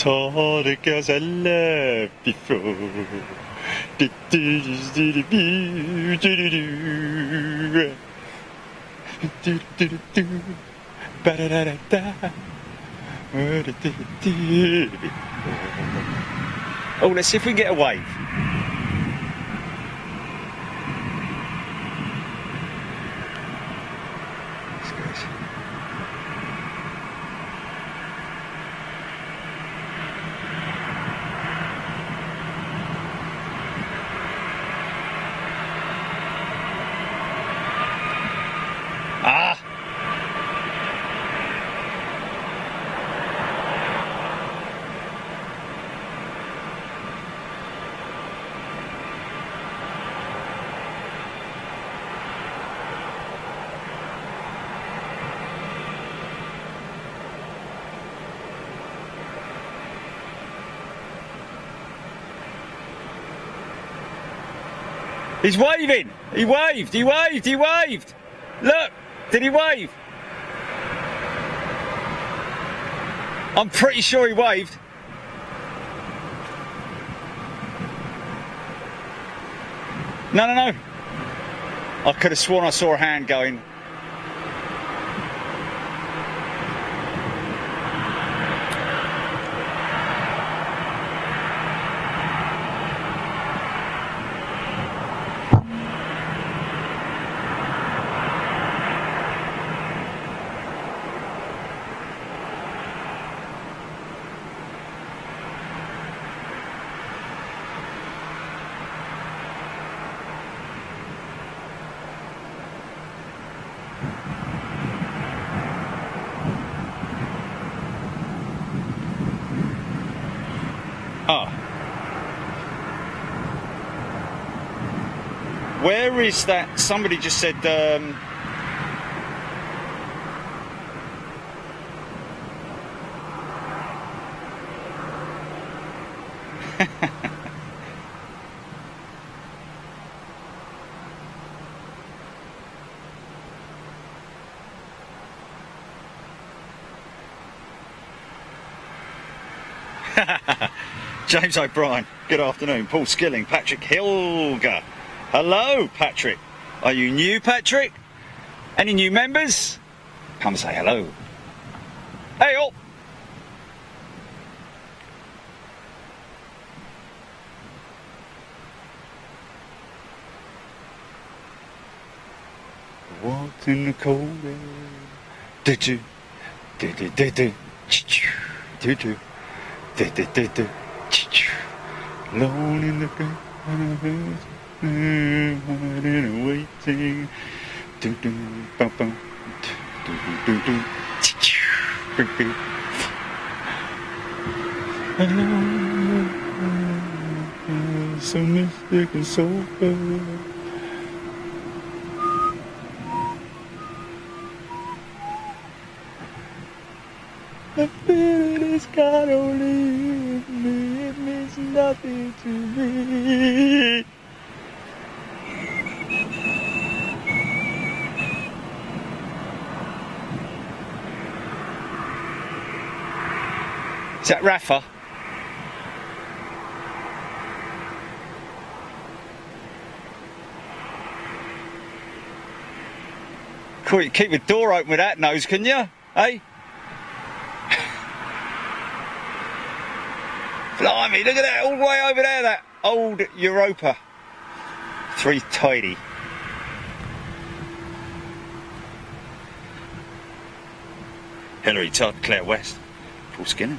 A: All the girls I loved before. Oh, let's see if we can get a wave. That's good. Ah! He's waving! He waved! He waved! He waved! Look! Did he wave? I'm pretty sure he waved. No, no, no. I could have sworn I saw a hand going. Oh. Where is that? Somebody just said, James O'Brien, good afternoon. Paul Skilling, Patrick Hilger. Hello, Patrick. Are you new, Patrick? Any new members? Come say hello. Hey, all. in the cold air. Do-do, do-do-do-do, choo-choo, do-do, do-do-do-do, choo-choo. Alone in the dark, and waiting. Do-do, bum-bum, do-do-do-do, choo-choo, do-do. So mystic and so good. The feeling is God only in me. It means nothing to me. Is that Rafa? Cool, you keep the door open with that nose, can you? Hey? Blimey, look at that, all the way over there, that old Europa. 3 tidy. Hilary Todd, Claire West, Paul Skinner.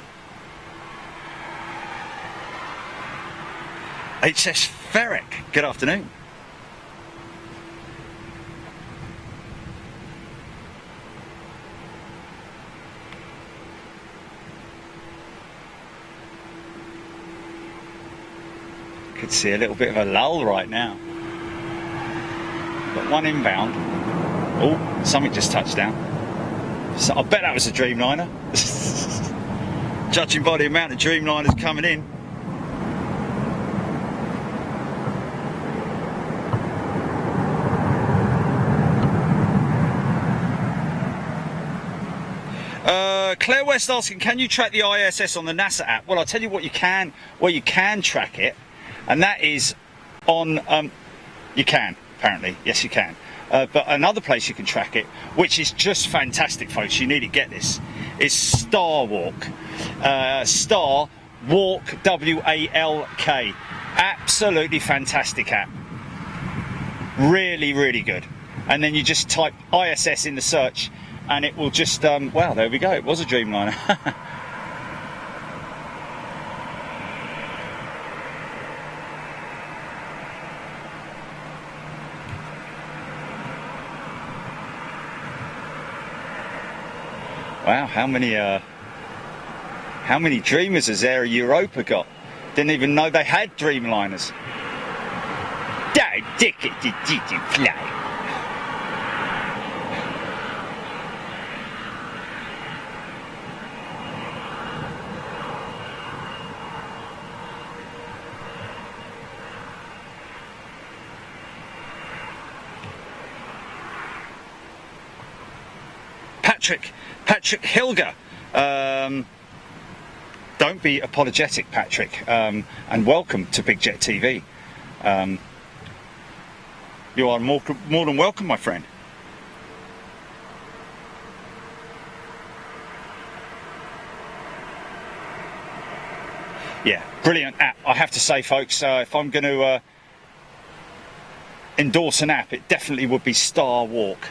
A: HSS Ferrick, good afternoon. Could see a little bit of a lull right now. Got one inbound. Oh, something just touched down. So I bet that was a Dreamliner. Judging by the amount of Dreamliners coming in. Claire West asking, can you track the ISS on the NASA app? Well, I'll tell you what you can, where you can track it, and that is on, you can, apparently, yes you can. But another place you can track it, which is just fantastic, folks, you need to get this, is Star Walk. Star Walk, W-A-L-K. Absolutely fantastic app. Really, really good. And then you just type ISS in the search, and it will just, wow, there we go, it was a Dreamliner. Wow, how many Dreamers has Air Europa got? Didn't even know they had Dreamliners. Don't ticket did you fly? Patrick Hilger. Don't be apologetic, Patrick, and welcome to Big Jet TV. You are more than welcome, my friend. Yeah, brilliant app. I have to say, folks, if I'm going to endorse an app, it definitely would be Star Walk.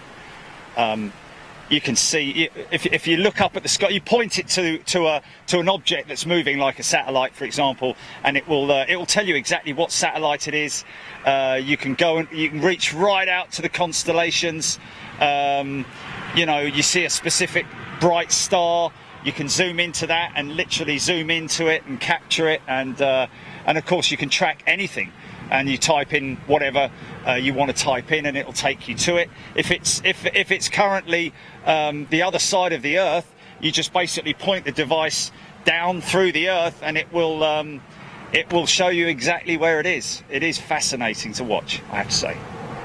A: You can see, if you look up at the sky, you point it to an object that's moving, like a satellite, for example, and it will tell you exactly what satellite it is. You can go and you can reach right out to the constellations. You know, you see a specific bright star, you can zoom into that and literally zoom into it and capture it, and of course you can track anything. And you type in whatever you want to type in, and it'll take you to it. If it's currently the other side of the Earth, you just basically point the device down through the Earth, and it will show you exactly where it is. It is fascinating to watch, I have to say.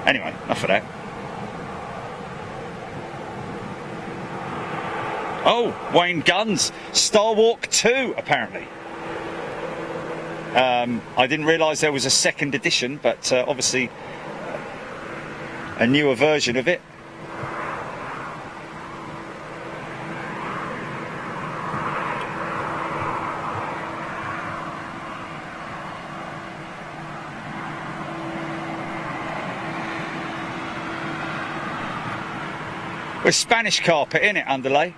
A: Anyway, enough of that. Oh, Wayne Guns, Star Walk 2, apparently. I didn't realise there was a second edition, but obviously a newer version of it. With Spanish carpet in it, underlay.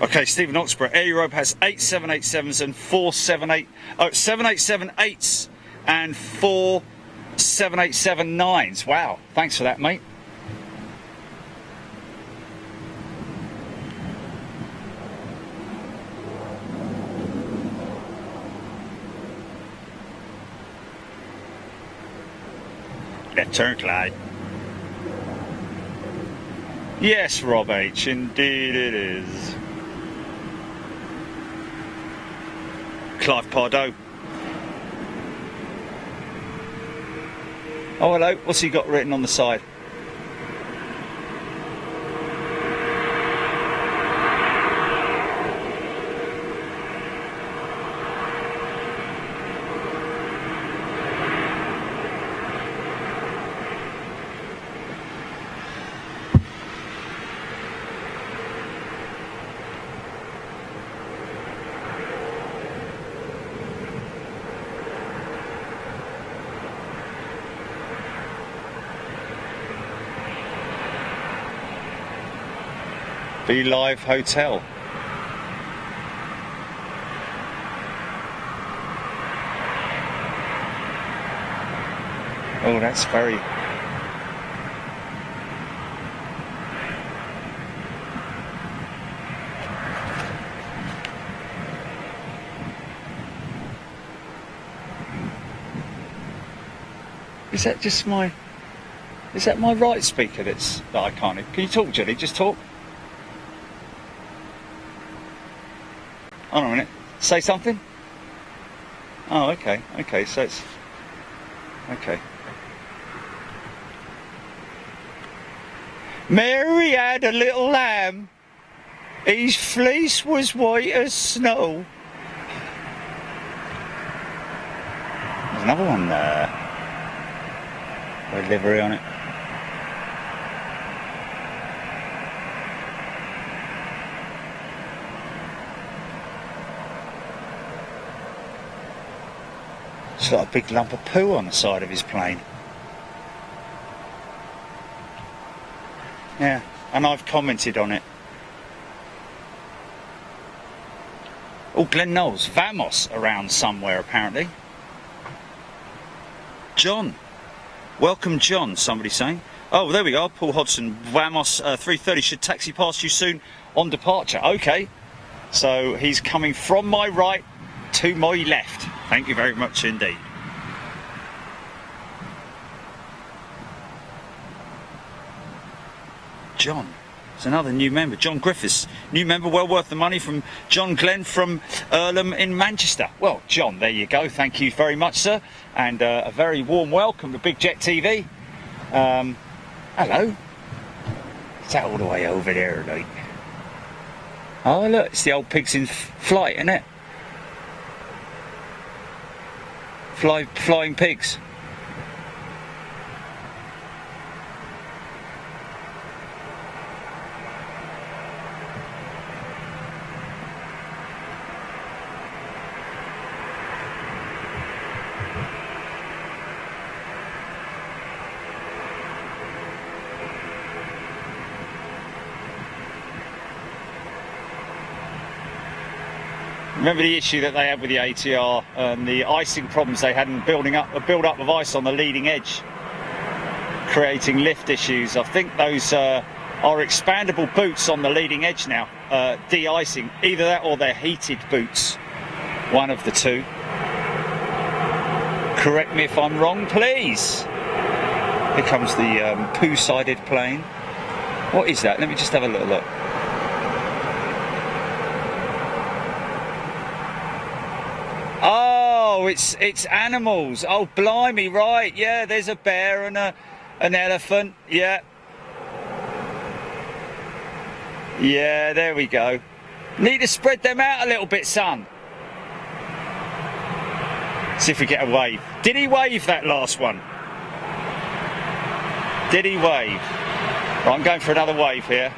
A: Okay, Stephen Oxborough, Air Europe has 8 787s and 4 787-8s and 4 787-9s. Wow, thanks for that, mate. Left turn, Clyde. Yes, Rob H, indeed it is. Clive Pardo. Oh, hello. What's he got written on the side? Be Live Hotel. Oh, that's very... Is that just my... Is that my right speaker that I can't... Can you talk, Jenny? Just talk. Hold on a minute. Say something? Oh, okay. Okay, so it's... Okay. Mary had a little lamb. His fleece was white as snow. There's another one there. With livery on it. It's got a big lump of poo on the side of his plane. Yeah, and I've commented on it. Oh, Glen Knowles, Vamos around somewhere apparently. John, welcome John, somebody saying. Oh, there we go, Paul Hodgson, Vamos 3:30 should taxi past you soon on departure. Okay, so he's coming from my right to my left. Thank you very much indeed. John, it's another new member. John Griffiths, new member, well worth the money from John Glenn from Earlham in Manchester. Well, John, there you go. Thank you very much, sir. And a very warm welcome to Big Jet TV. Hello. Is that all the way over there, like? Oh, look, it's the old pigs in flight, isn't it? Flying pigs. Remember the issue that they had with the ATR and the icing problems they had in building up a build-up of ice on the leading edge, creating lift issues. I think those are expandable boots on the leading edge now, de-icing. Either that or they're heated boots, one of the two. Correct me if I'm wrong, please. Here comes the poo-sided plane. What is that? Let me just have a little look. Oh, it's animals. Oh, blimey, right. Yeah, there's a bear and an elephant. Yeah. Yeah, there we go. Need to spread them out a little bit, son. See if we get a wave. Did he wave that last one? Did he wave? Right, I'm going for another wave here.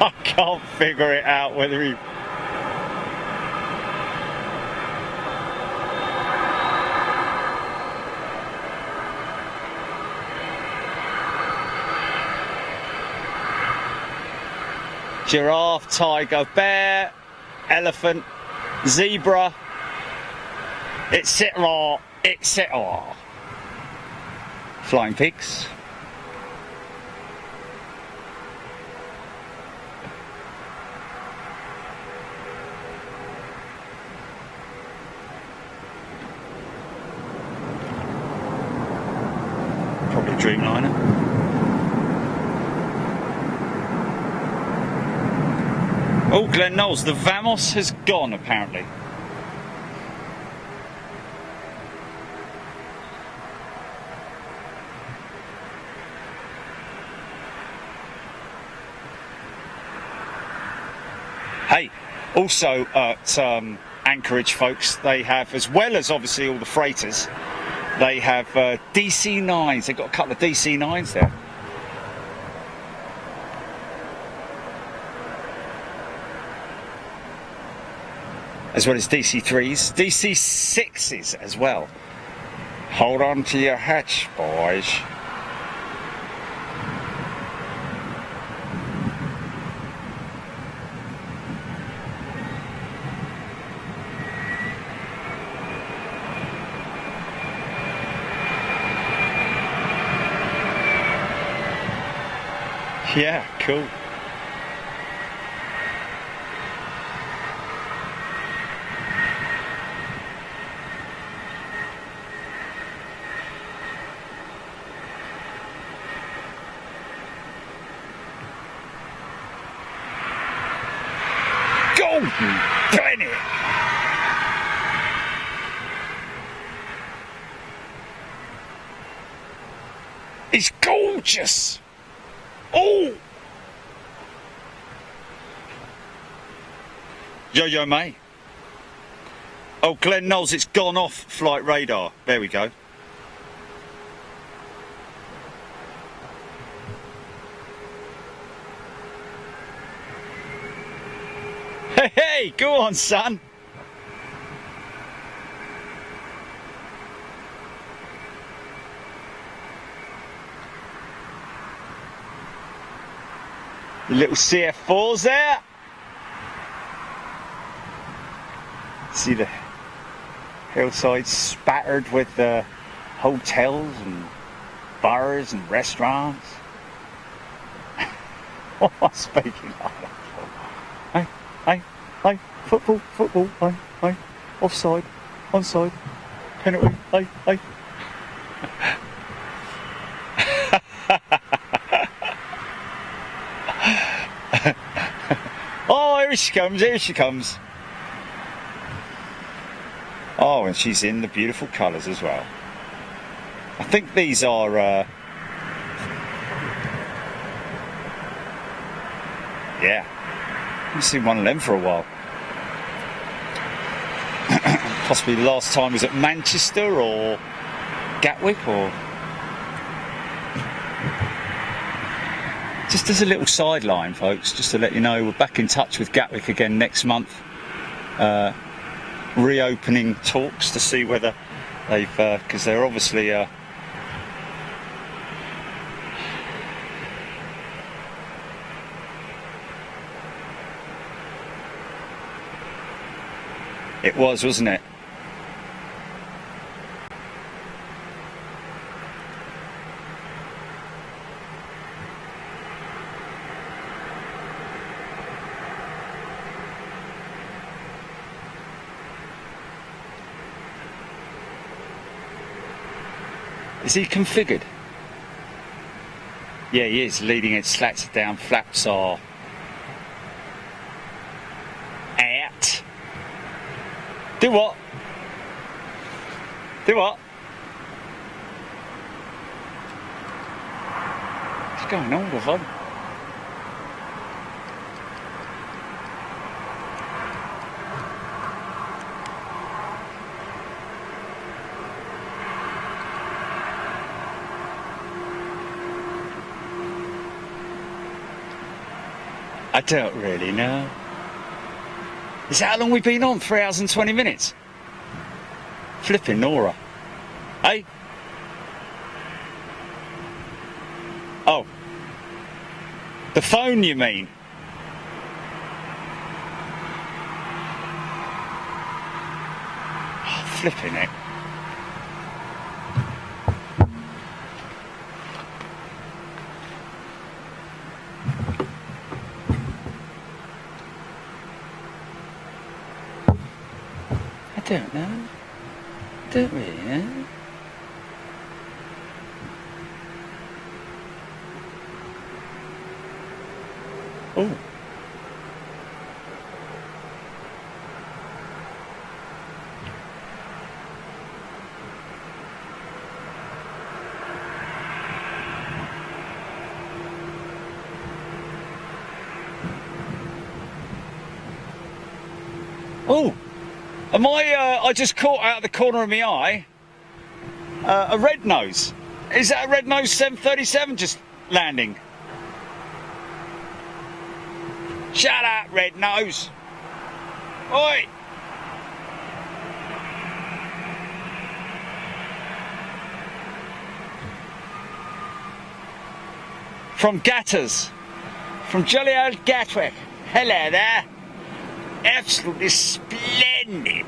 A: I can't figure it out whether he... Giraffe, tiger, bear, elephant, zebra, etc. etc. Flying pigs. Probably Dreamliner. Oh, Glen Knowles, the Vamos has gone apparently. Hey, also at Anchorage, folks, they have, as well as obviously all the freighters, they have DC-9s. They've got a couple of DC-9s there. As well as DC-3s, DC-6s as well. Hold on to your hatch, boys. Yeah, cool. Golden penny. It's gorgeous. Oh! Yo, mate. Oh, Glen Knowles, it's gone off flight radar. There we go. Hey, go on, son. The little CF4s there. See the hillside spattered with hotels and bars and restaurants. What am I speaking like that for? Hey, football, hey, offside, onside, penalty, hey. Oh, here she comes. Oh, and she's in the beautiful colours as well. I think these are yeah, I haven't seen one of them for a while. Possibly the last time was at Manchester or Gatwick, or just as a little sideline, folks, just to let you know, we're back in touch with Gatwick again next month. Reopening talks to see whether they've, because they're obviously it was, wasn't it? Is he configured? Yeah, he is. Leading edge slats are down, flaps are Do what? Do what? What's going on with them? I don't really know. Is that how long we've been on? 3 hours and 20 minutes? Flipping Nora. Hey? Oh. The phone, you mean? Oh, flipping it. I don't know. Don't really know. Oh. Oh. Am I just caught out of the corner of my eye a red nose. Is that a red nose 737 just landing? Shut up, red nose. Oi. From Gatters. From jolly old Gatwick. Hello there. Absolutely splendid.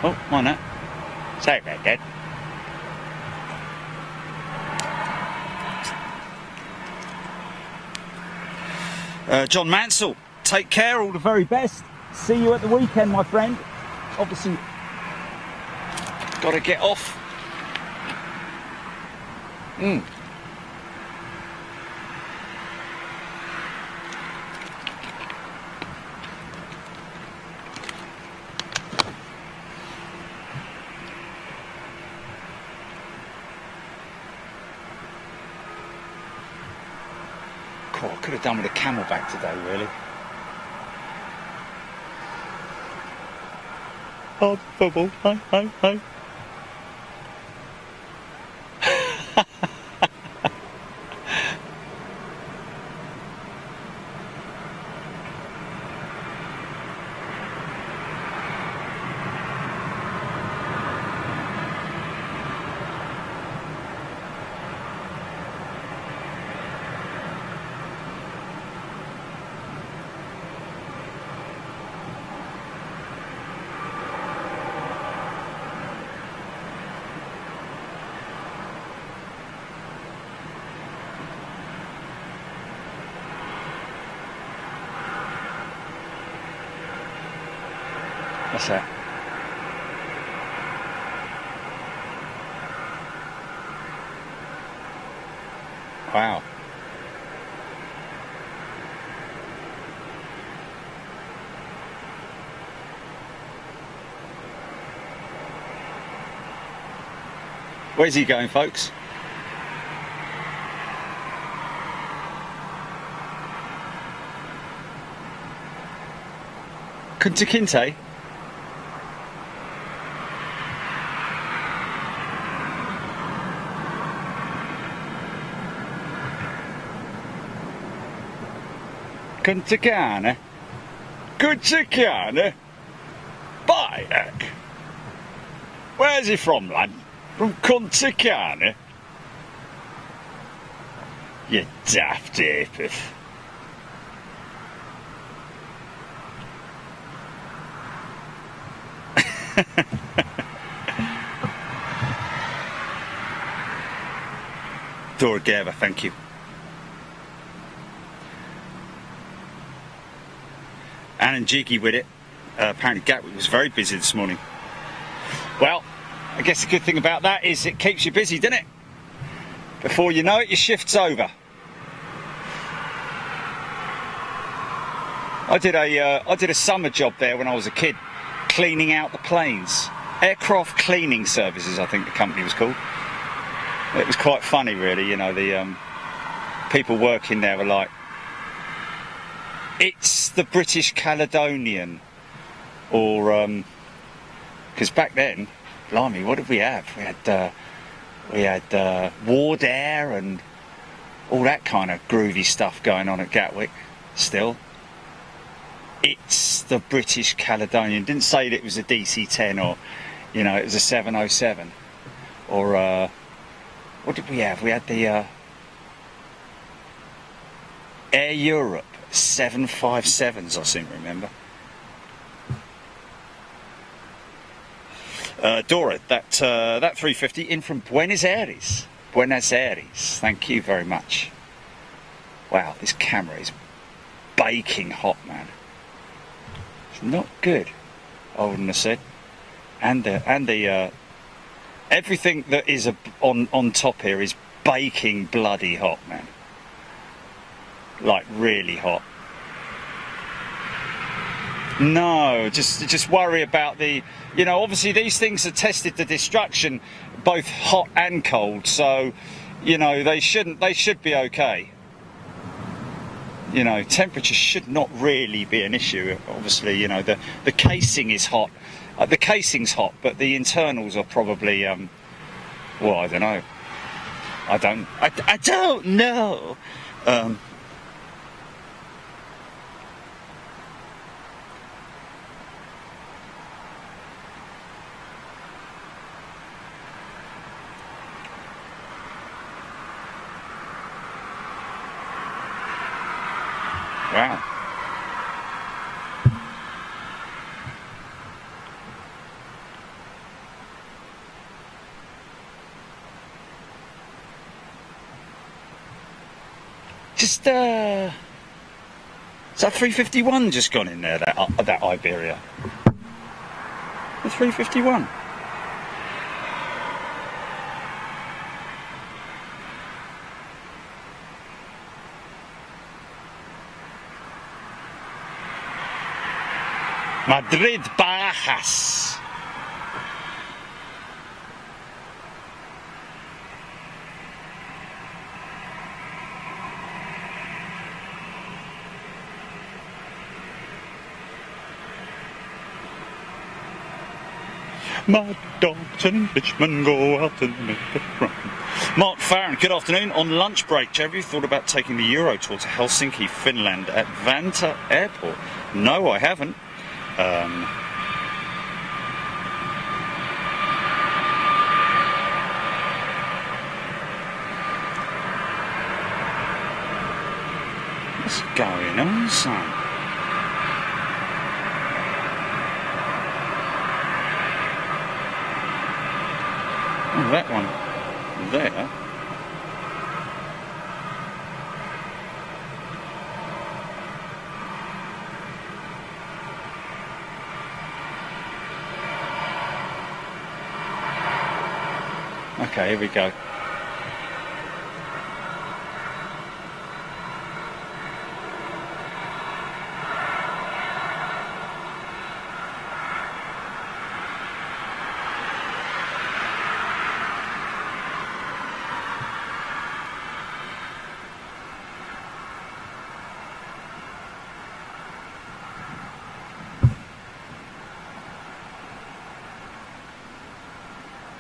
A: Oh, why not? Sorry about that. John Mansell, take care, all the very best. See you at the weekend, my friend. Obviously, got to get off. Cool, I could have done with a camelback today, really. Oh, bubble, hi, hi, hi. What's that? Wow. Where's he going, folks? Kunta Kinte? Kunta Kinte? Kunta Kinte? Bayek? Where's he from, lad? From Kunta Kinte? You daft ape. Dora Gava, thank you. Anne and Jiggy with it. Apparently Gatwick was very busy this morning. Well, I guess the good thing about that is it keeps you busy, doesn't it? Before you know it, your shift's over. I did a summer job there when I was a kid, cleaning out the planes. Aircraft Cleaning Services, I think the company was called. It was quite funny, really. You know, the people working there were like, "It's the British Caledonian," or because back then, blimey, what did we have? We had Ward Air and all that kind of groovy stuff going on at Gatwick. Still, it's the British Caledonian. Didn't say that it was a DC-10 or, you know, it was a 707 or what did we have? We had the Air Europe 757s, I seem to remember. Dora, that 350 in from Buenos Aires. Buenos Aires. Thank you very much. Wow, this camera is baking hot, man. It's not good, I wouldn't have said. And the everything that is on top here is baking bloody hot, man. Like really hot. No, just worry about the, you know, obviously these things are tested to destruction, both hot and cold, so, you know, they should be okay. You know, temperature should not really be an issue. Obviously, you know, the casing is hot. The casing's hot, but the internals are probably, well, I don't know. I don't know. Wow. Just is that 351 just gone in there? That Iberia. The 351. Madrid, Barajas. My dogs and Richmond go out and make it run. Mark Farron, good afternoon. On lunch break, have you thought about taking the Euro tour to Helsinki, Finland at Vantaa Airport? No, I haven't. What's going on, son? Oh, that one there. Okay, here we go.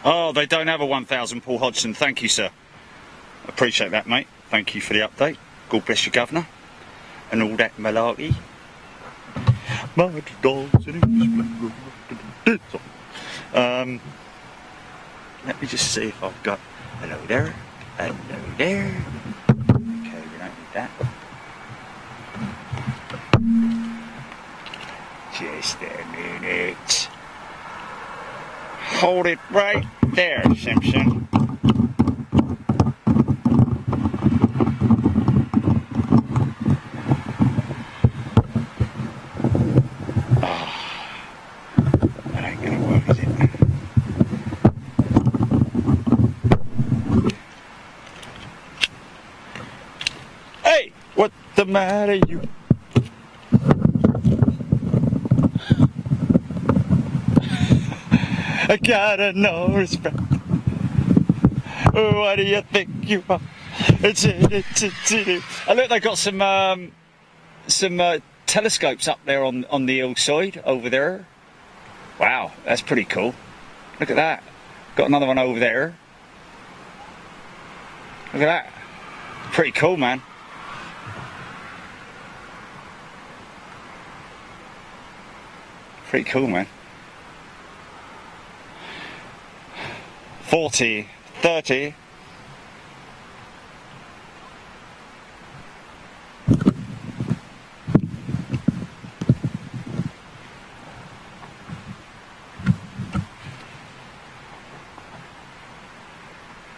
A: Oh, they don't have a 1000, Paul Hodgson. Thank you, sir. Appreciate that, mate. Thank you for the update. God bless you, Governor. And all that malarkey. Let me just see if I've got... Hello there. Hello there. don't need that. Just a minute. Hold it right there, Simpson. That ain't gonna work, is it? Hey, what the matter, you? I gotta no respect. What do you think you are? I look, they got some telescopes up there on the hillside over there. Wow, that's pretty cool. Look at that. Got another one over there. Look at that. Pretty cool, man. Pretty cool, man. 40, 30.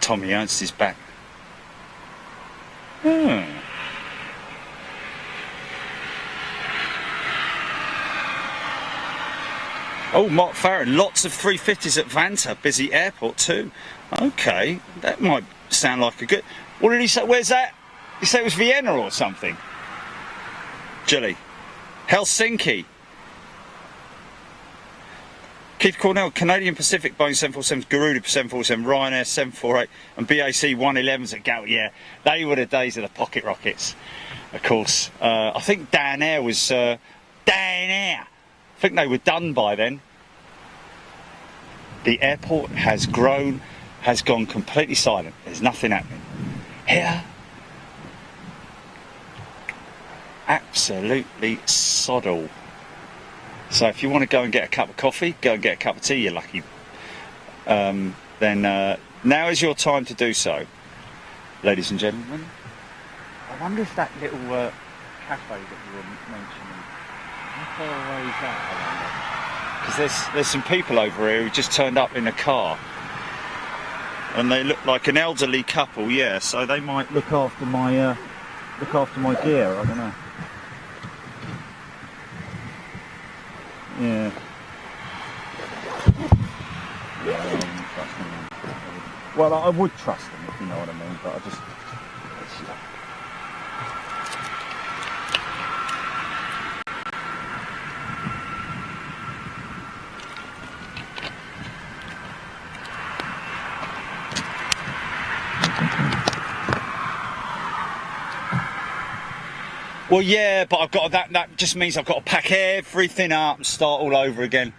A: Tommy Ernst is back. Oh, Mark Farron, lots of 350s at Vanta, busy airport too. Okay, that might sound like a good... What did he say? Where's that? He said it was Vienna or something. Jilly. Helsinki. Keith Cornell, Canadian Pacific Boeing 747s, Garuda 747, Ryanair 748 and BAC 111s at Gatwick. Yeah, they were the days of the pocket rockets, of course. I think Dan Air was... Dan Air. I think they were done by then. The airport has grown, has gone completely silent. There's nothing happening. Here, absolutely soddle. So if you want to go and get a cup of coffee, go and get a cup of tea, you're lucky. Then now is your time to do so, ladies and gentlemen. I wonder if that little cafe that you were mentioning, how far away is that, I wonder? Because there's some people over here who just turned up in a car. And they look like an elderly couple, yeah, so they might look after my gear, I don't know. Yeah. Well, I would trust them, if you know what I mean, but I just... Well, yeah, but I've got that just means I've got to pack everything up and start all over again.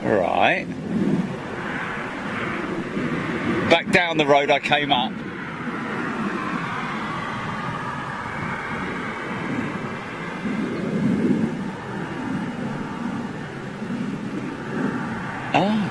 A: Right. Back down the road I came up. Oh.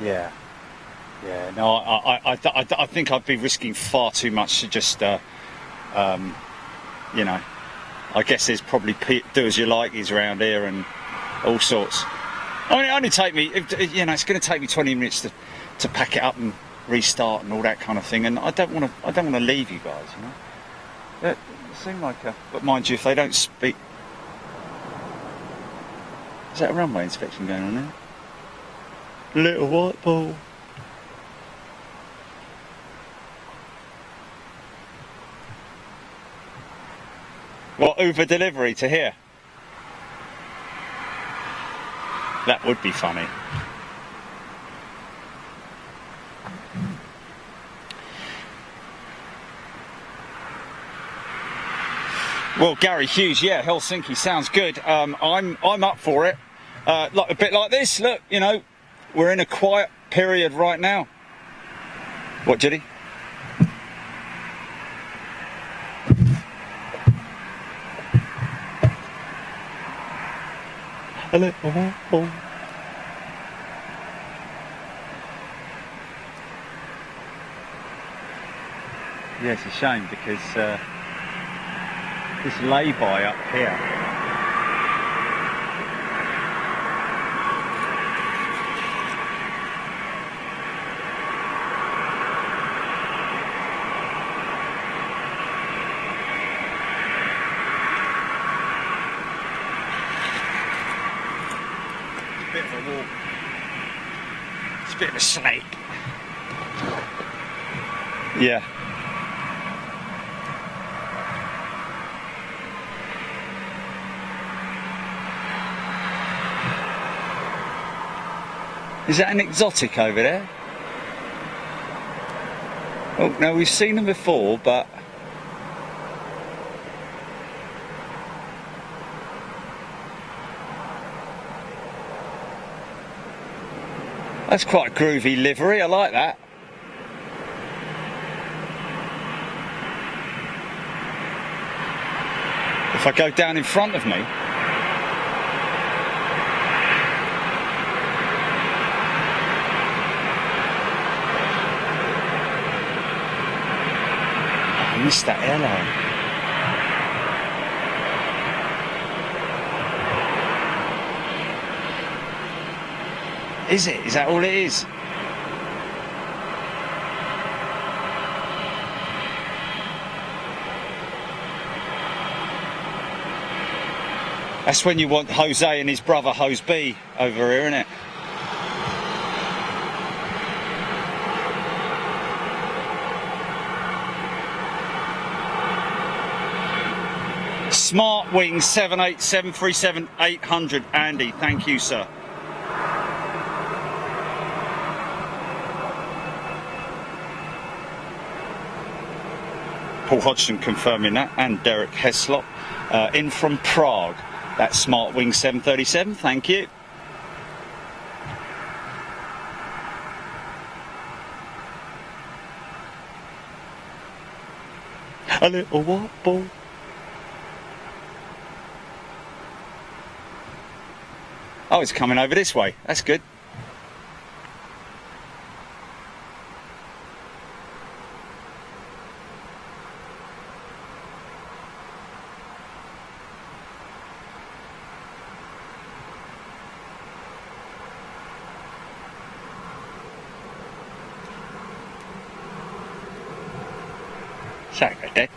A: Yeah. Yeah. No, I think I'd be risking far too much to just, you know. I guess there's probably do as you like's around here and all sorts. I mean, it only take me, you know, it's going to take me 20 minutes to pack it up and restart and all that kind of thing. And I don't want to leave you guys, you know. It seem like a, but mind you, if they don't speak, is that a runway inspection going on there? Little white ball. What, Uber delivery to here? That would be funny. Well, Gary Hughes, yeah, Helsinki sounds good. I'm up for it. Like a bit like this. Look, you know, we're in a quiet period right now. What, Judy? Hello. Yeah, it's a shame because this lay-by up here. Bit of a walk. It's a bit of a snake. Yeah. Is that an exotic over there? Oh, no, we've seen them before, but that's quite a groovy livery, I like that. If I go down in front of me, I missed that airline. Is it? Is that all it is? That's when you want Jose and his brother Hose B over here, isn't it? Smart Wing 78737-800, Andy, thank you, sir. Paul Hodgson confirming that, and Derek Heslop in from Prague. That's Smart Wing 737, thank you. A little what ball? Oh, it's coming over this way. That's good. Sorry about that.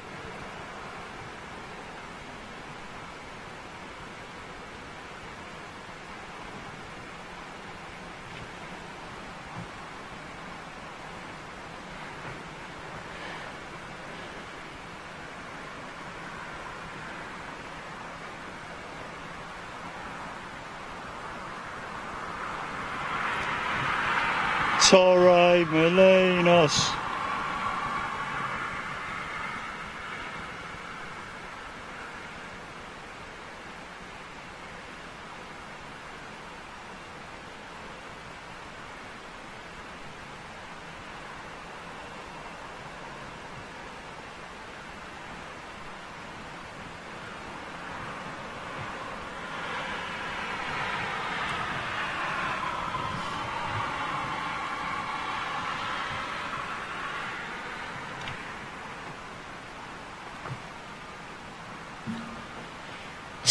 A: Torre Molinos.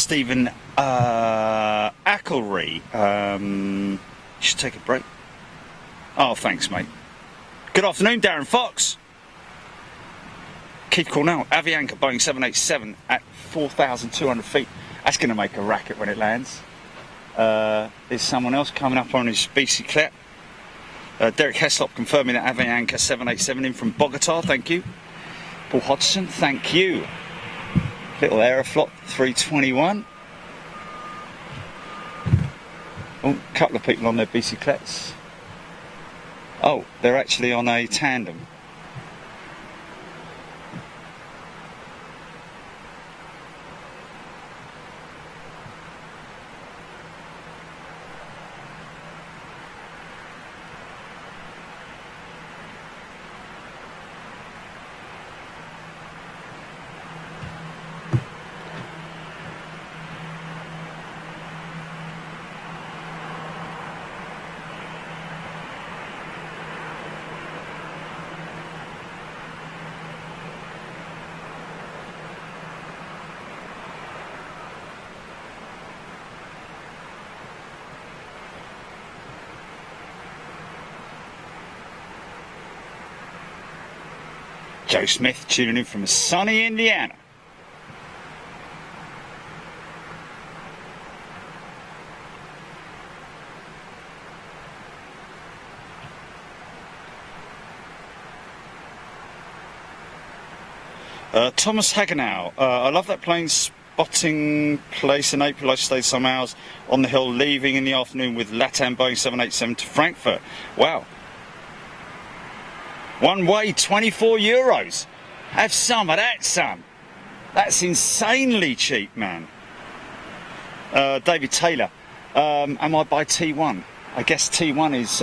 A: Stephen Acklery. You should take a break. Oh, thanks, mate. Good afternoon, Darren Fox. Keith Cornell, Avianca Boeing 787 at 4,200 feet. That's going to make a racket when it lands. There's someone else coming up on his bicyclette. Derek Heslop confirming that Avianca 787 in from Bogota, thank you. Paul Hodgson, thank you. Little Aeroflot 321. Oh, a couple of people on their bicyclettes. Oh, they're actually on a tandem. Joe Smith tuning in from sunny Indiana. Thomas Hagenow, I love that plane spotting place in April. I stayed some hours on the hill, leaving in the afternoon with LATAM Boeing 787 to Frankfurt. Wow. One way, 24 euros. Have some of that, son. That's insanely cheap, man. David Taylor, am I by T1? I guess T1 is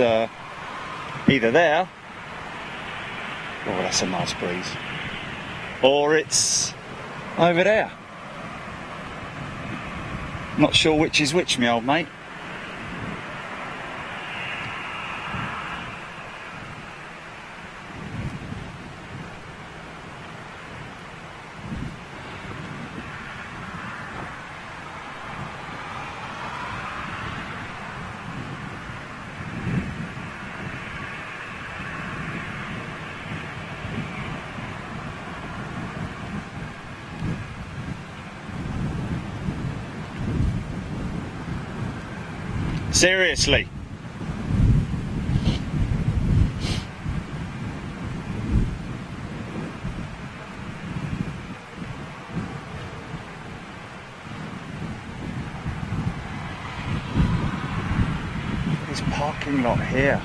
A: either there. Oh, that's a nice breeze. Or it's over there. Not sure which is which, me old mate. Seriously. This parking lot here.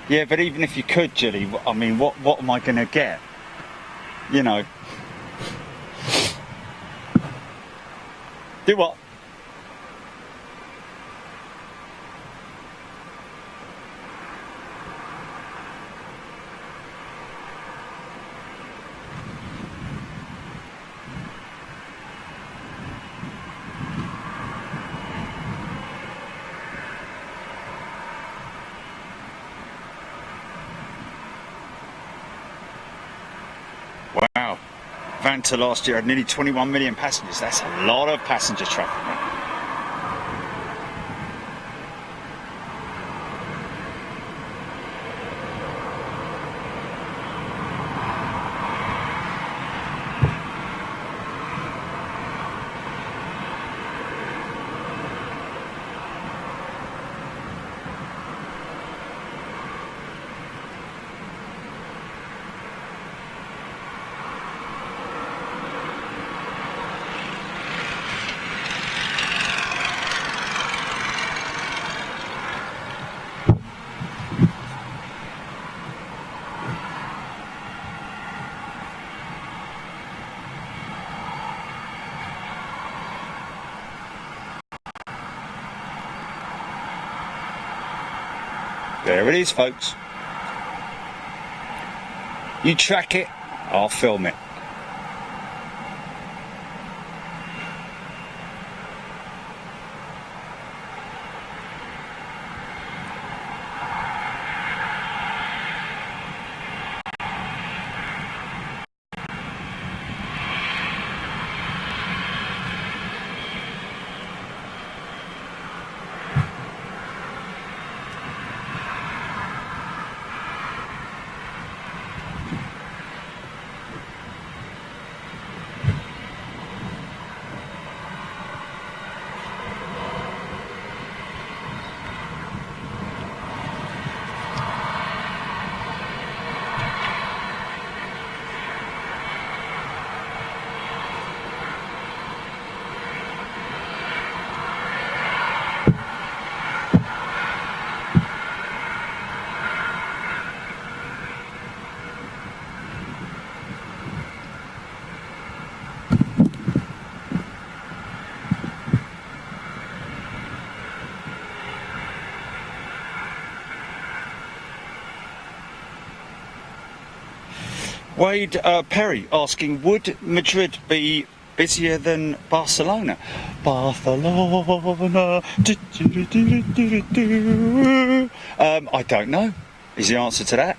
A: Yeah, but even if you could, Jilly, I mean, what am I going to get? You know. Do what? Wow. Vanta last year had nearly 21 million passengers. That's a lot of passenger traffic, mate. There it is, folks. You track it, I'll film it. Wade Perry asking, would Madrid be busier than Barcelona? Barcelona. I don't know, is the answer to that.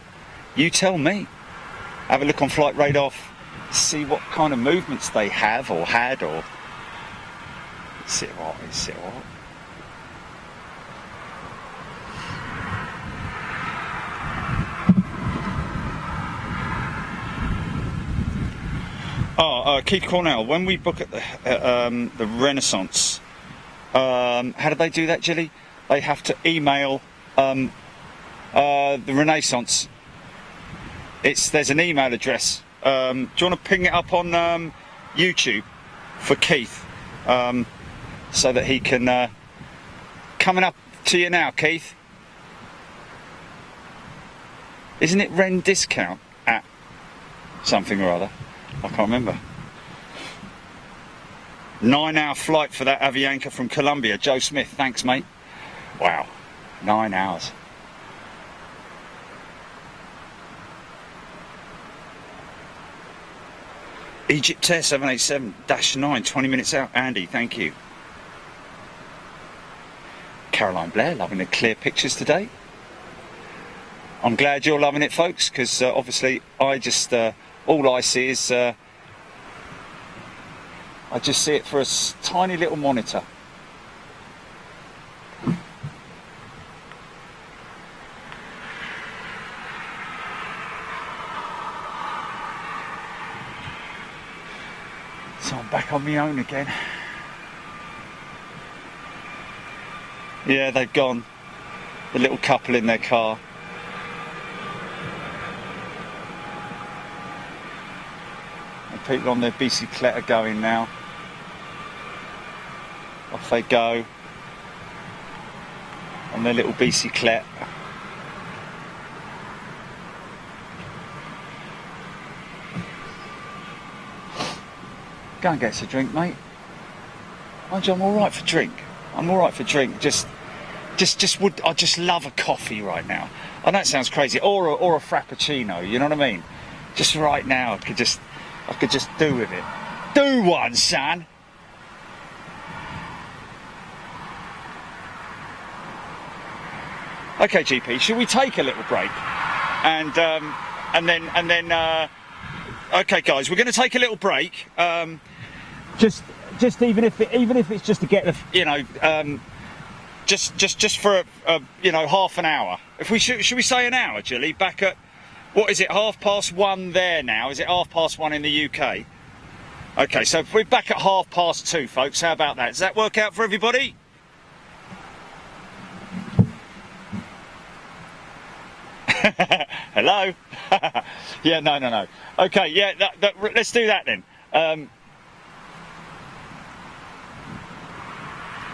A: You tell me. Have a look on Flight Radar, see what kind of movements they have or had, or... Sit right, sit right. Keith Cornell, when we book at the Renaissance, how do they do that, Jilly? They have to email the Renaissance. There's an email address. Do you want to ping it up on YouTube for Keith, so that he can coming up to you now, Keith. Isn't it Ren discount at something or other? I can't remember. 9-hour flight for that Avianca from Colombia. Joe Smith, thanks mate. Wow, 9 hours. Egypt Air 787-9, 20 minutes out. Andy, thank you. Caroline Blair, loving the clear pictures today. I'm glad you're loving it, folks, because obviously I just, all I see is, I just see it for a tiny little monitor. So I'm back on my own again. Yeah, they've gone. The little couple in their car. And people on their bicyclette are going now. Off they go. On their little bicyclette. Go and get us a drink, mate. Mind you, I'm all right for drink. I'm all right for drink. I just love a coffee right now. I know it sounds crazy, or a frappuccino. You know what I mean? Just right now, I could just do with it. Do one, son. Okay, GP. Should we take a little break, and then. Okay, guys, we're going to take a little break. Just even if it's just to get the, you know, just for half an hour. If we should we say an hour, Jilly? Back at what is it? 1:30 there now. Is it 1:30 in the UK? Okay, so if we're back at 2:30, folks. How about that? Does that work out for everybody? Hello? Yeah, no. Okay, yeah, let's do that then.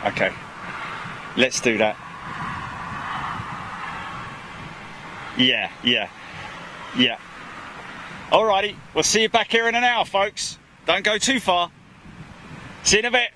A: Okay, let's do that. Yeah. Alrighty, we'll see you back here in an hour, folks. Don't go too far. See you in a bit.